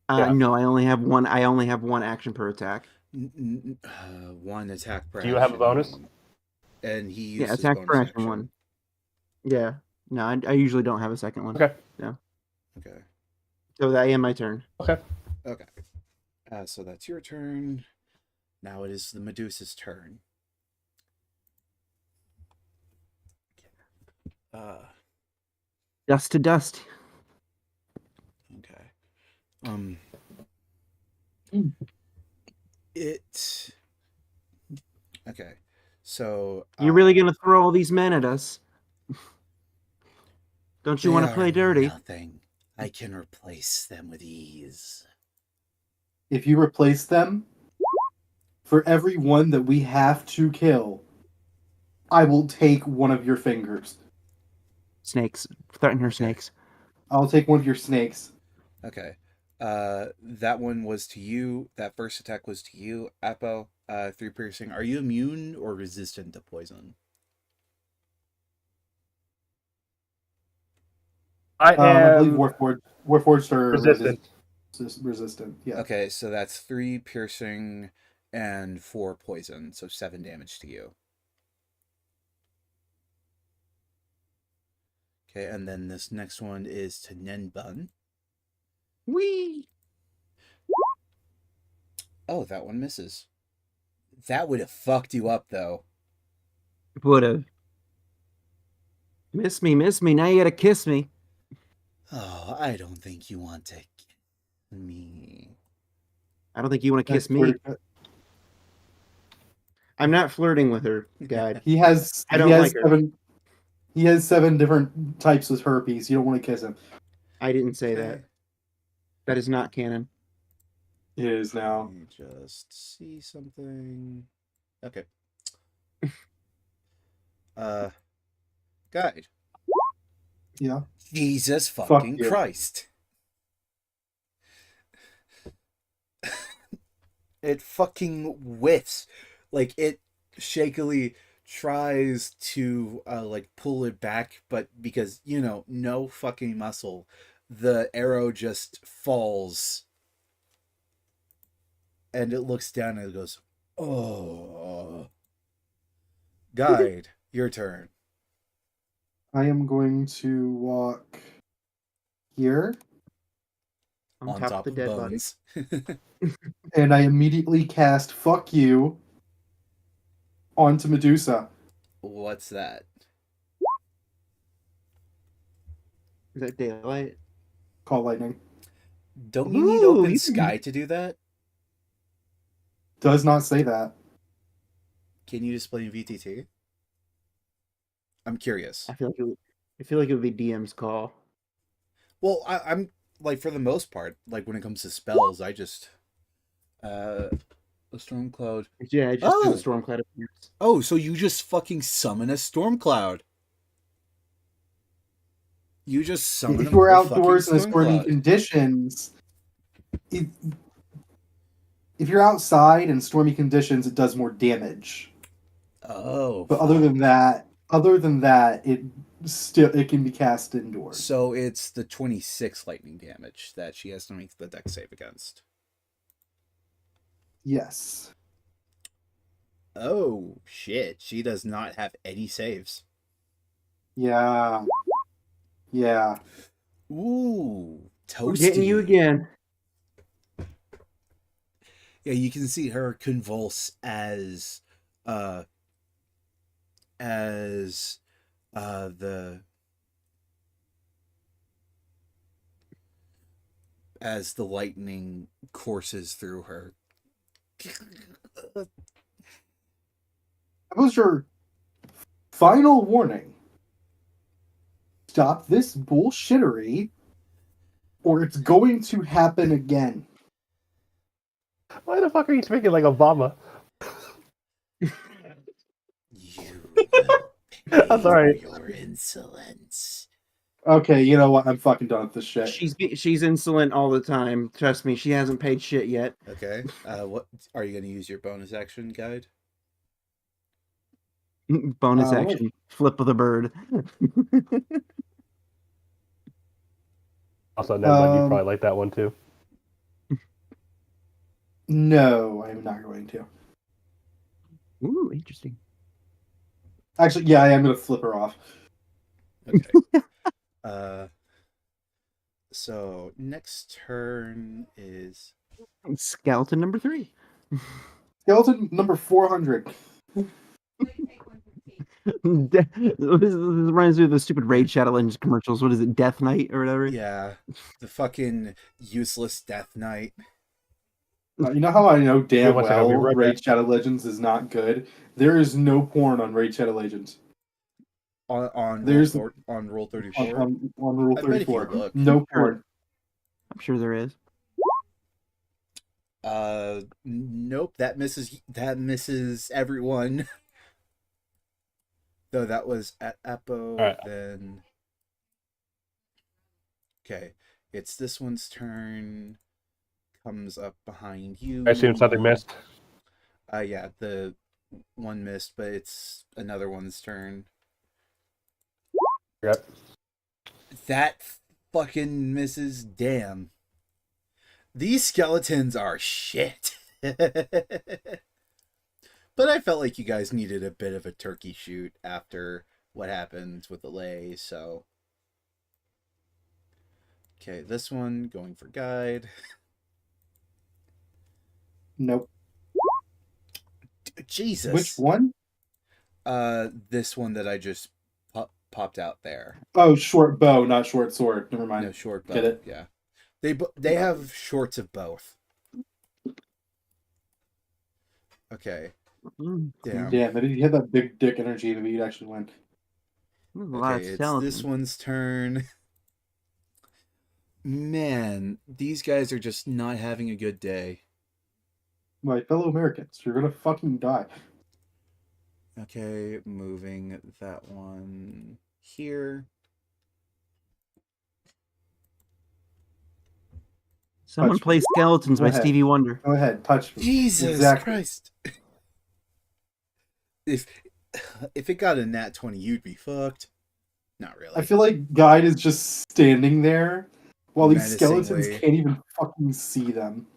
Speaker 4: Yeah.
Speaker 1: No, I only have one. I only have one action per attack.
Speaker 2: One attack per
Speaker 4: Do you have a
Speaker 2: action.
Speaker 4: bonus?
Speaker 2: And he
Speaker 1: Yeah,
Speaker 2: used his
Speaker 1: attack per
Speaker 2: bonus
Speaker 1: action one. Yeah. No, I usually don't have a second one.
Speaker 4: Okay.
Speaker 1: No.
Speaker 2: Okay.
Speaker 1: So that end my turn.
Speaker 4: Okay.
Speaker 2: Okay. So that's your turn. Now it is the Medusa's turn.
Speaker 1: Dust to dust.
Speaker 2: Okay. It. Okay. So.
Speaker 1: You're really gonna throw all these men at us? Don't you want to play dirty?
Speaker 2: Nothing. I can replace them with ease.
Speaker 3: If you replace them, for every one that we have to kill, I will take one of your fingers.
Speaker 1: Snakes. Threaten her
Speaker 2: Okay.
Speaker 1: snakes.
Speaker 3: I'll take one of your snakes.
Speaker 2: Okay. That one was to you. That first attack was to you, Apo. 3 piercing. Are you immune or resistant to poison?
Speaker 4: I
Speaker 3: I believe
Speaker 4: am
Speaker 3: Warforged are
Speaker 4: resistant.
Speaker 3: resistant. Yeah.
Speaker 2: Okay, so that's 3 piercing and 4 poison, so 7 damage to you. Okay, and then this next one is to Nenbun.
Speaker 1: Wee.
Speaker 2: Oh, that one misses. That would have fucked you up, though.
Speaker 1: Would have. Miss me, miss me. Now you gotta kiss me.
Speaker 2: Oh, I don't think you want to kiss me.
Speaker 1: I don't think you want to kiss
Speaker 3: That's where-
Speaker 1: me. I'm not flirting with her, God.
Speaker 3: He has.
Speaker 1: I don't
Speaker 3: he has
Speaker 1: like her.
Speaker 3: 7. He has 7 different types of herpes. You don't want to kiss him.
Speaker 1: I didn't say that. That is not canon.
Speaker 3: It is now.
Speaker 2: Let me just see something. Okay. Guide.
Speaker 3: Yeah.
Speaker 2: Jesus
Speaker 3: Fuck
Speaker 2: fucking
Speaker 3: you.
Speaker 2: Christ. It fucking whiffs. Like, it shakily tries to, like, pull it back, but because, no fucking muscle, the arrow just falls. And it looks down and it goes, oh. Guide, your turn.
Speaker 3: I am going to walk here,
Speaker 1: On top of the dead body.
Speaker 2: bones.
Speaker 3: and I immediately cast "Fuck You" onto Medusa.
Speaker 2: What's that?
Speaker 1: Is that daylight?
Speaker 3: Call lightning.
Speaker 2: Don't you need
Speaker 1: Ooh,
Speaker 2: open
Speaker 1: you-
Speaker 2: sky to do that?
Speaker 3: Does not say that.
Speaker 2: Can you display in VTT? I'm curious.
Speaker 1: I feel like it would be DM's call.
Speaker 2: Well, I'm like, for the most part, like, when it comes to spells, I just a storm cloud.
Speaker 1: Yeah, it just
Speaker 2: Oh!
Speaker 1: the storm cloud appears.
Speaker 2: Oh, so you just fucking summon a storm cloud. You just summon
Speaker 3: If you're
Speaker 2: a fucking
Speaker 3: outdoors in the
Speaker 2: storm
Speaker 3: stormy
Speaker 2: cloud.
Speaker 3: conditions, if you're outside in stormy conditions, it does more damage.
Speaker 2: Oh,
Speaker 3: But
Speaker 2: fuck.
Speaker 3: other than that, it can be cast indoors.
Speaker 2: So it's the 26 lightning damage that she has to make the dex save against.
Speaker 3: Yes.
Speaker 2: Oh, shit. She does not have any saves.
Speaker 3: Yeah. Yeah.
Speaker 2: Ooh, toasty.
Speaker 1: We're getting you again.
Speaker 2: Yeah, you can see her convulse as the lightning courses through her.
Speaker 3: That was your final warning. Stop this bullshittery, or it's going to happen again.
Speaker 4: Why the fuck are you speaking like Obama?
Speaker 2: You will pay
Speaker 4: I'm sorry.
Speaker 2: for your insolence.
Speaker 3: Okay, you know what? I'm fucking done with this shit.
Speaker 1: She's insolent all the time. Trust me, she hasn't paid shit yet.
Speaker 2: Okay. What are you going to use your bonus action, Guide?
Speaker 1: Bonus
Speaker 3: Wait.
Speaker 1: action, flip of the bird.
Speaker 4: Also, Nedbun, you
Speaker 3: Um,
Speaker 4: probably like that one too.
Speaker 3: No, I'm not going to.
Speaker 1: Ooh, interesting.
Speaker 3: Actually, yeah, I am going to flip her off.
Speaker 2: Okay. So next turn is
Speaker 1: Skeleton number 3.
Speaker 3: Skeleton number 400.
Speaker 1: This reminds me of the stupid Raid Shadow Legends commercials. What is it, Death Knight or whatever?
Speaker 2: yeah, the fucking useless Death Knight.
Speaker 3: You know how I know damn
Speaker 4: One second, I'll be
Speaker 3: well
Speaker 4: right
Speaker 3: Raid
Speaker 4: back.
Speaker 3: Shadow Legends is not good? There is no porn on Raid Shadow Legends.
Speaker 2: On
Speaker 3: There's-
Speaker 2: on roll 34.
Speaker 3: On Rule
Speaker 2: I bet if you
Speaker 3: 34.
Speaker 2: look.
Speaker 3: No porn.
Speaker 1: I'm sure there is.
Speaker 2: Nope, that misses everyone. Though that was at Apo,
Speaker 4: Alright.
Speaker 2: then... Okay, it's this one's turn. Comes up behind you.
Speaker 4: I assume something missed.
Speaker 2: Yeah, the one missed, but it's another one's turn.
Speaker 4: Yep.
Speaker 2: That fucking misses. Damn. These skeletons are shit. But I felt like you guys needed a bit of a turkey shoot after what happened with the lay, so... Okay, this one, going for guide.
Speaker 3: Nope.
Speaker 2: Jesus.
Speaker 3: Which one?
Speaker 2: This one that I just popped out there.
Speaker 3: Oh, short bow, not short sword. Never mind.
Speaker 2: No, short bow.
Speaker 3: Get it?
Speaker 2: Yeah. They have shorts of both. Okay. Damn.
Speaker 3: Yeah, maybe if you had that big dick energy, maybe you'd actually win.
Speaker 1: A lot
Speaker 2: Okay,
Speaker 1: of
Speaker 2: it's
Speaker 1: skeletons.
Speaker 2: this one's turn. Man, these guys are just not having a good day.
Speaker 3: My fellow Americans, you're gonna fucking die.
Speaker 2: Okay, moving that one here.
Speaker 1: Someone
Speaker 3: Touch
Speaker 1: play Skeletons
Speaker 3: Go
Speaker 1: by
Speaker 3: ahead.
Speaker 1: Stevie Wonder.
Speaker 3: Go ahead, touch me.
Speaker 2: Jesus
Speaker 3: Exactly.
Speaker 2: Christ. If it got a nat 20, you'd be fucked. Not really.
Speaker 3: I feel like Guide is just standing there while these skeletons
Speaker 2: Menacingly.
Speaker 3: can't even fucking see them.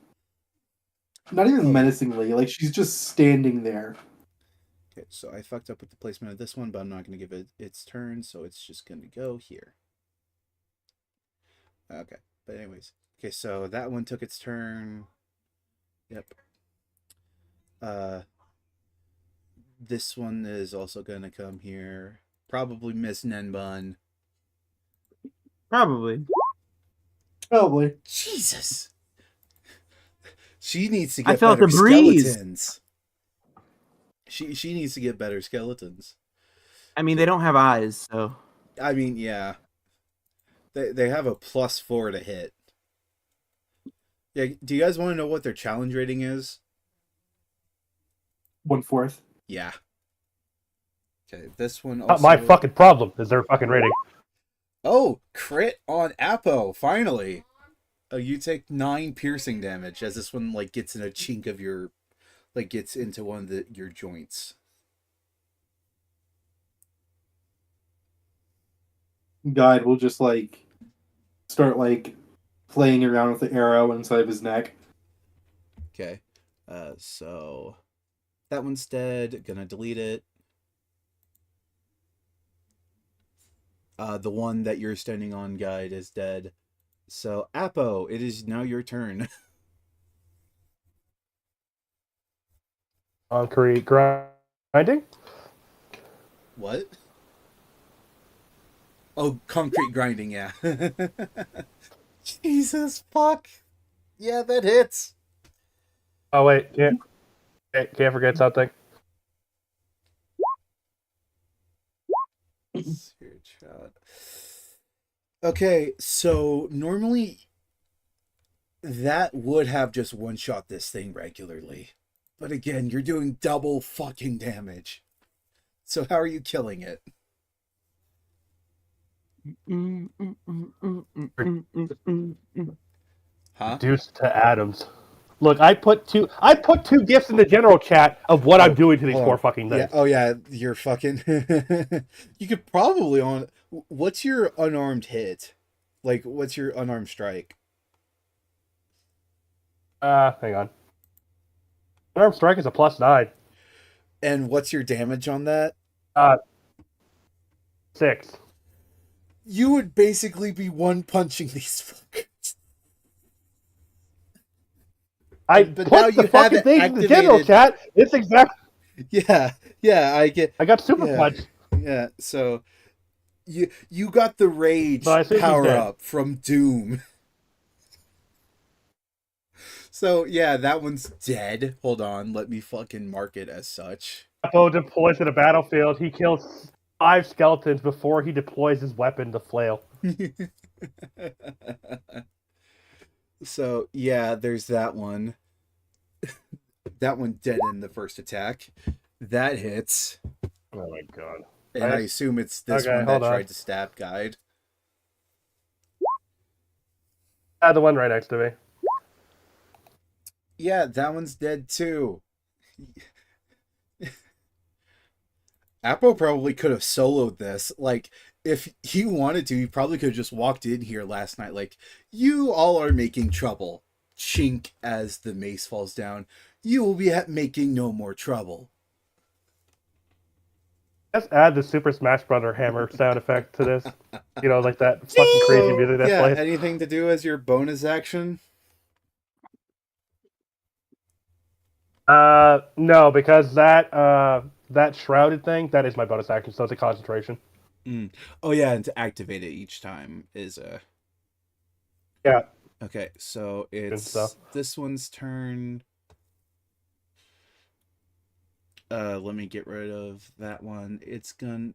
Speaker 3: Not even
Speaker 2: Oh.
Speaker 3: menacingly, like she's just standing there.
Speaker 2: Okay, so I fucked up with the placement of this one, but I'm not going to give it its turn, so it's just going to go here. Okay, but anyways. Okay, so that one took its turn. Yep. This one is also going to come here. Probably miss Nenbun.
Speaker 1: Probably.
Speaker 3: Probably.
Speaker 2: Jesus! She needs to
Speaker 1: I
Speaker 2: get
Speaker 1: felt
Speaker 2: better
Speaker 1: the breeze.
Speaker 2: skeletons. She needs to get better skeletons.
Speaker 1: I mean, they don't have eyes, so.
Speaker 2: I mean, yeah. They have a +4 to hit. Yeah, do you guys want to know what their challenge rating is?
Speaker 3: 1/4.
Speaker 2: Yeah. Okay, this one
Speaker 4: Not
Speaker 2: also...
Speaker 4: my fucking problem. Is their fucking rating?
Speaker 2: Oh, crit on Apo, finally. Oh, you take 9 piercing damage as this one like gets in a chink of your... Like gets into one of your joints.
Speaker 3: Guide will just like start like playing around with the arrow inside of his neck.
Speaker 2: Okay. So that one's dead. Gonna delete it. The one that you're standing on, Guide, is dead. So Apo, it is now your turn.
Speaker 4: Concrete grinding?
Speaker 2: What? Oh, concrete grinding, yeah. Jesus fuck. Yeah, that hits.
Speaker 4: Oh wait, can't forget something.
Speaker 2: Spirit shot. Okay, so normally that would have just one-shot this thing regularly. But again, you're doing double fucking damage. So how are you killing it? Huh?
Speaker 4: Reduced to atoms. Look, I put two gifts in the general chat of what I'm doing to these
Speaker 2: Hold
Speaker 4: poor
Speaker 2: on.
Speaker 4: fucking
Speaker 2: Yeah.
Speaker 4: things.
Speaker 2: Oh yeah, you're fucking. You could probably on. What's your unarmed hit? Like, what's your unarmed strike?
Speaker 4: Hang on. Unarmed strike is a +9.
Speaker 2: And what's your damage on that?
Speaker 4: 6.
Speaker 2: You would basically be one punching these fuckers.
Speaker 4: I
Speaker 2: But now
Speaker 4: put
Speaker 2: you
Speaker 4: the
Speaker 2: have
Speaker 4: fucking
Speaker 2: it
Speaker 4: things in the general
Speaker 2: activated.
Speaker 4: chat. It's exact.
Speaker 2: Yeah, I get.
Speaker 4: I got super
Speaker 2: Yeah.
Speaker 4: punch.
Speaker 2: Yeah, so you got the rage
Speaker 4: But I think he's
Speaker 2: power
Speaker 4: dead.
Speaker 2: up from Doom. So yeah, that one's dead. Hold on, let me fucking mark it as such.
Speaker 4: Apo deploys to the battlefield. He kills 5 skeletons before he deploys his weapon, the flail.
Speaker 2: So yeah, there's that one. That one dead in the first attack. That hits.
Speaker 4: Oh my god.
Speaker 2: And I
Speaker 4: Right?
Speaker 2: assume it's this
Speaker 4: Okay,
Speaker 2: one that
Speaker 4: hold on.
Speaker 2: tried to stab Guide.
Speaker 4: The one right next to me.
Speaker 2: Yeah, that one's dead too. Apple probably could have soloed this. Like, if he wanted to, he probably could have just walked in here last night. Like, you all are making trouble. Chink as the mace falls down. You will be making no more trouble.
Speaker 4: Just add the Super Smash Brother hammer sound effect to this. You know, like that fucking crazy music that's
Speaker 2: Yeah,
Speaker 4: playing.
Speaker 2: anything to do as your bonus action?
Speaker 4: No, because that shrouded thing, that is my bonus action, so it's a concentration.
Speaker 2: Mm. Oh yeah, and to activate it each time is a.
Speaker 4: Yeah.
Speaker 2: Okay, so it's
Speaker 4: So.
Speaker 2: this one's turn. Let me get rid of that one. It's gonna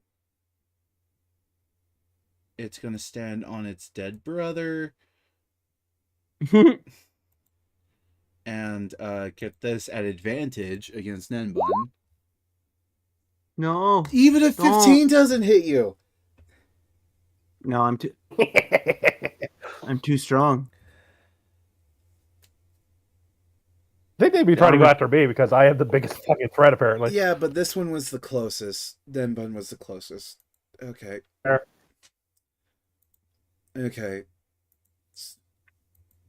Speaker 2: stand on its dead brother and get this at advantage against Nenbun.
Speaker 1: No.
Speaker 2: Even if 15 doesn't hit you.
Speaker 1: No, I'm too strong.
Speaker 4: I think they'd be trying to go after me because I have the biggest fucking threat, apparently.
Speaker 2: Yeah, but this one was the closest. Nenbun was the closest. Okay.
Speaker 4: Fair.
Speaker 2: Okay.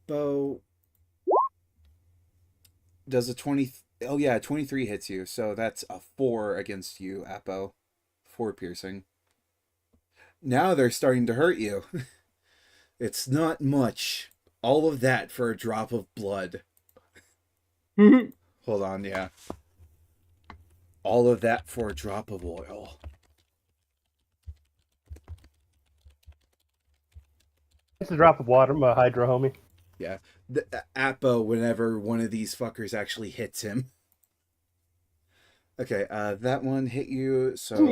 Speaker 2: Bo does a 20. Oh yeah, 23 hits you. So that's a 4 against you, Apo. 4 piercing. Now they're starting to hurt you. It's not much. All of that for a drop of blood. Hold on, yeah. All of that for a drop of oil.
Speaker 4: It's a drop of water, my Hydra homie.
Speaker 2: Yeah. The Apo, whenever one of these fuckers actually hits him. Okay, that one hit you, so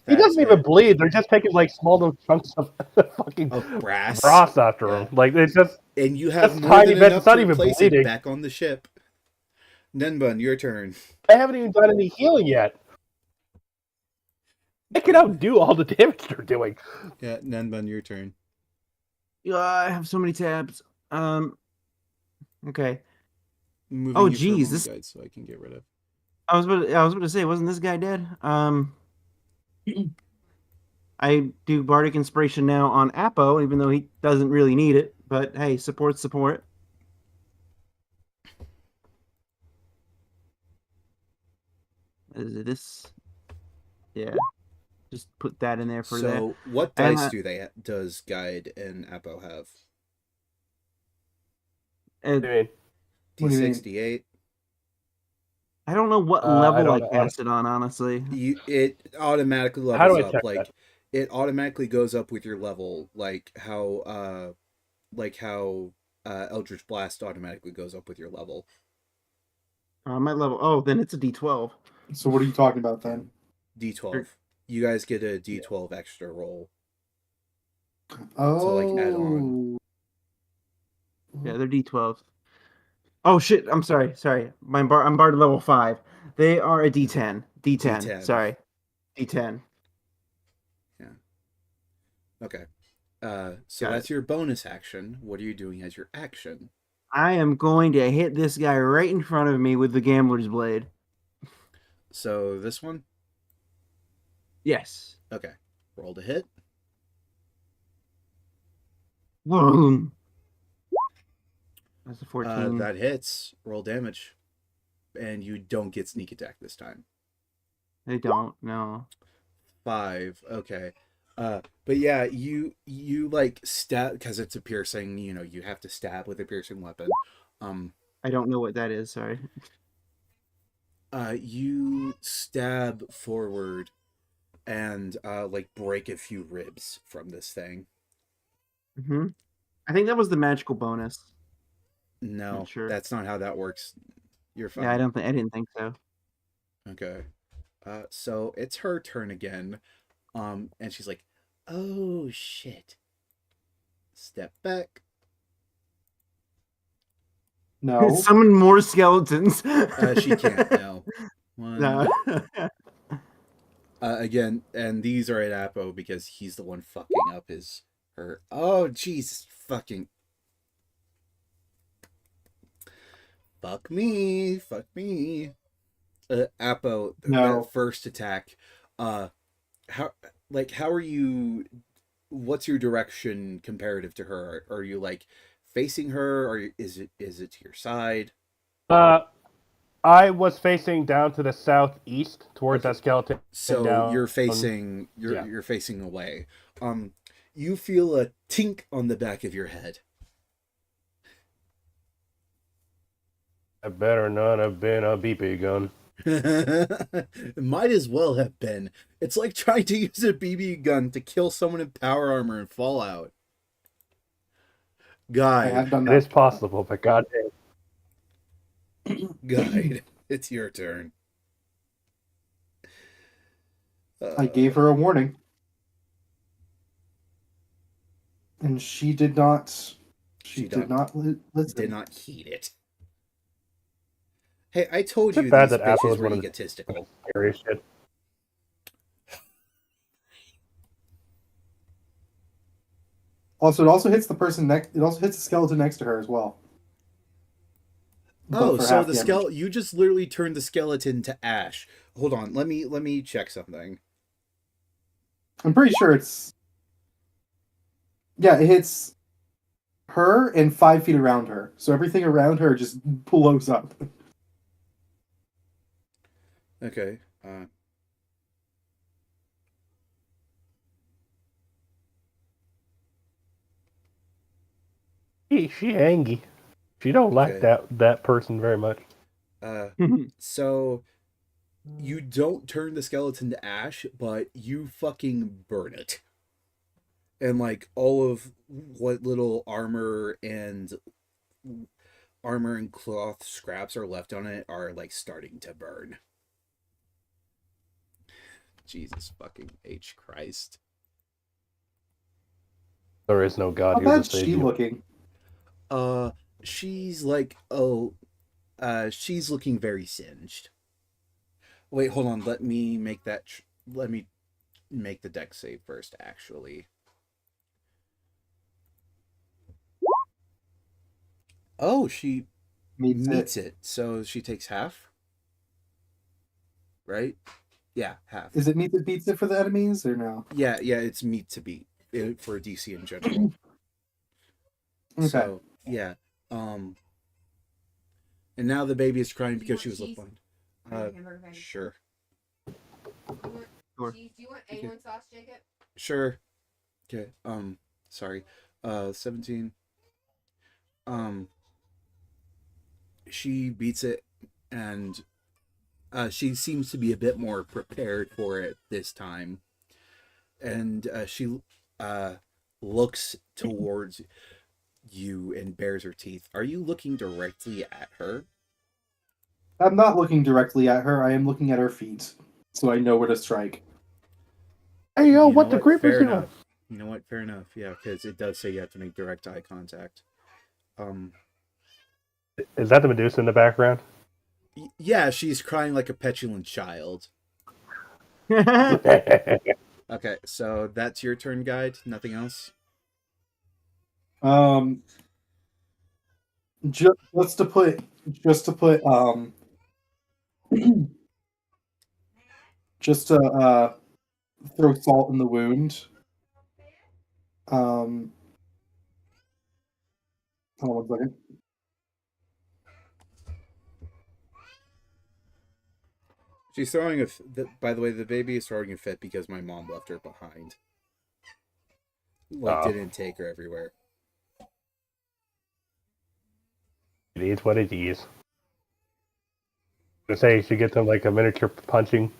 Speaker 4: He doesn't even bleed. They're just taking like small little chunks of fucking
Speaker 2: brass
Speaker 4: after him. Like it's just,
Speaker 2: and you have
Speaker 4: just
Speaker 2: more
Speaker 4: tiny
Speaker 2: than
Speaker 4: bits.
Speaker 2: enough
Speaker 4: It's not
Speaker 2: to
Speaker 4: even
Speaker 2: place
Speaker 4: bleeding.
Speaker 2: it back on the ship. Nenbun, your turn.
Speaker 4: I haven't even done any healing yet. I can outdo all the damage they're doing.
Speaker 2: Yeah, Nenbun, your turn.
Speaker 1: I have so many tabs. Okay.
Speaker 2: Moving
Speaker 1: geez, this
Speaker 2: guide so I can get rid of.
Speaker 1: I was about to say, wasn't this guy dead? I do Bardic Inspiration now on Apo, even though he doesn't really need it. But hey, support. Is this? Yeah. Just put that in there for that.
Speaker 2: So, what dice does Guide and Apo have? D68.
Speaker 1: I don't know what level I cast it on, honestly.
Speaker 2: It automatically levels
Speaker 4: How do I
Speaker 2: up.
Speaker 4: check
Speaker 2: Like
Speaker 4: that?
Speaker 2: it automatically goes up with your level, like how Eldritch Blast automatically goes up with your level.
Speaker 1: My level. Oh, then it's a D12.
Speaker 3: So what are you talking about then?
Speaker 2: D12. You guys get a D12 extra roll.
Speaker 3: Oh.
Speaker 2: So like add on.
Speaker 1: Yeah, they're D12s. Oh shit! I'm sorry. I'm Bard level 5. They are a D10. D10. Sorry, D10.
Speaker 2: Yeah. Okay. So
Speaker 1: Got
Speaker 2: that's your bonus action. What are you doing as your action?
Speaker 1: I am going to hit this guy right in front of me with the Gambler's Blade.
Speaker 2: So this one?
Speaker 1: Yes.
Speaker 2: Okay. Roll to hit.
Speaker 1: Boom. That's a 14.
Speaker 2: That hits. Roll damage. And you don't get sneak attack this time.
Speaker 1: They don't, no.
Speaker 2: 5. Okay. But yeah, you like stab because it's a piercing, you have to stab with a piercing weapon.
Speaker 1: I don't know what that is, sorry.
Speaker 2: You stab forward and like break a few ribs from this thing.
Speaker 1: Mm-hmm. I think that was the magical bonus.
Speaker 2: No,
Speaker 1: sure.
Speaker 2: That's not how that works. You're fine.
Speaker 1: Yeah, I didn't think so.
Speaker 2: Okay. So it's her turn again. And she's like, "Oh shit." Step back.
Speaker 3: No.
Speaker 1: Summon more skeletons.
Speaker 2: She can't. No. One,
Speaker 1: No.
Speaker 2: Again, and these are at Apo because he's the one fucking up her. Oh, jeez, fucking fuck me. Apo, that
Speaker 3: No.
Speaker 2: first attack. Uh, how how are you? What's your direction comparative to her? Are you like facing her, or is it to your side?
Speaker 4: Uh, I was facing down to the southeast towards
Speaker 2: Okay,
Speaker 4: that skeleton
Speaker 2: so
Speaker 4: down.
Speaker 2: you're
Speaker 4: Yeah,
Speaker 2: you're facing away. You feel a tink on the back of your head.
Speaker 4: I better not have been a BB gun.
Speaker 2: Might as well have been. It's like trying to use a BB gun to kill someone in power armor in Fallout.
Speaker 3: I have
Speaker 2: Guide,
Speaker 3: done
Speaker 4: It is
Speaker 3: that.
Speaker 4: possible, but goddamn.
Speaker 2: guide. It's your turn.
Speaker 3: I gave her a warning. And she did not. She
Speaker 2: She
Speaker 3: did not listen.
Speaker 2: did not heed it. Hey, I told
Speaker 4: Is it
Speaker 2: you
Speaker 4: bad
Speaker 2: these
Speaker 4: that Apple
Speaker 2: bitches
Speaker 4: is
Speaker 2: were
Speaker 4: one of the
Speaker 2: egotistical.
Speaker 4: scariest shit?
Speaker 3: Also, it also hits the person next. It also hits the skeleton next to her as well. But
Speaker 2: Oh,
Speaker 3: for
Speaker 2: so
Speaker 3: half
Speaker 2: the
Speaker 3: damage.
Speaker 2: you just literally turned the skeleton to ash. Hold on, let me check something.
Speaker 3: I'm pretty sure it's. Yeah, it hits her and 5 feet around her. So everything around her just blows up.
Speaker 2: Okay.
Speaker 4: She angry. She don't like
Speaker 2: Okay.
Speaker 4: that person very much.
Speaker 2: So you don't turn the skeleton to ash, but you fucking burn it. And like all of what little armor and cloth scraps are left on it are like starting to burn. Jesus fucking H Christ.
Speaker 4: There is no God
Speaker 3: How
Speaker 4: here to
Speaker 3: bad's
Speaker 4: save
Speaker 3: she
Speaker 4: you.
Speaker 3: looking?
Speaker 2: Uh she's like she's looking very singed. Wait, hold on. Let me make the deck save first actually. Oh, she
Speaker 3: Meets it.
Speaker 2: meets it. So she takes half, right? Yeah, half.
Speaker 3: Is it meet that beats it for the enemies or no?
Speaker 2: Yeah, it's meat to beat for DC in general.
Speaker 3: Okay.
Speaker 2: So yeah, um, and now the baby is crying because she was left behind. Sure,
Speaker 1: Sure.
Speaker 5: Cheese. Do you want
Speaker 2: Okay.
Speaker 5: A1 sauce, Jacob?
Speaker 2: sure. Okay. Sorry. 17. Um, she beats it, and she seems to be a bit more prepared for it this time, and she looks towards you and bares her teeth. Are you looking directly at her?
Speaker 3: I'm not looking directly at her. I am looking at her feet. So I know where to strike.
Speaker 4: Hey yo,
Speaker 2: You know
Speaker 4: what the
Speaker 2: what?
Speaker 4: creepers
Speaker 2: Fair
Speaker 4: doing?
Speaker 2: enough. You know what? Fair enough. Yeah, because it does say you have to make direct eye contact. Um,
Speaker 4: Is that the Medusa in the background?
Speaker 2: yeah, she's crying like a petulant child.
Speaker 4: Hey,
Speaker 2: Okay, so that's your turn, guide. Nothing else.
Speaker 3: Um, just to put, just to throw salt in the wound. Um, hold on 1 second.
Speaker 2: She's throwing by the way, the baby is throwing a fit because my mom left her behind. Like,
Speaker 4: oh,
Speaker 2: didn't take her everywhere.
Speaker 4: it is what it is. I say you should get them like a miniature punching.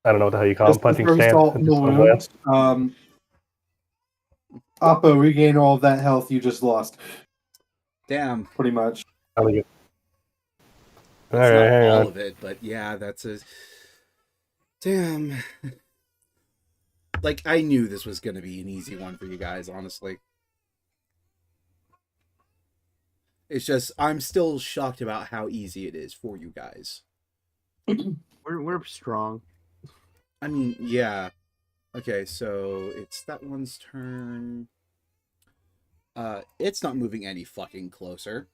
Speaker 4: I don't know what the hell you call them,
Speaker 3: Just to
Speaker 4: punching
Speaker 3: throw
Speaker 4: stand.
Speaker 3: salt in the
Speaker 4: Just some oil.
Speaker 3: wound. Oppo, regain all of that health you just lost,
Speaker 2: Damn,
Speaker 3: pretty much.
Speaker 4: All
Speaker 2: it's
Speaker 4: right,
Speaker 2: not
Speaker 4: hang
Speaker 2: all
Speaker 4: on.
Speaker 2: of it, but yeah, that's a damn. Like, I knew this was gonna be an easy one for you guys, honestly. It's just I'm still shocked about how easy it is for you guys.
Speaker 1: We're strong.
Speaker 2: I mean, yeah. Okay, so it's that one's turn. It's not moving any fucking closer.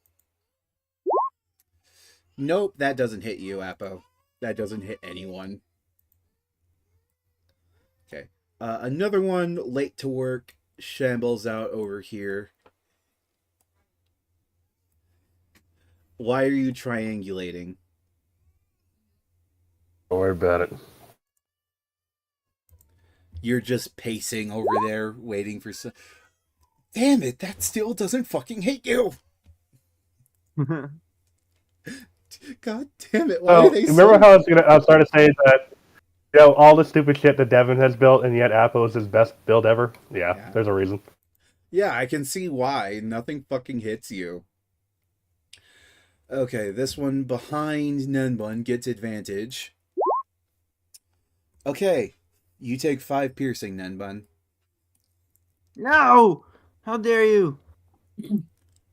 Speaker 2: Nope, that doesn't hit you, Apo. That doesn't hit anyone. Okay. Another one late to work shambles out over here. Why are you triangulating?
Speaker 4: Don't worry about it.
Speaker 2: You're just pacing over there, waiting for some. Damn it! That still doesn't fucking hit you. God damn it! Why are
Speaker 4: So
Speaker 2: they
Speaker 4: remember
Speaker 2: so?
Speaker 4: how I was starting to say that all the stupid shit that Devin has built, and yet Apple is his best build ever. Yeah,
Speaker 2: Yeah,
Speaker 4: there's a reason.
Speaker 2: yeah, I can see why. Nothing fucking hits you. Okay, this one behind Nenbun gets advantage. Okay, you take 5 piercing, Nenbun.
Speaker 1: No! How dare you?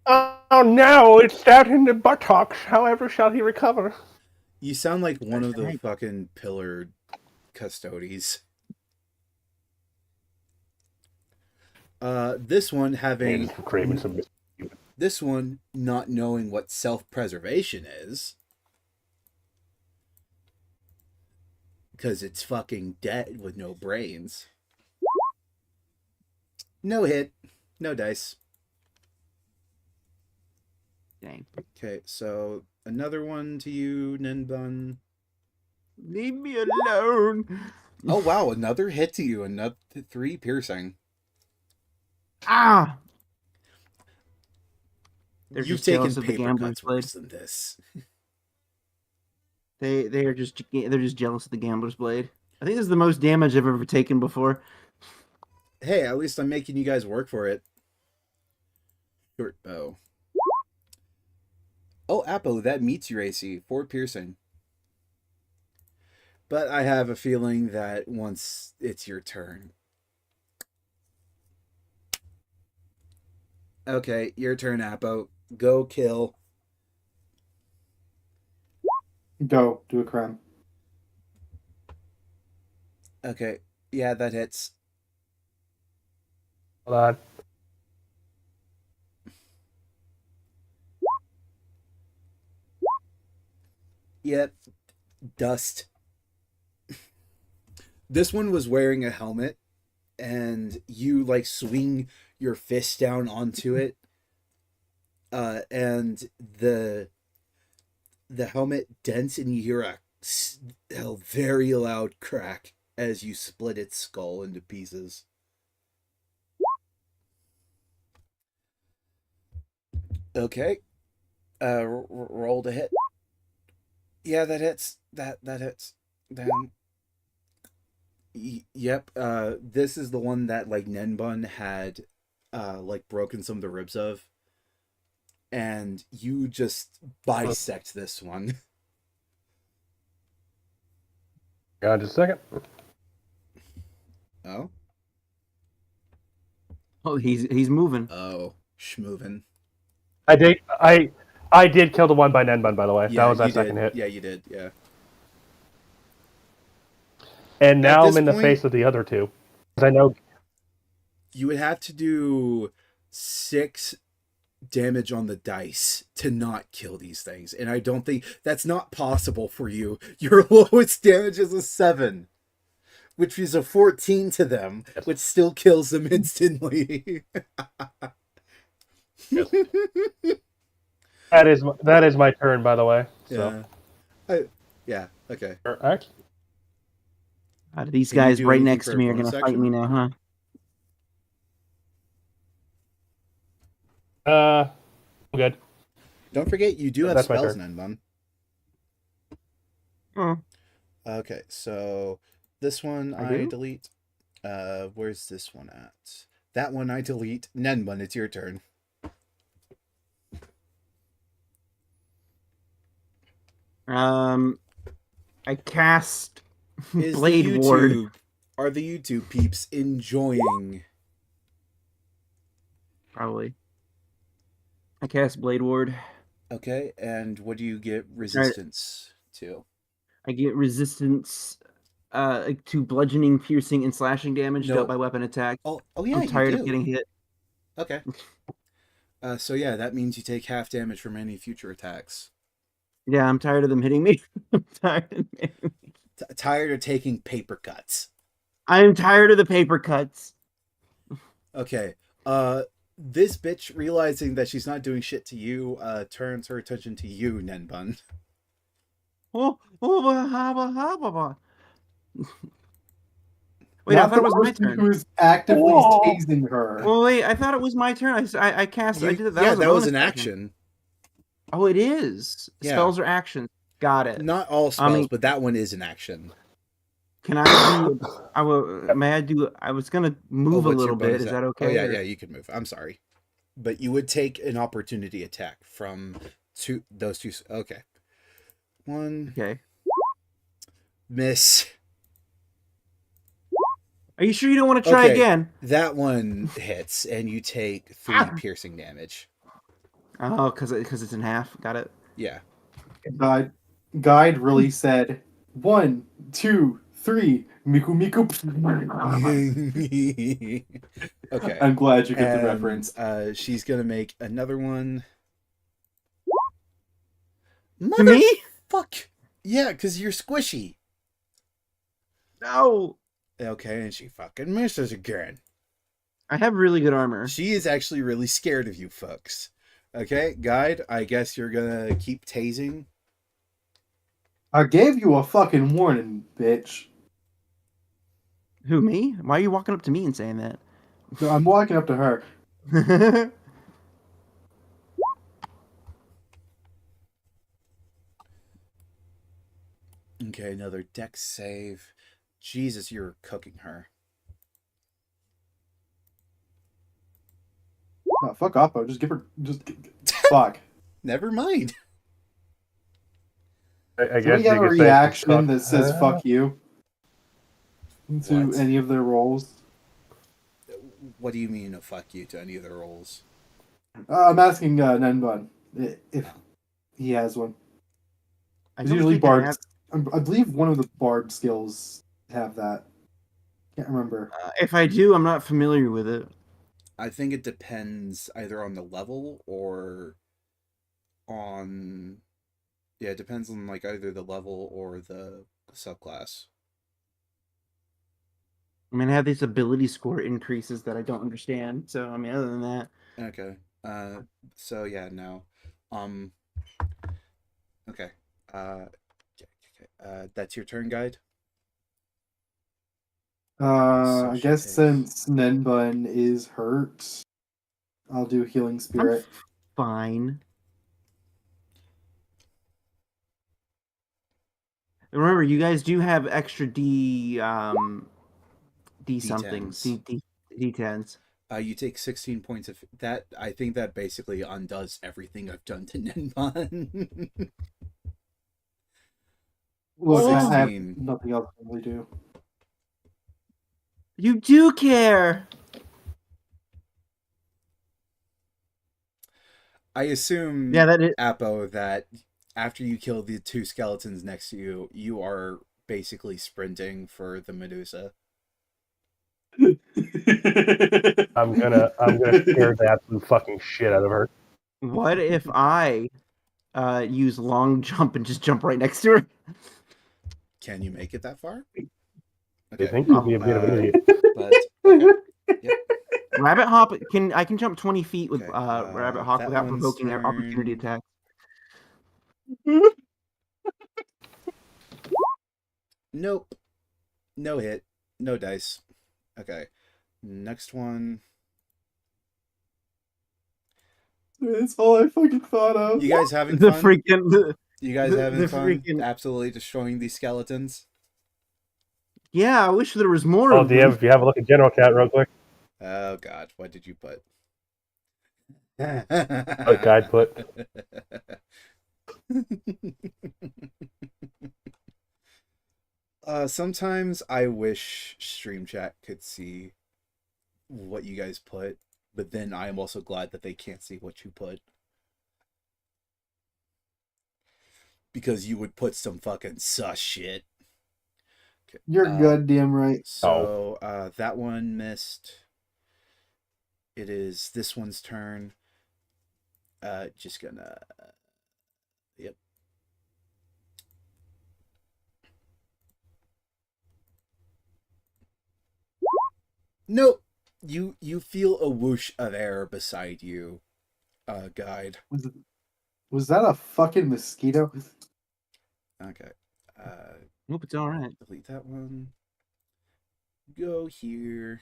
Speaker 4: Oh no! It's stabbed in the buttocks. However, shall he recover?
Speaker 2: You sound like one of the
Speaker 1: Right.
Speaker 2: fucking pillar custodies. This one having
Speaker 4: And craving some.
Speaker 2: this one not knowing what self-preservation is because it's fucking dead with no brains. No hit, no dice.
Speaker 1: Dang.
Speaker 2: Okay, so another one to you, Nenbun.
Speaker 1: Leave me alone.
Speaker 2: Oh wow, another hit to you, another 3 piercing.
Speaker 1: Ah! They're
Speaker 2: You've
Speaker 1: just jealous
Speaker 2: taken
Speaker 1: of the
Speaker 2: paper
Speaker 1: gambler's
Speaker 2: cuts
Speaker 1: blade.
Speaker 2: worse than this.
Speaker 1: They're just jealous of the gambler's blade. I think this is the most damage I've ever taken before.
Speaker 2: Hey, at least I'm making you guys work for it. Short bow. Oh, Apo, that meets your AC. 4 piercing. But I have a feeling that once it's your turn. Okay, your turn, Apo. Go kill.
Speaker 3: Go do a crime.
Speaker 2: Okay, yeah, that hits.
Speaker 4: Hold on.
Speaker 2: Yep, dust. This one was wearing a helmet, and you like swing your fist down onto it, and the helmet dents, and you hear a very loud crack as you split its skull into pieces. Okay, roll to hit. Yeah, that hits. That hits. Damn. Yep. This is the one that like Nenbun had, like broken some of the ribs of, and you just bisect this one.
Speaker 4: Got just a second.
Speaker 2: Oh.
Speaker 1: Oh, he's moving.
Speaker 2: Oh. Schmovin.
Speaker 4: I did kill the one by Nenbun, by the way.
Speaker 2: Yeah,
Speaker 4: That was
Speaker 2: you
Speaker 4: that second
Speaker 2: did.
Speaker 4: hit.
Speaker 2: Yeah, you did. Yeah.
Speaker 4: And
Speaker 2: At
Speaker 4: now I'm
Speaker 2: this
Speaker 4: in the
Speaker 2: point,
Speaker 4: face of the other two. 'Cause I know.
Speaker 2: you would have to do 6 damage on the dice to not kill these things, and I don't think that's not possible for you. Your lowest damage is a 7, which is a 14 to them,
Speaker 4: Yes.
Speaker 2: which still kills them instantly.
Speaker 4: Yes. That is my turn, by the way. So.
Speaker 2: Yeah. Okay.
Speaker 4: Alright.
Speaker 1: These
Speaker 2: Can you
Speaker 1: guys
Speaker 2: do
Speaker 1: right
Speaker 2: anything
Speaker 1: next
Speaker 2: for
Speaker 1: to
Speaker 2: a
Speaker 1: me are
Speaker 2: bonus
Speaker 1: gonna fight
Speaker 2: action?
Speaker 1: me now, huh?
Speaker 4: I'm good.
Speaker 2: Don't forget, you do have
Speaker 4: That's my
Speaker 2: spells,
Speaker 4: turn.
Speaker 2: Nenbun.
Speaker 1: Oh,
Speaker 2: Okay, so this one
Speaker 1: I
Speaker 2: I
Speaker 1: do?
Speaker 2: delete. Where's this one at? That one I delete. Nenbun, it's your turn.
Speaker 1: I cast
Speaker 2: Is
Speaker 1: Blade
Speaker 2: the
Speaker 1: Ward.
Speaker 2: YouTube are the YouTube peeps enjoying?
Speaker 1: Probably. I cast Blade Ward.
Speaker 2: Okay, and what do you get resistance to?
Speaker 1: I get resistance like to bludgeoning, piercing, and slashing damage dealt
Speaker 2: No.
Speaker 1: by weapon attack.
Speaker 2: Oh yeah,
Speaker 1: I'm
Speaker 2: you
Speaker 1: tired of
Speaker 2: do.
Speaker 1: getting hit.
Speaker 2: Okay. So yeah, that means you take half damage from any future attacks.
Speaker 1: Yeah, I'm tired of them hitting me. I'm tired of hitting me.
Speaker 2: Tired of taking paper cuts.
Speaker 1: I'm tired of the paper cuts.
Speaker 2: Okay. This bitch realizing that she's not doing shit to you, turns her attention to you, Nenbun.
Speaker 1: Oh, oh, wait, I
Speaker 3: Not
Speaker 1: thought
Speaker 3: the
Speaker 1: it was my
Speaker 3: person
Speaker 1: turn.
Speaker 3: who's actively
Speaker 4: Oh.
Speaker 3: tasing her.
Speaker 1: Well, wait, I thought it was my turn. I cast. I did it. That
Speaker 2: Yeah,
Speaker 1: was a
Speaker 2: that was
Speaker 1: bonus
Speaker 2: an
Speaker 1: action.
Speaker 2: action.
Speaker 1: Oh, it is.
Speaker 2: Yeah.
Speaker 1: Spells are actions. Got it.
Speaker 2: Not all spells, but that one is an action.
Speaker 1: Can I do? I will. May I do? I was gonna move a
Speaker 2: what's your
Speaker 1: little bit.
Speaker 2: bonus
Speaker 1: Is that okay?
Speaker 2: Oh yeah,
Speaker 1: or-
Speaker 2: yeah, you can move. I'm sorry, but you would take an opportunity attack from those two. Okay, one
Speaker 1: Okay.
Speaker 2: miss.
Speaker 1: Are you sure you don't want to try
Speaker 2: Okay.
Speaker 1: again?
Speaker 2: That one hits, and you take 3 piercing damage.
Speaker 1: Oh, because it's in half. Got it.
Speaker 2: Yeah.
Speaker 3: Guide really said 1, 2, 3. Miku Miku.
Speaker 2: Okay.
Speaker 3: I'm glad you get the
Speaker 2: And,
Speaker 3: reference.
Speaker 2: she's gonna make another one.
Speaker 1: To me?
Speaker 2: Fuck. Yeah, because you're squishy.
Speaker 1: No.
Speaker 2: Okay, and she fucking misses again.
Speaker 1: I have really good armor.
Speaker 2: She is actually really scared of you folks. Okay, Guide, I guess you're gonna keep tasing.
Speaker 3: I gave you a fucking warning, bitch.
Speaker 1: Who, me? Why are you walking up to me and saying that?
Speaker 3: So I'm walking up to her.
Speaker 2: Okay, another dex save. Jesus, you're cooking her.
Speaker 3: No, fuck off. I'll just give her. Fuck.
Speaker 2: Never mind.
Speaker 4: I
Speaker 3: Do
Speaker 4: guess
Speaker 3: we
Speaker 4: you
Speaker 3: have a
Speaker 4: could say
Speaker 3: reaction
Speaker 4: she's
Speaker 3: that says fuck you to
Speaker 2: What?
Speaker 3: any of their roles?
Speaker 2: What do you mean a fuck you to any of the roles?
Speaker 3: I'm asking Nenbun if he has one.
Speaker 1: I
Speaker 3: It's
Speaker 1: don't
Speaker 3: usually
Speaker 1: think I
Speaker 3: bards.
Speaker 1: have.
Speaker 3: I believe one of the bard skills have that. Can't remember.
Speaker 1: If I do, I'm not familiar with it.
Speaker 2: I think it depends either on the level or on... Yeah, it depends on like either the level or the subclass.
Speaker 1: I mean, I have these ability score increases that I don't understand. So, I mean, other than that,
Speaker 2: Okay. So yeah, no. Um okay. That's your turn, Guide. So
Speaker 3: I
Speaker 2: she
Speaker 3: guess
Speaker 2: takes-
Speaker 3: since Nenbun is hurt, I'll do Healing Spirit.
Speaker 1: fine. Remember, you guys do have extra D somethings, D10s.
Speaker 2: You take 16 points of that. I think that basically undoes everything I've done to Nenbon.
Speaker 3: Look, I have
Speaker 2: 16.
Speaker 3: nothing else to really do.
Speaker 1: You do care.
Speaker 2: I assume,
Speaker 1: Yeah, that is.
Speaker 2: Apo, that after you kill the 2 skeletons next to you, you are basically sprinting for the Medusa.
Speaker 4: I'm gonna scare the absolute fucking shit out of her.
Speaker 1: What if I use long jump and just jump right next to her?
Speaker 2: Can you make it that far?
Speaker 4: I think you'd be a bit of an idiot.
Speaker 2: But okay. Yep.
Speaker 1: Rabbit hop I can jump 20 feet with
Speaker 2: Okay,
Speaker 1: rabbit hop
Speaker 2: that
Speaker 1: without
Speaker 2: one's
Speaker 1: provoking an
Speaker 2: turn.
Speaker 1: opportunity attack.
Speaker 2: Nope. No hit. No dice. Okay. Next one.
Speaker 3: That's all I fucking thought of.
Speaker 2: You guys having
Speaker 1: The
Speaker 2: fun?
Speaker 1: freaking
Speaker 2: You guys
Speaker 1: the
Speaker 2: having fun?
Speaker 1: freaking-
Speaker 2: Absolutely destroying these skeletons?
Speaker 1: yeah. I wish there was more.
Speaker 4: Oh,
Speaker 1: of
Speaker 4: do you
Speaker 1: them.
Speaker 4: have a look at General Cat real quick?
Speaker 2: Oh god, what did you put?
Speaker 4: What Guide put?
Speaker 2: Sometimes I wish Stream Chat could see what you guys put, but then I am also glad that they can't see what you put. Because you would put some fucking sus shit. Okay.
Speaker 3: You're good, damn right.
Speaker 2: So that one missed. It is this one's turn. Just gonna. Yep. Nope. You feel a whoosh of air beside you, guide.
Speaker 3: Was that a fucking mosquito?
Speaker 2: Okay.
Speaker 1: Nope, it's all right.
Speaker 2: Delete that one. Go here.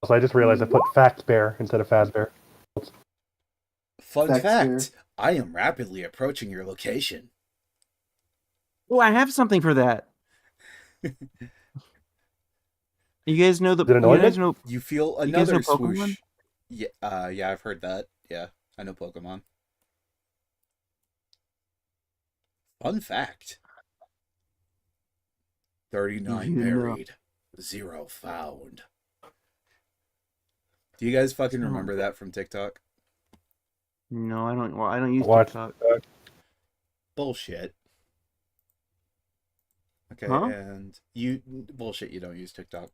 Speaker 4: So I just realized I put Fact Bear instead of Fazbear.
Speaker 2: Fun
Speaker 3: Fact
Speaker 2: fact: I am rapidly approaching your location.
Speaker 1: Oh, I have something for that. You guys know the.
Speaker 4: Is it
Speaker 1: You guys
Speaker 4: anointment?
Speaker 1: know.
Speaker 2: You feel
Speaker 1: You guys know
Speaker 2: another
Speaker 1: Pokemon?
Speaker 2: swoosh. Yeah, yeah, I've heard that. Yeah, I know Pokemon. Fun fact: 39
Speaker 1: You know.
Speaker 2: buried, 0 found. Do you guys fucking
Speaker 1: So-
Speaker 2: remember that from TikTok?
Speaker 1: No, I don't. Well, I don't use
Speaker 4: Watch.
Speaker 1: TikTok.
Speaker 2: Bullshit. Okay,
Speaker 1: Huh?
Speaker 2: and you bullshit. You don't use TikTok,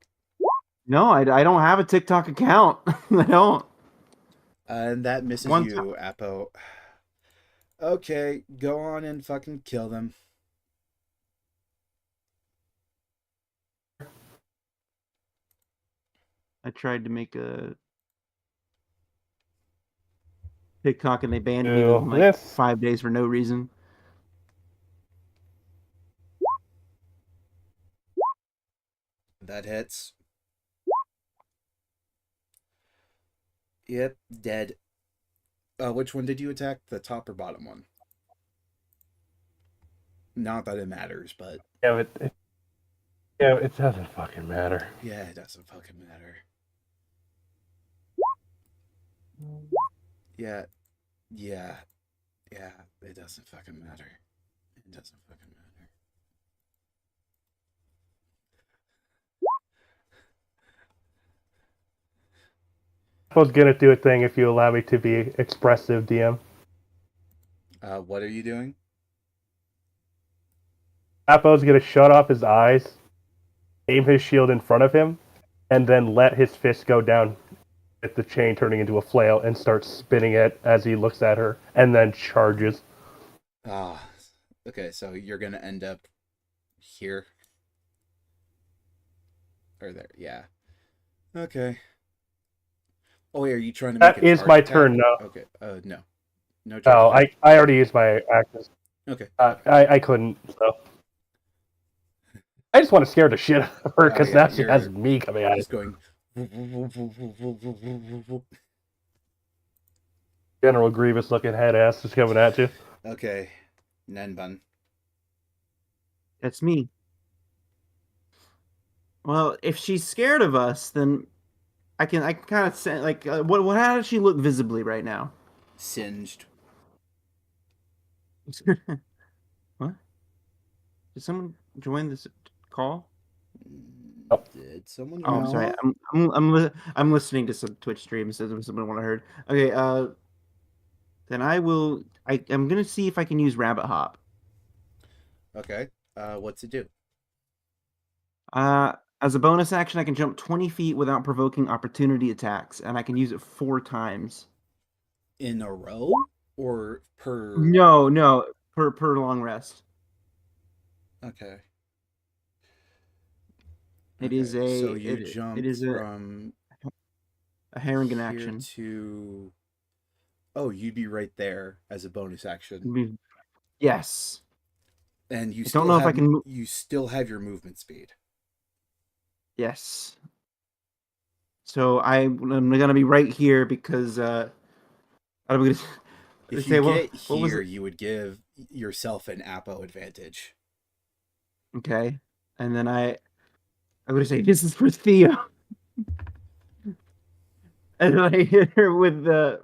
Speaker 1: No, I don't have a TikTok account. I don't.
Speaker 2: and that misses
Speaker 1: One
Speaker 2: you, Apo. Okay, go on and fucking kill them.
Speaker 1: I tried to make a TikTok and they banned me
Speaker 4: Do
Speaker 1: within like
Speaker 4: this.
Speaker 1: 5 days for no reason.
Speaker 2: That hits. Yep, dead. Which one did you attack? The top or bottom one? Not that it matters, but
Speaker 4: Yeah, yeah, it doesn't fucking matter.
Speaker 2: yeah, it doesn't fucking matter. Yeah, yeah, yeah, it doesn't fucking matter. It doesn't fucking matter.
Speaker 4: I was gonna do a thing if you allow me to be expressive, DM.
Speaker 2: What are you doing?
Speaker 4: Apo's gonna shut off his eyes, aim his shield in front of him, and then let his fist go down with the chain turning into a flail and start spinning it as he looks at her, and then charges.
Speaker 2: Okay, so you're gonna end up here. Or there, yeah. Okay. Oh, wait, are you trying to make
Speaker 4: That
Speaker 2: a
Speaker 4: is
Speaker 2: charge
Speaker 4: my
Speaker 2: attack?
Speaker 4: turn now.
Speaker 2: Okay, no. No charge
Speaker 4: No,
Speaker 2: attack?
Speaker 4: I already used my actions.
Speaker 2: Okay.
Speaker 4: I couldn't, so. I just want to scare the shit out of her, because
Speaker 2: Oh, yeah,
Speaker 4: now she has
Speaker 2: you're
Speaker 4: me coming at it.
Speaker 2: just going...
Speaker 4: General Grievous looking head ass is coming at you.
Speaker 2: Okay. Nenbun.
Speaker 1: That's me. Well, if she's scared of us, then I can kind of say like what how does she look visibly right now?
Speaker 2: Singed.
Speaker 1: What? Did someone join this call?
Speaker 4: Oh.
Speaker 2: Did someone
Speaker 1: Oh,
Speaker 2: join
Speaker 1: I'm
Speaker 2: the
Speaker 1: sorry.
Speaker 3: No.
Speaker 2: call?
Speaker 1: I'm listening to some Twitch streams. So someone what I heard. Okay. Then I'm gonna see if I can use Rabbit Hop.
Speaker 2: Okay. What's it do?
Speaker 1: As a bonus action, I can jump 20 feet without provoking opportunity attacks, and I can use it 4 times.
Speaker 2: In a row? Or per...
Speaker 1: No, per long rest.
Speaker 2: Okay.
Speaker 1: It is a
Speaker 2: So you
Speaker 1: it,
Speaker 2: jump
Speaker 1: it is
Speaker 2: from
Speaker 1: a Harrigan
Speaker 2: here
Speaker 1: action.
Speaker 2: to... Oh, you'd be right there as a bonus action.
Speaker 1: Yes.
Speaker 2: And you
Speaker 1: I
Speaker 2: still
Speaker 1: don't know if I
Speaker 2: have
Speaker 1: can.
Speaker 2: you still have your movement speed.
Speaker 1: Yes. So I'm gonna be right here because I'm gonna
Speaker 2: If you
Speaker 1: say
Speaker 2: get
Speaker 1: what was
Speaker 2: here,
Speaker 1: it?
Speaker 2: you would give yourself an Apo advantage.
Speaker 1: Okay, and then I'm gonna say this is for Theo, and then I hit her with the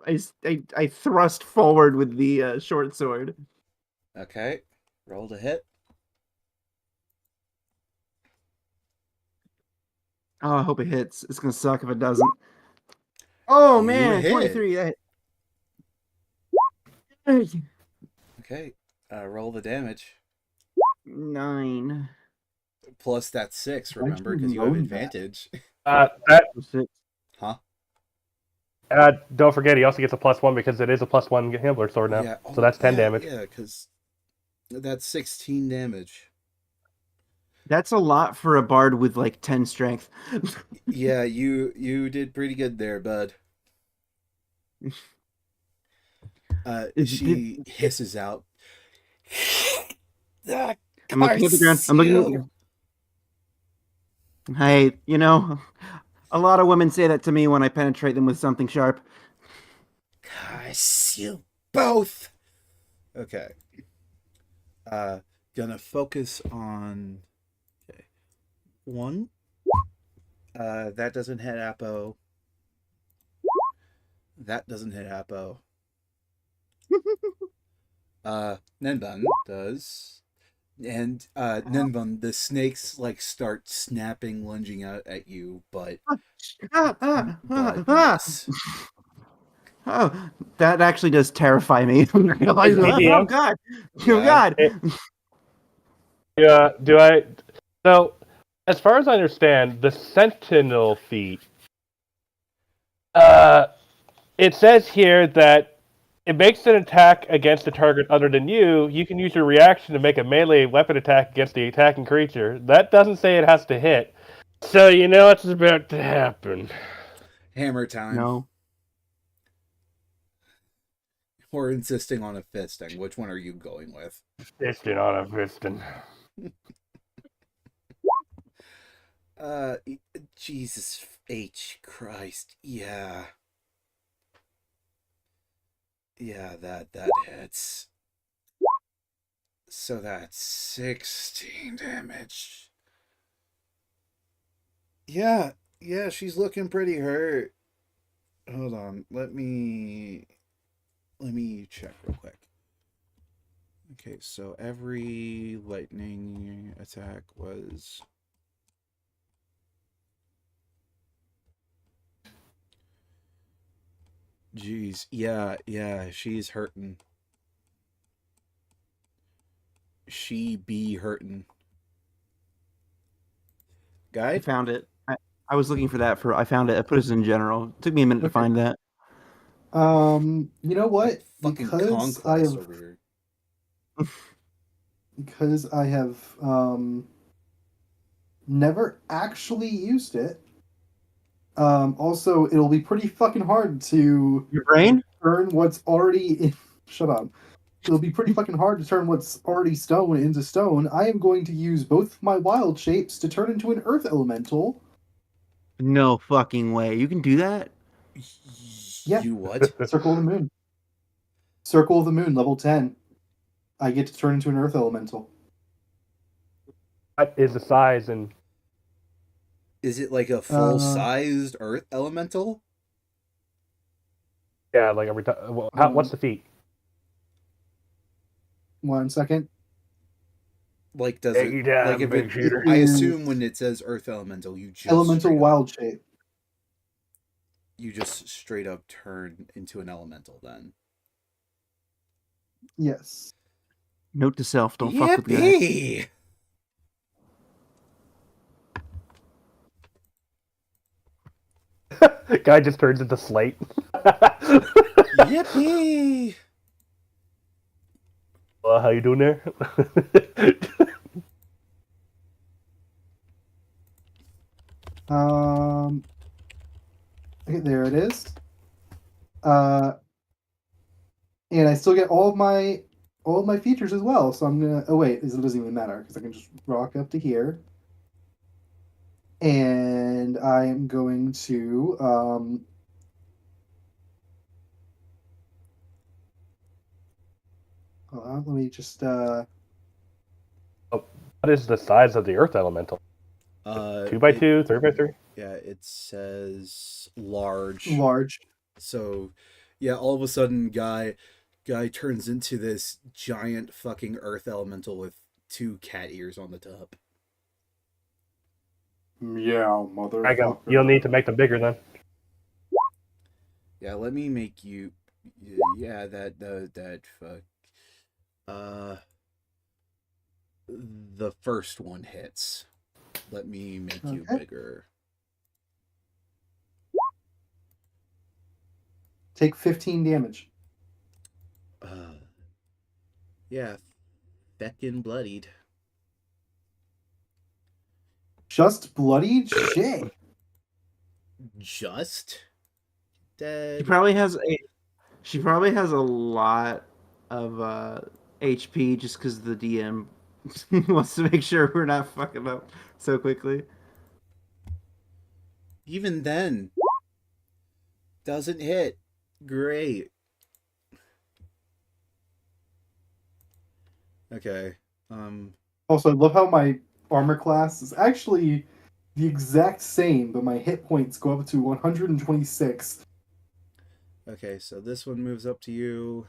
Speaker 1: I thrust forward with the short sword.
Speaker 2: Okay. Roll to hit.
Speaker 1: Oh, I hope it hits. It's gonna suck if it doesn't. Oh
Speaker 2: You
Speaker 1: man,
Speaker 2: hit.
Speaker 1: 23. That.
Speaker 2: Okay. Roll the damage.
Speaker 1: 9.
Speaker 2: Plus that's 6,
Speaker 3: Why'd
Speaker 2: remember,
Speaker 3: you
Speaker 2: because you have
Speaker 3: load that?
Speaker 2: advantage.
Speaker 4: That
Speaker 1: Six.
Speaker 2: Huh?
Speaker 4: don't forget he also gets a +1 because it is a +1 Gambler sword now.
Speaker 2: Yeah.
Speaker 4: So
Speaker 2: Oh,
Speaker 4: that's 10
Speaker 2: yeah,
Speaker 4: damage.
Speaker 2: yeah, because that's 16 damage.
Speaker 1: That's a lot for a bard with like 10 strength.
Speaker 2: Yeah, you did pretty good there, bud. She hisses out. Ah,
Speaker 1: I'm looking at the ground. I'm looking at the
Speaker 2: Garcio!
Speaker 1: ground. Hey, a lot of women say that to me when I penetrate them with something sharp.
Speaker 2: Garcio, both. Okay. Gonna focus on. Okay. One. That doesn't hit Apo. That doesn't hit Apo. Nenbun does. And Nenbun, the snakes like start snapping, lunging out at you, but
Speaker 1: Ah, ah, ah, ah.
Speaker 2: miss.
Speaker 1: Oh, that actually does terrify me. Oh
Speaker 4: GTM.
Speaker 1: God! Oh
Speaker 2: Yeah.
Speaker 1: God!
Speaker 4: Yeah. Do I? So, as far as I understand, the Sentinel feat. Uh, it says here that it makes an attack against a target other than you. You can use your reaction to make a melee weapon attack against the attacking creature. That doesn't say it has to hit. So you know what's about to happen.
Speaker 2: Hammer time.
Speaker 1: No.
Speaker 2: We're insisting on a fisting. Which one are you going with?
Speaker 4: Fisting on a piston.
Speaker 2: Uh, Jesus H. Christ. Yeah. Yeah, that hits. So that's 16 damage. Yeah, yeah, she's looking pretty hurt. Hold on, let me check real quick. Okay, so every lightning attack was Jeez, yeah, she's hurting. She be hurting.
Speaker 1: I
Speaker 2: Guide?
Speaker 1: found it. I was looking for that for. I found it. I put it in general. It took me a minute to
Speaker 3: Okay.
Speaker 1: find that.
Speaker 3: You know
Speaker 2: Like
Speaker 3: what?
Speaker 2: fucking
Speaker 3: Because I
Speaker 2: conquest
Speaker 3: have
Speaker 2: over here.
Speaker 3: because I have never actually used it. Also, it'll be pretty fucking hard to
Speaker 1: Your brain?
Speaker 3: turn what's already in. Shut up. It'll be pretty fucking hard to turn what's already stone into stone. I am going to use both my wild shapes to turn into an earth elemental.
Speaker 1: No fucking way. You can do that?
Speaker 3: Yeah.
Speaker 2: You what?
Speaker 3: Circle of the Moon. Circle of the Moon, level 10. I get to turn into an earth elemental.
Speaker 4: What is the size and
Speaker 2: Is it like a full-sized earth elemental?
Speaker 4: yeah, like every time? Well, what's the feat?
Speaker 3: 1 second.
Speaker 2: Like does
Speaker 4: Take
Speaker 2: it
Speaker 4: you down,
Speaker 2: like if
Speaker 4: big
Speaker 2: it
Speaker 4: shooter.
Speaker 2: I
Speaker 3: is
Speaker 2: assume when it says earth elemental,
Speaker 3: elemental wild shape.
Speaker 2: you just straight up turn into an elemental then.
Speaker 3: Yes.
Speaker 1: Note to self: don't fuck with guys.
Speaker 2: Yippee!
Speaker 4: Guy just turns into slate.
Speaker 2: Yippee!
Speaker 4: Well, how you doing there?
Speaker 3: Okay, there it is. And I still get all of my features as well. So I'm gonna. Oh wait, it doesn't even matter because I can just rock up to here, and I am going to. Hold on, let me just.
Speaker 4: What is the size of the earth elemental? 2x2, 3x3?
Speaker 2: Yeah, it says large.
Speaker 3: Large.
Speaker 2: So, yeah, all of a sudden, guy turns into this giant fucking earth elemental with 2 cat ears on the top.
Speaker 3: Meow,
Speaker 4: I go.
Speaker 3: motherfucker.
Speaker 4: You'll need to make them bigger then.
Speaker 2: Yeah, let me make you. Yeah, that fuck. Uh, the first one hits. Let me make you
Speaker 3: Okay.
Speaker 2: bigger.
Speaker 3: Take 15 damage.
Speaker 2: Yeah, feckin' bloodied.
Speaker 3: Just bloodied shit.
Speaker 2: Just
Speaker 1: She
Speaker 2: dead.
Speaker 1: probably has a she probably has a lot of HP just because the DM wants to make sure we're not fucking up so quickly.
Speaker 2: Even then, doesn't hit. Great. Okay.
Speaker 3: Also, I love how my armor class is actually the exact same, but my hit points go up to 126.
Speaker 2: Okay, so this one moves up to you.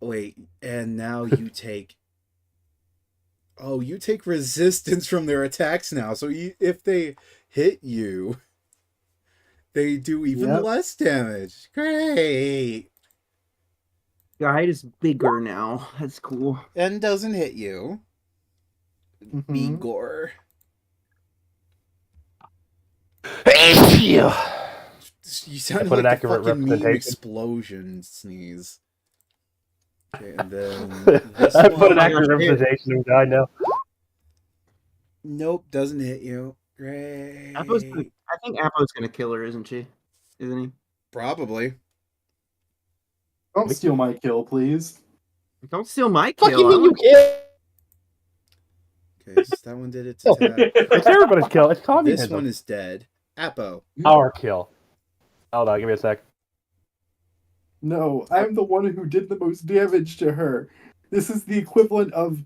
Speaker 2: Wait, and now you take. Oh, you take resistance from their attacks now. So if they hit you, they do even
Speaker 3: Yep.
Speaker 2: less damage. Great.
Speaker 1: Guide is bigger now. That's cool.
Speaker 2: And doesn't hit you.
Speaker 3: Mm-hmm.
Speaker 2: Bigor.
Speaker 4: I
Speaker 2: You sounded
Speaker 4: put an
Speaker 2: like the
Speaker 4: accurate
Speaker 2: fucking meme
Speaker 4: representation.
Speaker 2: explosion sneeze. Okay, and then this
Speaker 4: I put an
Speaker 2: one.
Speaker 4: accurate representation of guy now.
Speaker 2: Nope, doesn't hit you.
Speaker 1: Appo's
Speaker 2: Great.
Speaker 1: I think Appo's gonna kill her, isn't she? Isn't he?
Speaker 2: Probably.
Speaker 3: Don't steal my kill, please.
Speaker 1: Don't steal my
Speaker 4: Fuck
Speaker 1: kill.
Speaker 4: you
Speaker 1: I
Speaker 4: mean you
Speaker 1: want-
Speaker 4: can't?
Speaker 2: Okay, so that one did its attack.
Speaker 4: It's everybody's kill. It's
Speaker 2: This
Speaker 4: communism.
Speaker 2: one is dead. Appo.
Speaker 4: Our kill. Hold on, give me a sec.
Speaker 3: No, I'm the one who did the most damage to her. This is the equivalent of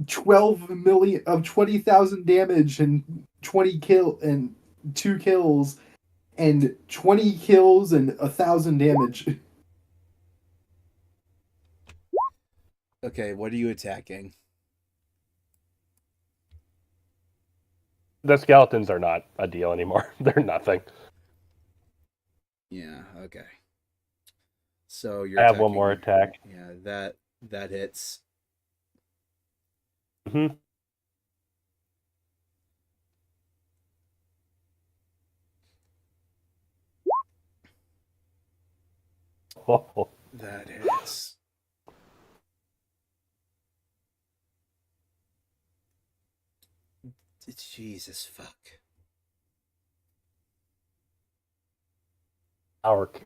Speaker 3: 20,000 damage and 2 kills and 20 kills and 1,000 damage.
Speaker 2: Okay, what are you attacking?
Speaker 4: The skeletons are not a deal anymore. They're nothing.
Speaker 2: Yeah, okay. So you're
Speaker 4: I have one
Speaker 2: attacking-
Speaker 4: more attack.
Speaker 2: Yeah, that hits.
Speaker 4: Mm-hmm. Oh,
Speaker 2: That hits. Jesus fuck.
Speaker 4: our kill.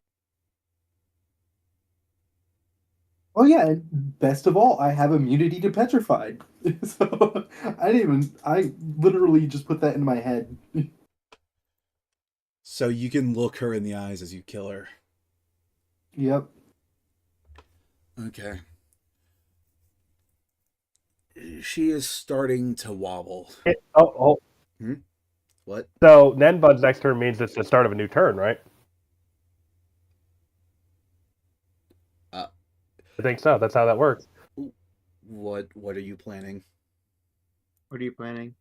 Speaker 3: Oh yeah, and best of all, I have immunity to petrified. So I literally just put that in my head.
Speaker 2: So you can look her in the eyes as you kill her.
Speaker 3: Yep.
Speaker 2: Okay. She is starting to wobble.
Speaker 4: Oh.
Speaker 2: What?
Speaker 4: So Nenbud's next turn means it's the start of a new turn, right? I think so. That's how that works.
Speaker 2: What are you planning?
Speaker 1: What are you planning?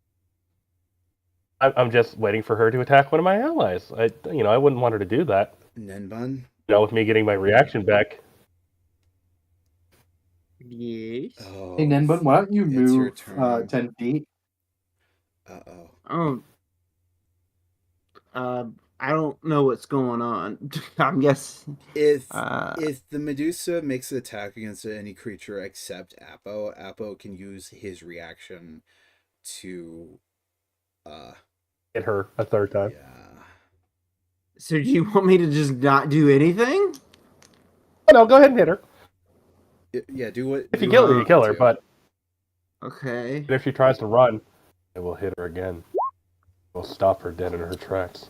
Speaker 4: I'm just waiting for her to attack one of my allies. I wouldn't want her to do that.
Speaker 2: Nenbun?
Speaker 4: With me getting my reaction back.
Speaker 1: Yes.
Speaker 2: Oh.
Speaker 3: Hey Nenbun, why don't you
Speaker 2: It's your
Speaker 3: move
Speaker 2: turn.
Speaker 3: 10 feet?
Speaker 2: Uh-oh.
Speaker 1: Oh. I don't know what's going on. I'm guessing.
Speaker 2: If the Medusa makes an attack against any creature except Appo can use his reaction to
Speaker 4: Hit her a third time.
Speaker 2: yeah.
Speaker 1: So do you want me to just not do anything?
Speaker 4: Oh, no, go ahead and hit her.
Speaker 2: Yeah, do what
Speaker 4: If
Speaker 2: do
Speaker 4: you kill her,
Speaker 2: what
Speaker 4: you kill her.
Speaker 2: do.
Speaker 4: But
Speaker 1: Okay.
Speaker 4: if she tries to run, it will hit her again. We'll stop her dead in her tracks.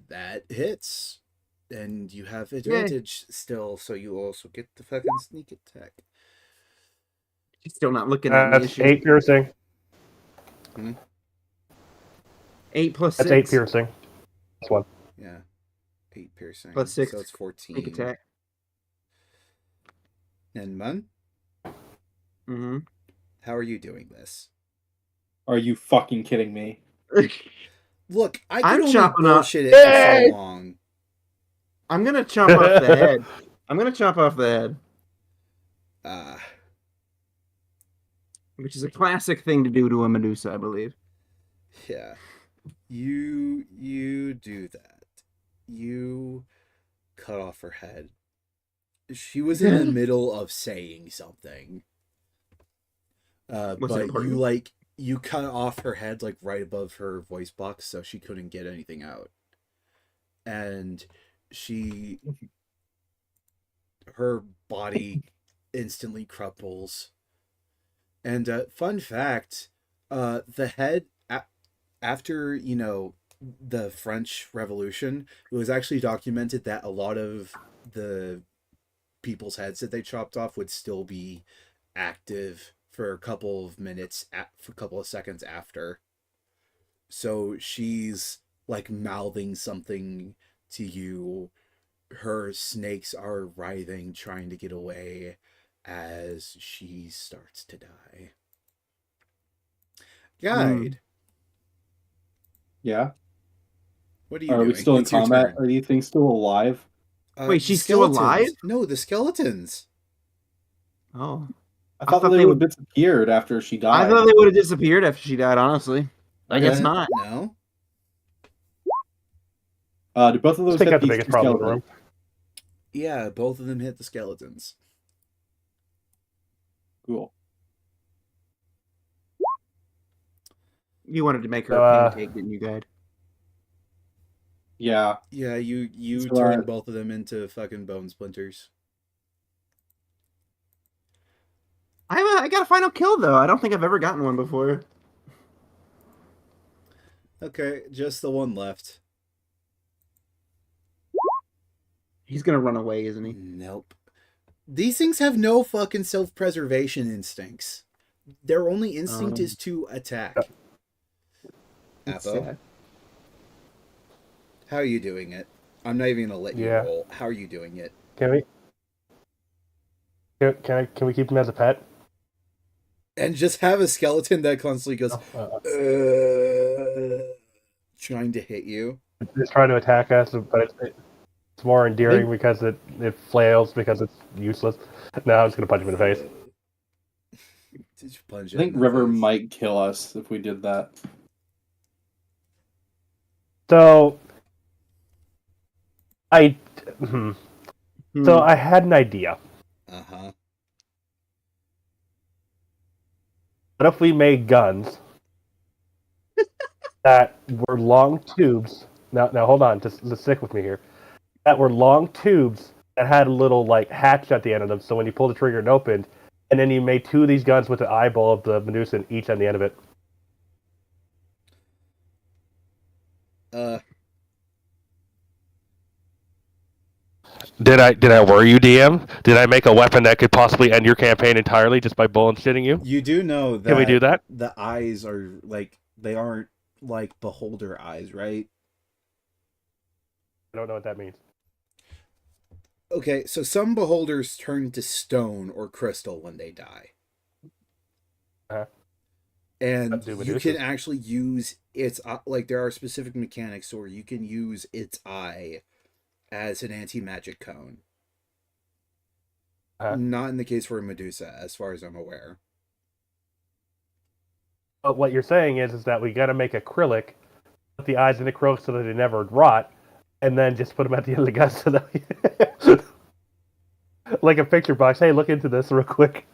Speaker 2: That hits. And you have advantage still, so you also get the fucking sneak attack.
Speaker 1: She's still not looking at me. Is
Speaker 4: That's
Speaker 1: she?
Speaker 4: 8 piercing.
Speaker 1: 8 plus 6.
Speaker 4: That's 8 piercing. That's one.
Speaker 2: Yeah. 8 piercing.
Speaker 1: Plus 6.
Speaker 2: So it's 14.
Speaker 1: Sneak attack.
Speaker 2: Nenbun,
Speaker 1: Mm-hmm.
Speaker 2: how are you doing this?
Speaker 3: Are you fucking kidding me?
Speaker 2: Look, I
Speaker 1: I'm
Speaker 2: could only
Speaker 1: chopping up-
Speaker 2: bullshit it for
Speaker 4: Yay!
Speaker 2: so long.
Speaker 1: I'm gonna chop off the head. I'm gonna chop off the head. which is a classic thing to do to a Medusa, I believe.
Speaker 2: Yeah. You do that. You cut off her head. She was in the middle of saying something.
Speaker 1: Was it
Speaker 2: But
Speaker 1: important?
Speaker 2: you cut off her head like right above her voice box so she couldn't get anything out. And she her body instantly crumples. And fun fact, the head after, the French Revolution, it was actually documented that a lot of the people's heads that they chopped off would still be active for a couple of minutes, for a couple of seconds after. So she's like mouthing something to you. Her snakes are writhing, trying to get away as she starts to die.
Speaker 1: Hmm.
Speaker 2: Guide,
Speaker 3: Yeah.
Speaker 2: what are you
Speaker 3: Are we
Speaker 2: doing?
Speaker 3: still in
Speaker 2: It's your
Speaker 3: combat?
Speaker 2: turn.
Speaker 3: Are these things still alive?
Speaker 1: Wait,
Speaker 2: The
Speaker 1: she's still alive?
Speaker 2: skeletons. No, the skeletons.
Speaker 1: Oh,
Speaker 3: I
Speaker 1: I
Speaker 3: thought that
Speaker 1: thought
Speaker 3: they
Speaker 1: they
Speaker 3: would
Speaker 1: would.
Speaker 3: have disappeared after she
Speaker 1: I
Speaker 3: died.
Speaker 1: thought they would have disappeared after she died. Honestly, I guess not.
Speaker 2: No.
Speaker 3: Do both of
Speaker 4: Let's
Speaker 3: those
Speaker 4: take
Speaker 3: hit
Speaker 4: out the
Speaker 3: these
Speaker 4: biggest
Speaker 3: two
Speaker 4: problem in the
Speaker 3: skeletons?
Speaker 4: room.
Speaker 2: Yeah, both of them hit the skeletons.
Speaker 3: Cool.
Speaker 1: You wanted to make her
Speaker 4: So,
Speaker 1: a pancake, didn't you, guide?
Speaker 3: Yeah.
Speaker 2: Yeah, you
Speaker 3: So,
Speaker 2: turn both of them into fucking bone splinters.
Speaker 1: I got a final kill though. I don't think I've ever gotten one before.
Speaker 2: Okay, just the one left.
Speaker 1: He's gonna run away, isn't he?
Speaker 2: Nope. These things have no fucking self-preservation instincts. Their only instinct is to attack.
Speaker 1: It's
Speaker 2: Appo,
Speaker 1: sad.
Speaker 2: how are you doing it? I'm not even gonna let you
Speaker 4: Yeah.
Speaker 2: roll. How are you doing it?
Speaker 4: Can we? Can we keep him as a pet?
Speaker 2: And just have a skeleton that constantly goes,
Speaker 4: No.
Speaker 2: trying to hit you.
Speaker 4: It's trying to attack us, but it's more endearing because it flails because it's useless. No, I'm just gonna punch him in the face.
Speaker 2: Did you punch
Speaker 3: I
Speaker 2: it
Speaker 3: think
Speaker 2: in the
Speaker 3: River
Speaker 2: face?
Speaker 3: might kill us if we did that.
Speaker 4: So I, hmm.
Speaker 1: Hmm.
Speaker 4: So I had an idea.
Speaker 2: Uh-huh.
Speaker 4: What if we made guns that were long tubes? Now hold on, just stick with me here. That were long tubes that had a little like hatch at the end of them, so when you pull the trigger, it opened, and then you made two of these guns with the eyeball of the Medusa each on the end of it.
Speaker 2: Uh,
Speaker 4: Did I worry you, DM? Did I make a weapon that could possibly end your campaign entirely just by bullshitting you?
Speaker 2: you do know that
Speaker 4: Can we do that?
Speaker 2: the eyes are like, they aren't like beholder eyes, right?
Speaker 4: I don't know what that means.
Speaker 2: Okay, so some beholders turn to stone or crystal when they die.
Speaker 4: Uh-huh.
Speaker 2: And
Speaker 4: Do
Speaker 2: you can
Speaker 4: Medusas.
Speaker 2: actually use its like, there are specific mechanics where you can use its eye as an anti-magic cone.
Speaker 4: Uh-huh.
Speaker 2: Not in the case for a Medusa, as far as I'm aware.
Speaker 4: But what you're saying is that we got to make acrylic, put the eyes in acrylic so that they never rot, and then just put them at the end of the gun so that we... like a picture box. Hey, look into this real quick.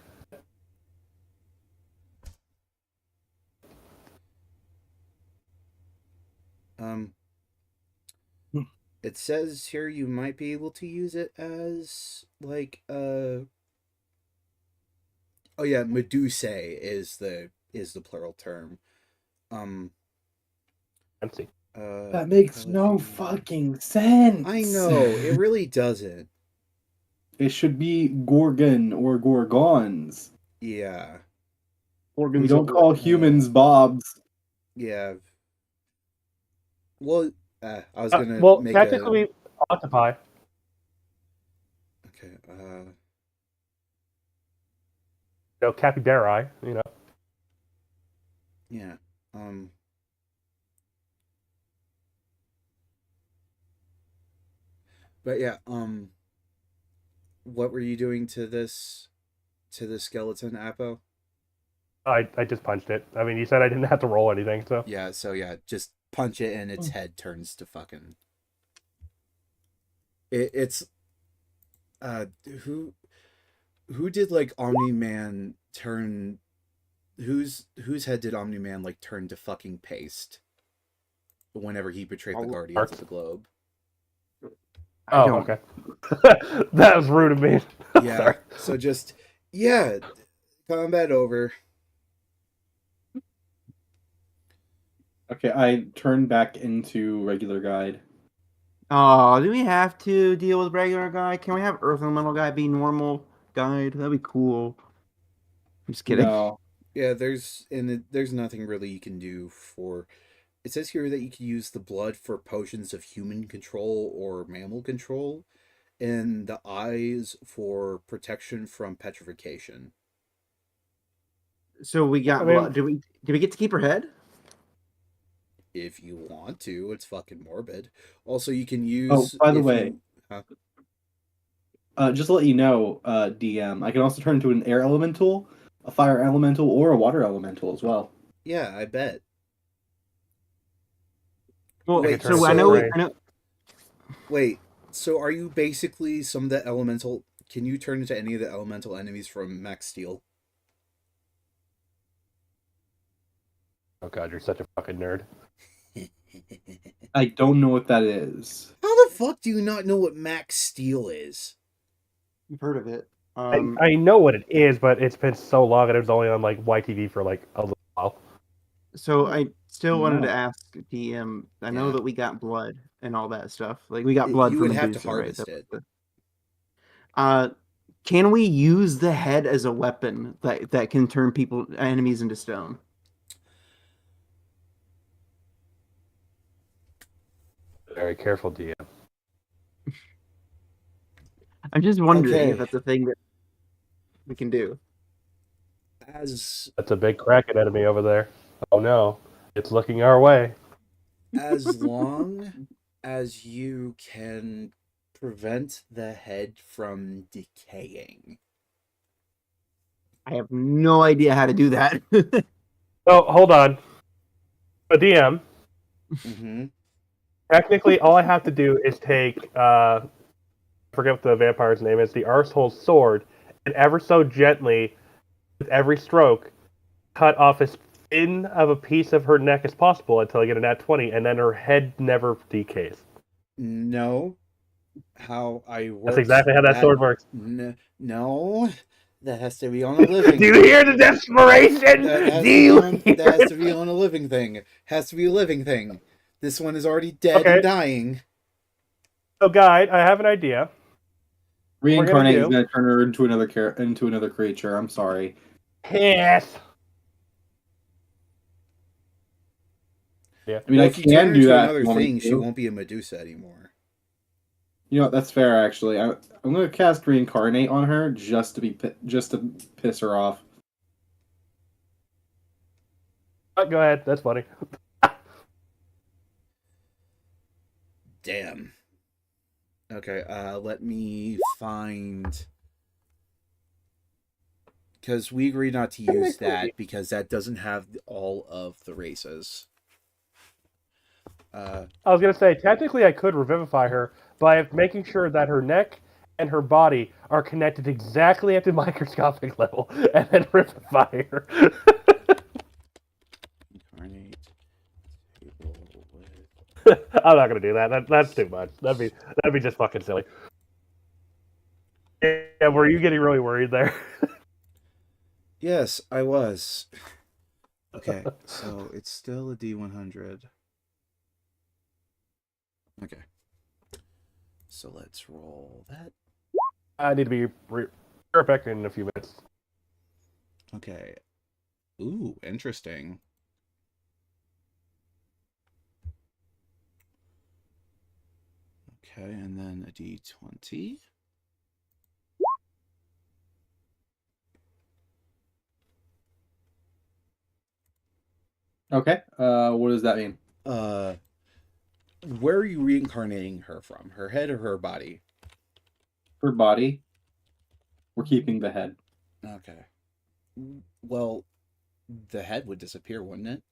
Speaker 2: Um, it says here you might be able to use it as like oh yeah, Medusae is the plural term.
Speaker 4: Fancy.
Speaker 3: That makes no
Speaker 2: elegy.
Speaker 3: fucking sense.
Speaker 2: I know, it really doesn't.
Speaker 3: It should be Gorgon or Gorgons.
Speaker 2: Yeah.
Speaker 3: We don't call humans
Speaker 2: Uh,
Speaker 3: Bobs.
Speaker 2: Yeah. Well, I was gonna
Speaker 4: Well,
Speaker 2: make a
Speaker 4: technically, octopi.
Speaker 2: okay.
Speaker 4: Capybara.
Speaker 2: Yeah. But yeah. What were you doing to this skeleton, Apo?
Speaker 4: I just punched it. I mean, you said I didn't have to roll anything, so.
Speaker 2: Yeah, so yeah, just punch it and its head turns to fucking. It's uh who who did like Omni Man turn? Whose head did Omni Man like turn to fucking paste whenever he betrayed the
Speaker 1: Oh,
Speaker 2: Guardians of the Globe?
Speaker 1: I
Speaker 4: Oh,
Speaker 1: don't.
Speaker 4: okay. That was rude of me.
Speaker 2: Yeah,
Speaker 4: Sorry.
Speaker 2: so just yeah, combat over.
Speaker 3: Okay, I turn back into regular guide.
Speaker 1: Oh, do we have to deal with regular guy? Can we have Earth Elemental guy be normal guide? That'd be cool. I'm just kidding.
Speaker 3: No.
Speaker 2: Yeah, there's nothing really you can do for. It says here that you can use the blood for potions of human control or mammal control, and the eyes for protection from petrification.
Speaker 1: So we
Speaker 4: I
Speaker 1: got
Speaker 4: mean,
Speaker 1: blood. Do we get to keep her head?
Speaker 2: If you want to, it's fucking morbid. Also, you can
Speaker 3: Oh,
Speaker 2: use
Speaker 3: by the
Speaker 2: if
Speaker 3: way,
Speaker 2: you. Huh?
Speaker 3: just to let you know, DM, I can also turn into an air elemental, a fire elemental, or a water elemental as well.
Speaker 2: Yeah, I bet.
Speaker 1: Well,
Speaker 4: I could
Speaker 2: Wait,
Speaker 4: turn
Speaker 1: so I
Speaker 4: into a
Speaker 1: know.
Speaker 4: brain.
Speaker 1: I know.
Speaker 2: wait. So are you basically some of the elemental? Can you turn into any of the elemental enemies from Max Steel?
Speaker 4: Oh god, you're such a fucking nerd.
Speaker 3: I don't know what that is.
Speaker 2: How the fuck do you not know what Max Steel is?
Speaker 1: You've heard of it.
Speaker 4: I know what it is, but it's been so long and it was only on like YTV for like a little while.
Speaker 1: So I still wanted to
Speaker 3: No.
Speaker 1: ask DM. I know
Speaker 2: Yeah.
Speaker 1: that we got blood and all that stuff. Like we got blood
Speaker 2: You
Speaker 1: from
Speaker 2: would have to
Speaker 1: Medusa, right?
Speaker 2: harvest it.
Speaker 1: Uh, can we use the head as a weapon that can turn people enemies into stone?
Speaker 4: Very careful, DM.
Speaker 1: I'm just wondering if
Speaker 2: Okay.
Speaker 1: that's a thing that we can do.
Speaker 2: As
Speaker 4: That's a big Kraken enemy over there. Oh no, it's looking our way.
Speaker 2: as long as you can prevent the head from decaying.
Speaker 1: I have no idea how to do that.
Speaker 4: Oh, hold on. A DM.
Speaker 2: Mm-hmm.
Speaker 4: Technically, all I have to do is take I forget what the vampire's name is, the Arsehole's sword, and ever so gently, with every stroke, cut off as thin of a piece of her neck as possible until I get a nat 20, and then her head never decays.
Speaker 2: No, how I work
Speaker 4: That's exactly how that sword works.
Speaker 2: no, that has to be on a living.
Speaker 4: Do you hear the desperation?
Speaker 2: That has
Speaker 4: Do
Speaker 2: to be
Speaker 4: you
Speaker 2: on.
Speaker 4: hear
Speaker 2: That has to
Speaker 4: it?
Speaker 2: be on a living thing. Has to be a living thing. This one is already dead
Speaker 4: Okay.
Speaker 2: and dying.
Speaker 4: So, guide, I have an idea.
Speaker 3: Reincarnate is
Speaker 4: do-
Speaker 3: going to turn her into another creature. I'm sorry.
Speaker 4: Yes. Yeah.
Speaker 3: I mean,
Speaker 2: Well,
Speaker 3: I
Speaker 2: if you turn
Speaker 3: can
Speaker 2: her
Speaker 3: do
Speaker 2: into
Speaker 3: that if
Speaker 2: another
Speaker 3: you want me
Speaker 2: thing, she
Speaker 3: to.
Speaker 2: won't be a Medusa anymore.
Speaker 3: You know what? That's fair, actually. I'm going to cast reincarnate on her just to piss her off.
Speaker 4: Go ahead. That's funny.
Speaker 2: Damn. Okay, let me find. Because we agreed not to use that because that doesn't have all of the races.
Speaker 4: I was gonna say, technically, I could revivify her by making sure that her neck and her body are connected exactly at the microscopic level, and then revivify her.
Speaker 2: Incarnate table with.
Speaker 4: I'm not gonna do that. That's too much. That'd be just fucking silly. Yeah, were you getting really worried there?
Speaker 2: Yes, I was. Okay, so it's still a D100. Okay. So let's roll that.
Speaker 4: I need to be back in a few minutes.
Speaker 2: Okay. Ooh, interesting. Okay, and then a D20.
Speaker 3: Okay. What does that mean?
Speaker 2: Where are you reincarnating her from? Her head or her body?
Speaker 3: Her body. We're keeping the head.
Speaker 2: Okay. Well, the head would disappear, wouldn't it?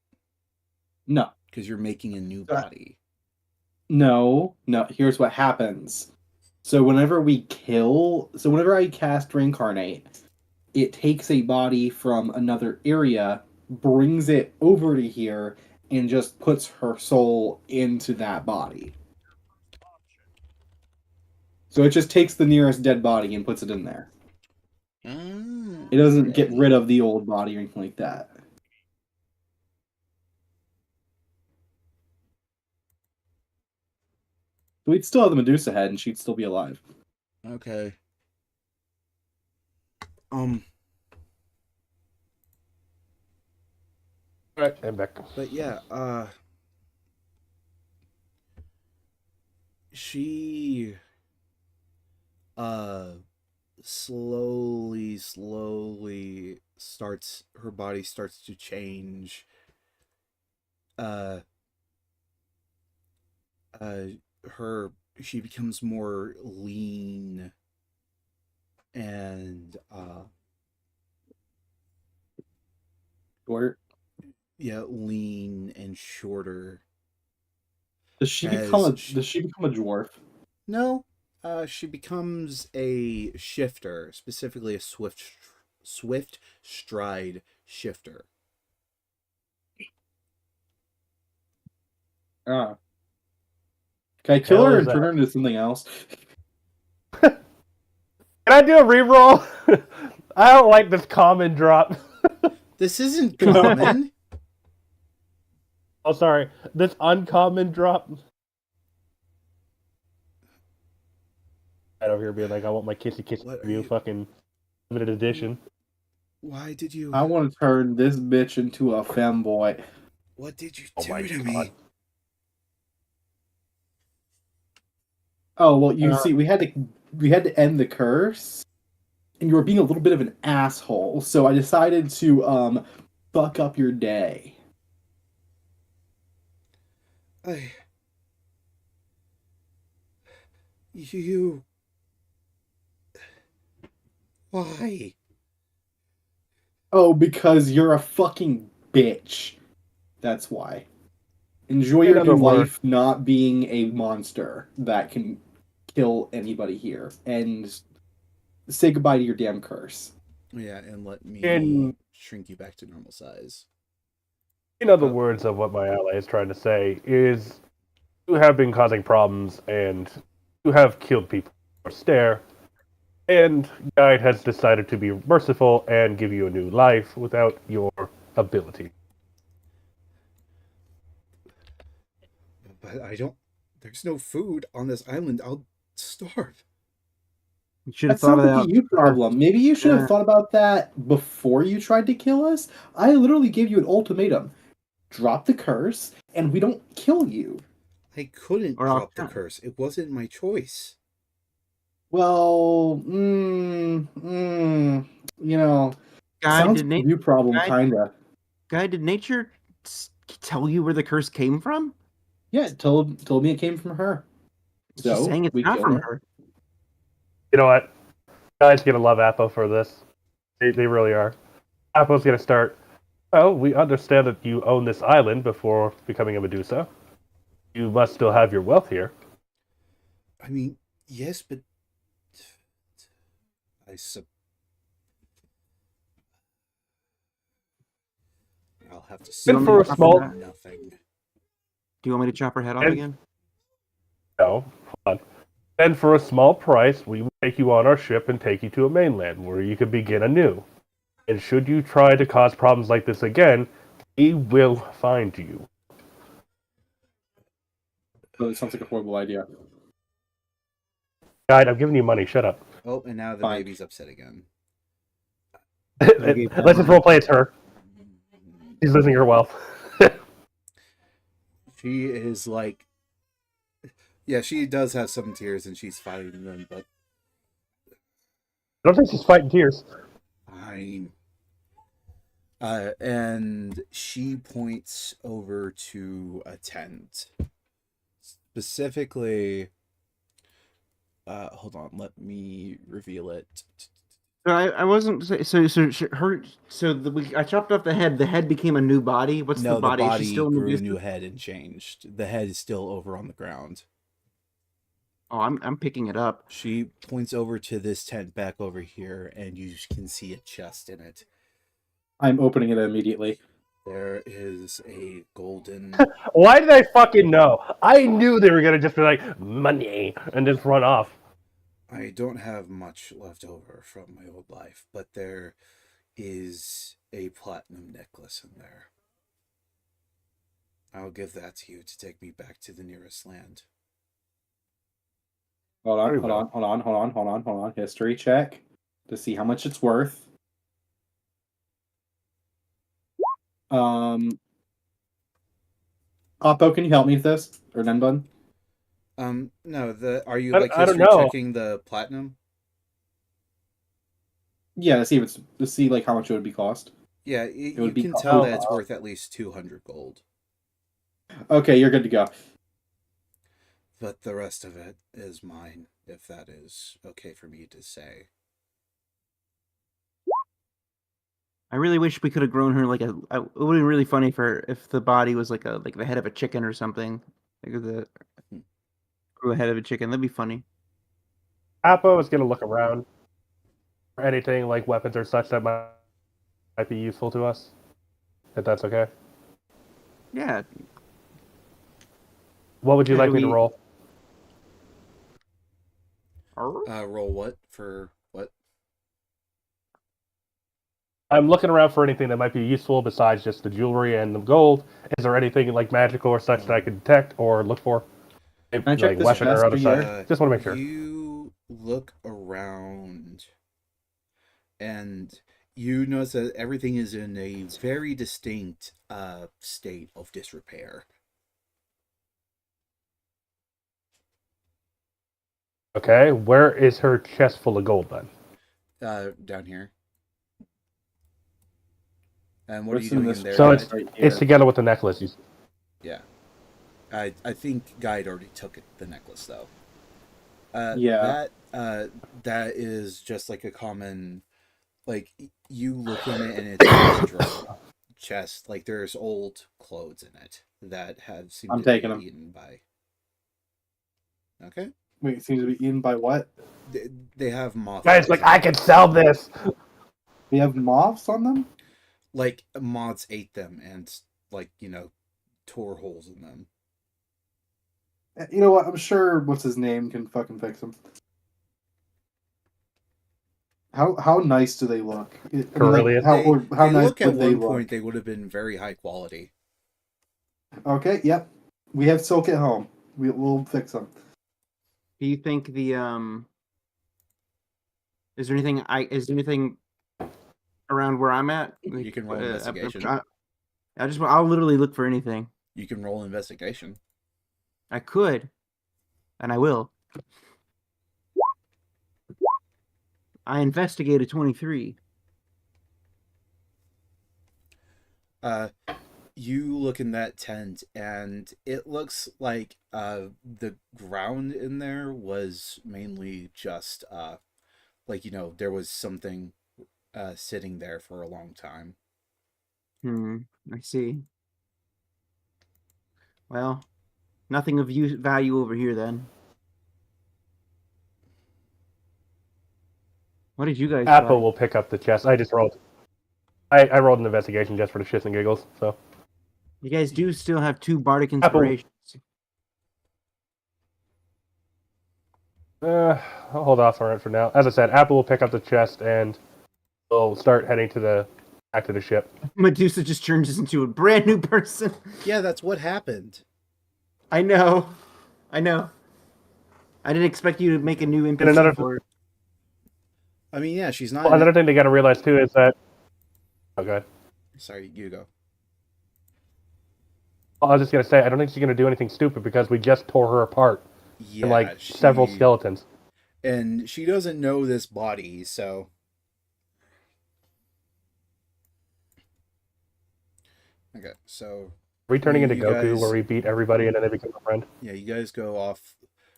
Speaker 3: No.
Speaker 2: Because you're making a new
Speaker 3: Uh,
Speaker 2: body.
Speaker 3: No. Here's what happens. So whenever I cast Reincarnate, it takes a body from another area, brings it over to here, and just puts her soul into that body. So it just takes the nearest dead body and puts it in there. It doesn't get rid of the old body or anything like that. So we'd still have the Medusa head, and she'd still be alive.
Speaker 2: Okay.
Speaker 4: Alright, and back.
Speaker 2: But yeah, she slowly starts her body starts to change. Uh her she becomes more lean and
Speaker 3: Or
Speaker 2: lean and shorter.
Speaker 3: does she
Speaker 2: As
Speaker 3: become a
Speaker 2: she-
Speaker 3: does she become a dwarf?
Speaker 2: No, she becomes a shifter, specifically a swift stride shifter.
Speaker 3: Ah. Can I kill
Speaker 4: Hell
Speaker 3: her
Speaker 4: is
Speaker 3: and turn
Speaker 4: that?
Speaker 3: her into something else?
Speaker 4: Can I do a reroll? I don't like this common drop.
Speaker 2: This isn't common.
Speaker 4: Oh, sorry. This uncommon drop. Right over here being like, I want my kissy
Speaker 2: What are
Speaker 4: view
Speaker 2: you-
Speaker 4: fucking limited edition.
Speaker 2: Why did you?
Speaker 3: I want to turn this bitch into a femboy.
Speaker 2: What did you
Speaker 4: Oh
Speaker 2: do
Speaker 4: my
Speaker 2: to
Speaker 4: God.
Speaker 2: me?
Speaker 3: Oh well, you see, we had to end the curse, and you were being a little bit of an asshole. So I decided to fuck up your day.
Speaker 2: You. Why?
Speaker 3: Oh, because you're a fucking bitch. That's why. Enjoy
Speaker 4: In
Speaker 3: your
Speaker 4: other
Speaker 3: new
Speaker 4: words-
Speaker 3: life not being a monster that can kill anybody here. And say goodbye to your damn curse.
Speaker 2: Yeah, and let me
Speaker 4: In-
Speaker 2: shrink you back to normal size.
Speaker 4: In other words of what my ally is trying to say is, you have been causing problems and you have killed people for stare, and Guide has decided to be merciful and give you a new life without your ability.
Speaker 2: But I don't. There's no food on this island. I'll starve.
Speaker 1: You should have
Speaker 3: That
Speaker 1: thought
Speaker 3: sounds
Speaker 1: of
Speaker 3: like
Speaker 1: that.
Speaker 3: a you problem. Maybe you should have
Speaker 1: Yeah.
Speaker 3: thought about that before you tried to kill us. I literally gave you an ultimatum. Drop the curse, and we don't kill you.
Speaker 2: I couldn't
Speaker 1: Or I'll
Speaker 2: drop the
Speaker 1: count.
Speaker 2: curse. It wasn't my choice.
Speaker 3: Well, you know,
Speaker 1: Guy,
Speaker 3: sounds
Speaker 1: did
Speaker 3: like a
Speaker 1: nature
Speaker 3: you problem, kinda.
Speaker 1: did nature tell you where the curse came from?
Speaker 3: Yeah, it told me it came from her.
Speaker 1: She's
Speaker 3: So
Speaker 1: saying it's
Speaker 3: we
Speaker 1: not
Speaker 3: killed
Speaker 1: from
Speaker 3: her.
Speaker 1: her.
Speaker 4: You know what? Guys gonna love Appo for this. They really are. Appo's gonna start. Well, we understand that you own this island before becoming a Medusa. You must still have your wealth here.
Speaker 2: I mean, yes, but I sup. I'll have to
Speaker 1: You want me
Speaker 4: for
Speaker 1: to
Speaker 4: a
Speaker 1: chop
Speaker 4: small-
Speaker 1: her head-
Speaker 2: nothing.
Speaker 1: Do you want me to chop her head off
Speaker 4: And-
Speaker 1: again?
Speaker 4: No, hold on. Then for a small price, we will take you on our ship and take you to a mainland where you can begin anew. And should you try to cause problems like this again, we will find you.
Speaker 3: That sounds like a horrible idea.
Speaker 4: Guide, I'm giving you money. Shut up.
Speaker 2: Oh, and now the
Speaker 3: Fine.
Speaker 2: baby's upset again.
Speaker 4: Let's just roleplay it's her. She's losing her wealth.
Speaker 2: She is like, yeah, she does have some tears and she's fighting them, but
Speaker 4: I don't think she's fighting tears.
Speaker 2: fine. And she points over to a tent. Specifically, hold on, let me reveal it.
Speaker 1: So I wasn't I chopped off the head. The head became a new body. What's the
Speaker 2: No, the
Speaker 1: body? Is she
Speaker 2: body
Speaker 1: still a
Speaker 2: grew a
Speaker 1: Medusa?
Speaker 2: new head and changed. The head is still over on the ground.
Speaker 1: Oh, I'm picking it up.
Speaker 2: She points over to this tent back over here, and you can see a chest in it.
Speaker 3: I'm opening it immediately.
Speaker 2: There is a golden.
Speaker 4: Why did I fucking know? I knew they were gonna just be like money and just run off.
Speaker 2: I don't have much left over from my old life, but there is a platinum necklace in there. I'll give that to you to take me back to the nearest land.
Speaker 3: Hold
Speaker 4: Very
Speaker 3: on. History check to see how much it's worth. Oppo, can you help me with this? Or Nenbun?
Speaker 2: No, are you
Speaker 4: I
Speaker 2: like
Speaker 4: don't
Speaker 2: history
Speaker 4: know.
Speaker 2: checking the platinum?
Speaker 3: Yeah, to see like how much it would be cost.
Speaker 2: Yeah,
Speaker 3: would
Speaker 2: you
Speaker 3: be
Speaker 2: can
Speaker 3: cost-
Speaker 2: tell that it's worth at least 200 gold.
Speaker 3: Okay, you're good to go.
Speaker 2: But the rest of it is mine, if that is okay for me to say.
Speaker 1: I really wish we could have grown her like a. It would have been really funny for if the body was like the head of a chicken or something. Like the grew a head of a chicken. That'd be funny.
Speaker 4: Apo is gonna look around for anything like weapons or such that might be useful to us. If that's okay.
Speaker 1: Yeah.
Speaker 4: What would you
Speaker 1: Yeah,
Speaker 4: like me to roll?
Speaker 2: Roll what for what?
Speaker 4: I'm looking around for anything that might be useful besides just the jewelry and the gold. Is there anything like magical or such that I could detect or look for?
Speaker 3: Can I check
Speaker 4: Like
Speaker 3: this
Speaker 4: weapon
Speaker 3: chest
Speaker 4: or other
Speaker 3: for
Speaker 4: such?
Speaker 3: you?
Speaker 4: Just want to make sure.
Speaker 2: You look around and you notice that everything is in a very distinct state of disrepair.
Speaker 4: Okay, where is her chest full of gold then?
Speaker 2: Down here. And what
Speaker 3: What's
Speaker 2: are you doing
Speaker 3: this
Speaker 2: in there?
Speaker 4: So
Speaker 2: Guide?
Speaker 3: chest right
Speaker 4: It's
Speaker 3: here?
Speaker 4: together with the necklace.
Speaker 2: Yeah. I think Guide already took the necklace though.
Speaker 3: Yeah.
Speaker 2: That is just like a common, like you look in it and it's a wardrobe chest. Like there's old clothes in it that have seemed
Speaker 3: I'm
Speaker 2: to
Speaker 3: taking
Speaker 2: be
Speaker 3: 'em.
Speaker 2: eaten by. Okay.
Speaker 3: Wait, it seems to be eaten by what?
Speaker 2: They have moth.
Speaker 4: Guys,
Speaker 2: holes
Speaker 4: like
Speaker 2: in
Speaker 4: I
Speaker 2: them.
Speaker 4: can sell this.
Speaker 3: They have moths on them?
Speaker 2: Like moths ate them and like tore holes in them.
Speaker 3: You know what? I'm sure what's his name can fucking fix them. How nice do they look? I mean,
Speaker 4: Carillion.
Speaker 3: how
Speaker 2: They
Speaker 3: nice
Speaker 2: look at
Speaker 3: would they
Speaker 2: one point
Speaker 3: look?
Speaker 2: they would have been very high quality.
Speaker 3: Okay, yep. We have silk at home. We'll fix them.
Speaker 1: Do you think the Is there anything around where I'm at?
Speaker 2: You can roll investigation.
Speaker 1: I'll literally look for anything.
Speaker 2: You can roll investigation.
Speaker 1: I could, and I will. I investigated 23.
Speaker 2: You look in that tent and it looks like the ground in there was mainly just there was something sitting there for a long time.
Speaker 1: I see. Well, nothing of value over here then. What did you guys
Speaker 4: Apple
Speaker 1: find?
Speaker 4: will pick up the chest. I just rolled. I rolled an investigation just for the shits and giggles. So
Speaker 1: You guys do still have 2 bardic
Speaker 4: Apple.
Speaker 1: inspirations.
Speaker 4: I'll hold off on it for now. As I said, Apple will pick up the chest and we'll start heading back to the ship.
Speaker 1: Medusa just turns us into a brand new person.
Speaker 2: Yeah, that's what happened.
Speaker 1: I know. I didn't expect you to make a new NPC
Speaker 4: another-
Speaker 1: for her.
Speaker 2: I mean, yeah, she's not.
Speaker 4: Well, another thing they got to realize too is that. Okay.
Speaker 2: Sorry, you go.
Speaker 4: Well, I was just gonna say I don't think she's gonna do anything stupid because we just tore her apart
Speaker 2: Yeah,
Speaker 4: in like several skeletons.
Speaker 2: And she doesn't know this body, so. Okay, so.
Speaker 4: Returning into
Speaker 2: You
Speaker 4: Goku,
Speaker 2: guys-
Speaker 4: where we beat everybody and then they become a friend.
Speaker 2: Yeah, you guys go off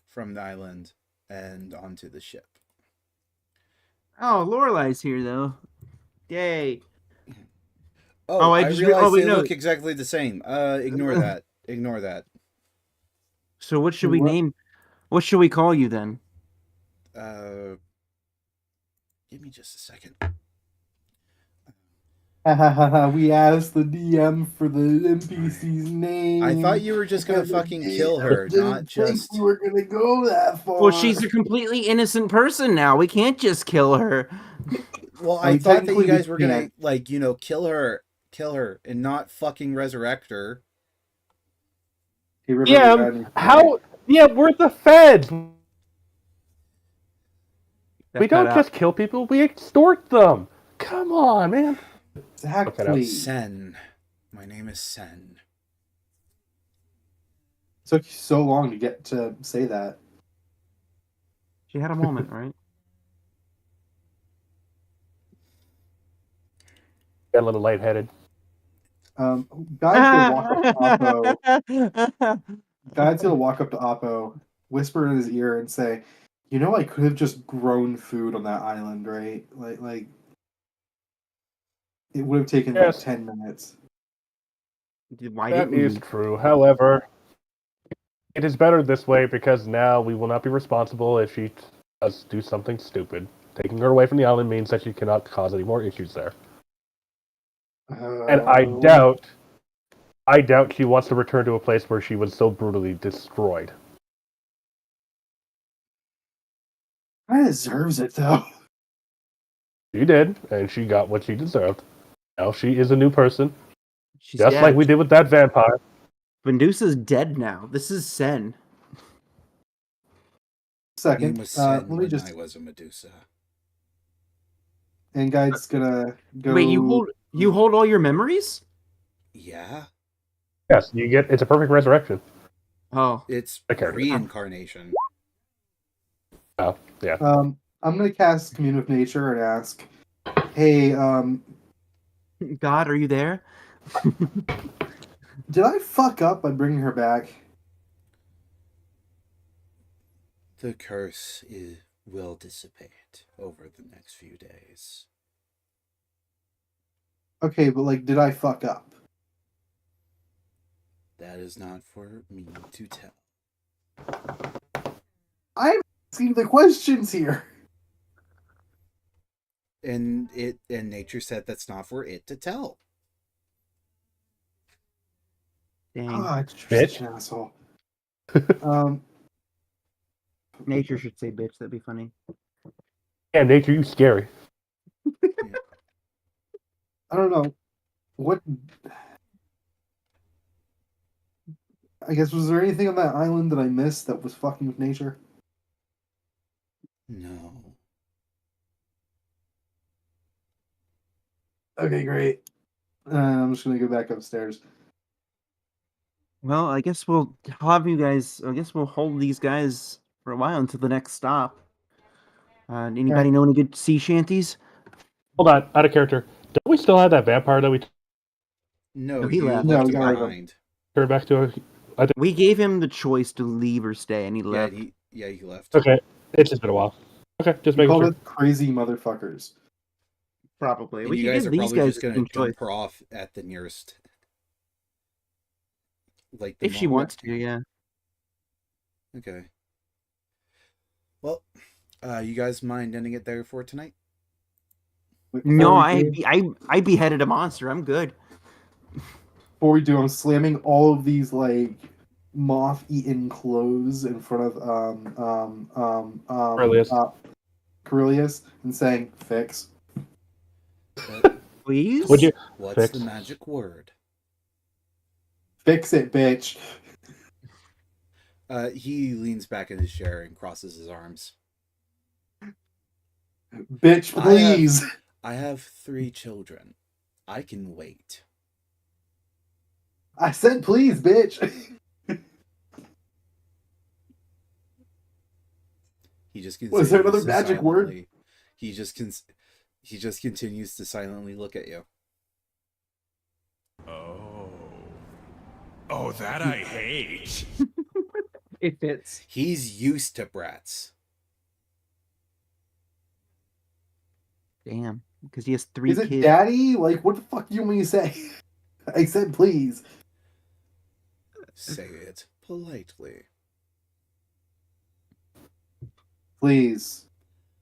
Speaker 2: from the island and onto the ship.
Speaker 1: Oh, Lorelai's here though. Yay.
Speaker 2: Oh,
Speaker 1: Oh, I
Speaker 2: I
Speaker 1: just
Speaker 2: realized
Speaker 1: wait,
Speaker 2: they
Speaker 1: no.
Speaker 2: look exactly the same. Ignore that. Ignore that.
Speaker 1: So what should
Speaker 3: Wait,
Speaker 1: we
Speaker 3: what?
Speaker 1: name? What should we call you then?
Speaker 2: Uh, give me just a second.
Speaker 3: We asked the DM for the NPC's name.
Speaker 2: I thought you were just gonna
Speaker 3: and the
Speaker 2: fucking
Speaker 3: DM
Speaker 2: kill her, not
Speaker 3: didn't think we
Speaker 2: just.
Speaker 3: were gonna go that far.
Speaker 1: Well, she's a completely innocent person now. We can't just kill her.
Speaker 2: Well,
Speaker 3: I
Speaker 2: I
Speaker 3: mean,
Speaker 2: thought that you
Speaker 3: technically we
Speaker 2: guys were gonna
Speaker 3: can't.
Speaker 2: like, kill her, and not fucking resurrect her.
Speaker 3: Hey, River, you
Speaker 4: Yeah,
Speaker 3: got anything?
Speaker 4: how? Yeah, we're the feds. We
Speaker 1: That cut
Speaker 4: don't
Speaker 1: out.
Speaker 4: just kill people; we extort them. Come on, man.
Speaker 3: Exactly.
Speaker 2: Sen. My name is Sen.
Speaker 3: Took you so long to get to say that.
Speaker 1: She had a moment, right?
Speaker 4: Got a little lightheaded.
Speaker 3: Guy's gonna walk up to Oppo. Guy's gonna walk up to Oppo, whisper in his ear, and say, "You know, I could have just grown food on that island, right? Like it would have taken like
Speaker 4: Yes.
Speaker 3: 10 minutes."
Speaker 1: Why
Speaker 4: That
Speaker 1: didn't
Speaker 4: is
Speaker 1: you?
Speaker 4: true. However, it is better this way because now we will not be responsible if she does do something stupid. Taking her away from the island means that she cannot cause any more issues there. And
Speaker 3: Uh,
Speaker 4: I doubt she wants to return to a place where she was so brutally destroyed.
Speaker 3: I deserves it though.
Speaker 4: She did, and she got what she deserved. Now she is a new person,
Speaker 1: She's
Speaker 4: just
Speaker 1: dead.
Speaker 4: like we did with that vampire.
Speaker 1: Medusa's dead now. This is Sen.
Speaker 2: My name
Speaker 3: Second,
Speaker 2: was
Speaker 3: let
Speaker 2: Sen
Speaker 3: me
Speaker 2: when
Speaker 3: just.
Speaker 2: I was a Medusa.
Speaker 3: And Guy's gonna go.
Speaker 1: Wait, you hold all your memories?
Speaker 2: Yeah,
Speaker 4: Yes, you get it's a perfect resurrection.
Speaker 1: Oh,
Speaker 2: it's
Speaker 4: I care.
Speaker 2: reincarnation.
Speaker 4: Oh, yeah.
Speaker 3: I'm gonna cast Commune of Nature and ask, "Hey,
Speaker 1: God, are you there?
Speaker 3: did I fuck up by bringing her back?"
Speaker 2: The curse will dissipate over the next few days.
Speaker 3: Okay, but like, did I fuck up?
Speaker 2: That is not for me to tell.
Speaker 3: I'm asking the questions here.
Speaker 2: And nature said that's not for it to tell.
Speaker 1: Dang.
Speaker 3: God, you're
Speaker 4: Bitch.
Speaker 3: such an asshole. Um,
Speaker 1: Nature should say bitch. That'd be funny.
Speaker 4: Yeah, nature, you scary.
Speaker 3: I don't know what. I guess was there anything on that island that I missed that was fucking with nature?
Speaker 2: No.
Speaker 3: Okay, great. I'm just gonna go back upstairs.
Speaker 1: Well, I guess we'll have you guys. I guess we'll hold these guys for a while until the next stop. Anybody
Speaker 3: Alright.
Speaker 1: know any good sea shanties?
Speaker 4: Hold on, out of character. Don't we still have that vampire that we
Speaker 2: No,
Speaker 1: No, he
Speaker 2: you
Speaker 1: left.
Speaker 3: No,
Speaker 2: left
Speaker 3: we
Speaker 2: him
Speaker 3: got rid of him.
Speaker 2: behind.
Speaker 4: turned back to?
Speaker 1: We gave him the choice to leave or stay, and he
Speaker 2: Yeah,
Speaker 1: left.
Speaker 2: he left.
Speaker 4: Okay, it's just been a while. Okay, just
Speaker 3: We
Speaker 4: making
Speaker 3: called
Speaker 4: sure.
Speaker 3: it crazy motherfuckers.
Speaker 1: Probably.
Speaker 2: And
Speaker 1: We
Speaker 2: you
Speaker 1: could
Speaker 2: guys
Speaker 1: give
Speaker 2: are
Speaker 1: these
Speaker 2: probably
Speaker 1: guys
Speaker 2: just
Speaker 1: the
Speaker 2: gonna
Speaker 1: same choice
Speaker 2: dump her off at the nearest, like the
Speaker 1: if she
Speaker 2: mall.
Speaker 1: wants to. Yeah.
Speaker 2: Okay. Well, you guys mind ending it there for tonight?
Speaker 1: No,
Speaker 3: Before
Speaker 1: I beheaded a monster. I'm good.
Speaker 3: we do, I'm slamming all of these like moth-eaten clothes in front of
Speaker 4: Aurelius.
Speaker 3: Corellius and saying, "Fix."
Speaker 1: Please.
Speaker 4: Would you
Speaker 2: What's
Speaker 4: fix?
Speaker 2: the magic word?
Speaker 3: Fix it, bitch.
Speaker 2: He leans back in his chair and crosses his arms.
Speaker 3: Bitch, please.
Speaker 2: I have 3 children. I can wait.
Speaker 3: I said please, bitch.
Speaker 2: He just
Speaker 3: Was there another
Speaker 2: continues to
Speaker 3: magic word?
Speaker 2: silently. He just continues to silently look at you.
Speaker 5: Oh, that I hate.
Speaker 1: It fits.
Speaker 2: He's used to brats.
Speaker 1: Damn, because he has 3
Speaker 3: Is it
Speaker 1: kids.
Speaker 3: daddy? Like, what the fuck do you want me to say? I said please.
Speaker 2: Say it politely.
Speaker 3: Please.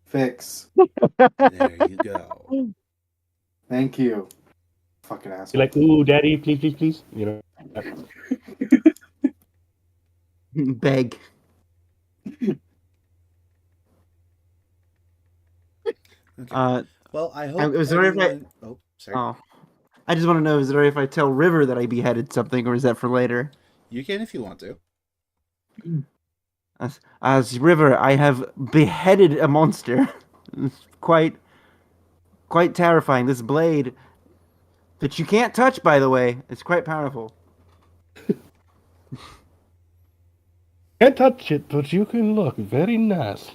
Speaker 3: Fix.
Speaker 2: There you go.
Speaker 3: Thank you. Fucking
Speaker 4: You're
Speaker 3: asshole.
Speaker 4: like, ooh, daddy, please, please, please. You know.
Speaker 1: Beg.
Speaker 2: Okay.
Speaker 1: Uh,
Speaker 2: Well, I hope
Speaker 1: is it alright if
Speaker 2: everyone. Oh, sorry.
Speaker 1: Oh, I just want to know: is it alright if I tell River that I beheaded something, or is that for later?
Speaker 2: You can if you want to.
Speaker 1: As River, I have beheaded a monster. It's quite terrifying. This blade that you can't touch, by the way, it's quite powerful.
Speaker 4: Can't touch it, but you can look very nice.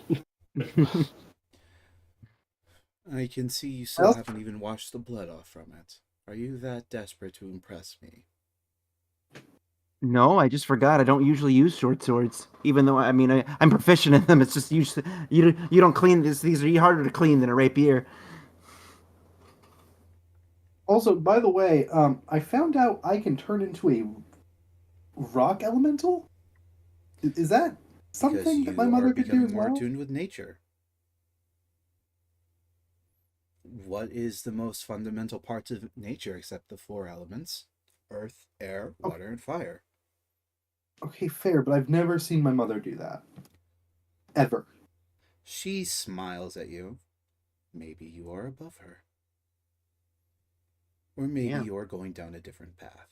Speaker 2: I can see you still
Speaker 3: Well,
Speaker 2: haven't even washed the blood off from it. Are you that desperate to impress me?
Speaker 1: No, I just forgot. I don't usually use short swords, even though I'm proficient in them. It's just you don't clean this. These are harder to clean than a rapier.
Speaker 3: also, by the way, I found out I can turn into a rock elemental. Is that
Speaker 2: Because
Speaker 3: something that my
Speaker 2: you are
Speaker 3: mother could do
Speaker 2: becoming
Speaker 3: as
Speaker 2: more
Speaker 3: well?
Speaker 2: attuned with nature. What is the most fundamental parts of nature except the 4 elements? Earth, air, water, and fire.
Speaker 3: Okay, fair, but I've never seen my mother do that. Ever.
Speaker 2: She smiles at you. Maybe you are above her. Or maybe
Speaker 1: Yeah.
Speaker 2: you're going down a different path.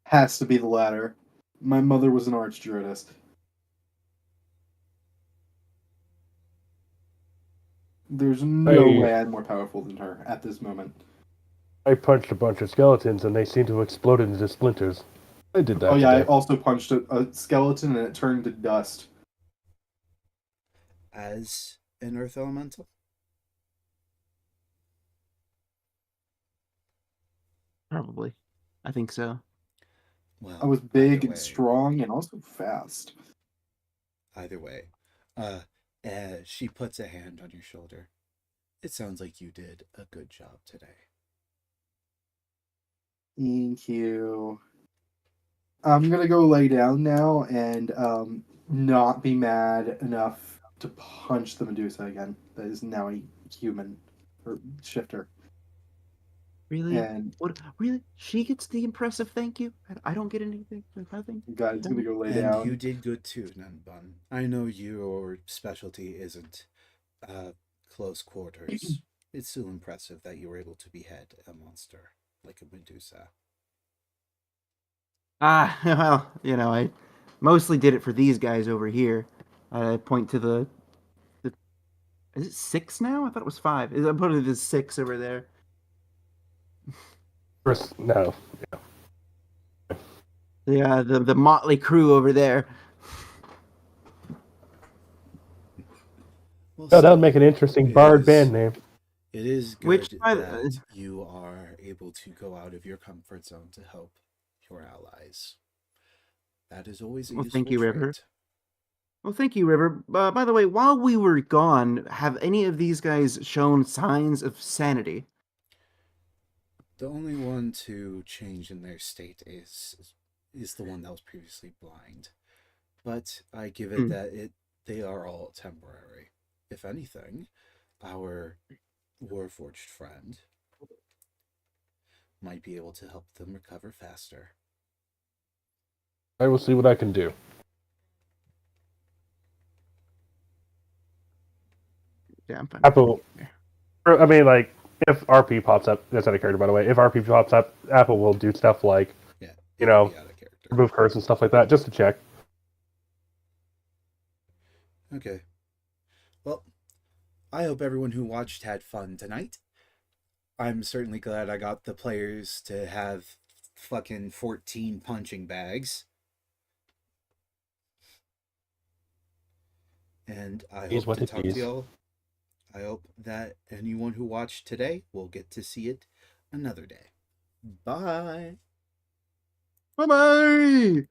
Speaker 3: Has to be the latter. My mother was an archdruidess. There's no
Speaker 4: I
Speaker 3: way I'm more powerful than her at this moment.
Speaker 4: I punched a bunch of skeletons and they seem to have exploded into splinters. I did
Speaker 3: Oh
Speaker 4: that
Speaker 3: yeah, I
Speaker 4: today.
Speaker 3: also punched a skeleton and it turned to dust.
Speaker 2: As an earth elemental?
Speaker 1: Probably. I think so.
Speaker 3: I
Speaker 2: Well,
Speaker 3: was
Speaker 2: either
Speaker 3: big and
Speaker 2: way.
Speaker 3: strong and also fast.
Speaker 2: Either way. She puts a hand on your shoulder. It sounds like you did a good job today.
Speaker 3: Thank you. I'm gonna go lay down now and not be mad enough to punch the Medusa again. That is now a human or shifter.
Speaker 1: Really?
Speaker 3: And
Speaker 1: What? Really? She gets the impressive thank you. I don't get anything. Nothing.
Speaker 3: God's gonna go lay
Speaker 2: And you
Speaker 3: down.
Speaker 2: did good too, Nanbun. I know your specialty isn't close quarters. It's still impressive that you were able to behead a monster like a Medusa.
Speaker 1: Ah, well, I mostly did it for these guys over here. I point to the. Is it 6 now? I thought it was 5. I put it as 6 over there.
Speaker 4: First, no.
Speaker 1: The motley crew over there.
Speaker 2: Well,
Speaker 4: No, that would
Speaker 2: still,
Speaker 4: make an interesting
Speaker 2: it
Speaker 4: bard band
Speaker 2: is
Speaker 4: name.
Speaker 2: it is
Speaker 1: Which
Speaker 2: good
Speaker 1: by
Speaker 2: that you are able to go out of your comfort zone to help your allies. That is always a
Speaker 1: well, thank
Speaker 2: useful
Speaker 1: you, River.
Speaker 2: trait.
Speaker 1: Well, thank you, River. By the way, while we were gone, have any of these guys shown signs of sanity?
Speaker 2: The only one to change in their state is the one that was previously blind. But I give it
Speaker 1: Hmm.
Speaker 2: that they are all temporary. If anything, our warforged friend might be able to help them recover faster.
Speaker 4: I will see what I can do.
Speaker 1: Yeah, I'm fine.
Speaker 4: Apple. I mean, like, if RP pops up, that's out of character, by the way. If RP pops up, Apple will do stuff like,
Speaker 2: Yeah,
Speaker 4: you
Speaker 2: it will
Speaker 4: know,
Speaker 2: be out of character.
Speaker 4: remove curse and stuff like that, just to check.
Speaker 2: Okay. Well, I hope everyone who watched had fun tonight. I'm certainly glad I got the players to have fucking 14 punching bags. And I
Speaker 4: Is
Speaker 2: hope
Speaker 4: what
Speaker 2: to
Speaker 4: it
Speaker 2: talk to
Speaker 4: is.
Speaker 2: y'all. I hope that anyone who watched today will get to see it another day. Bye.
Speaker 1: Bye bye.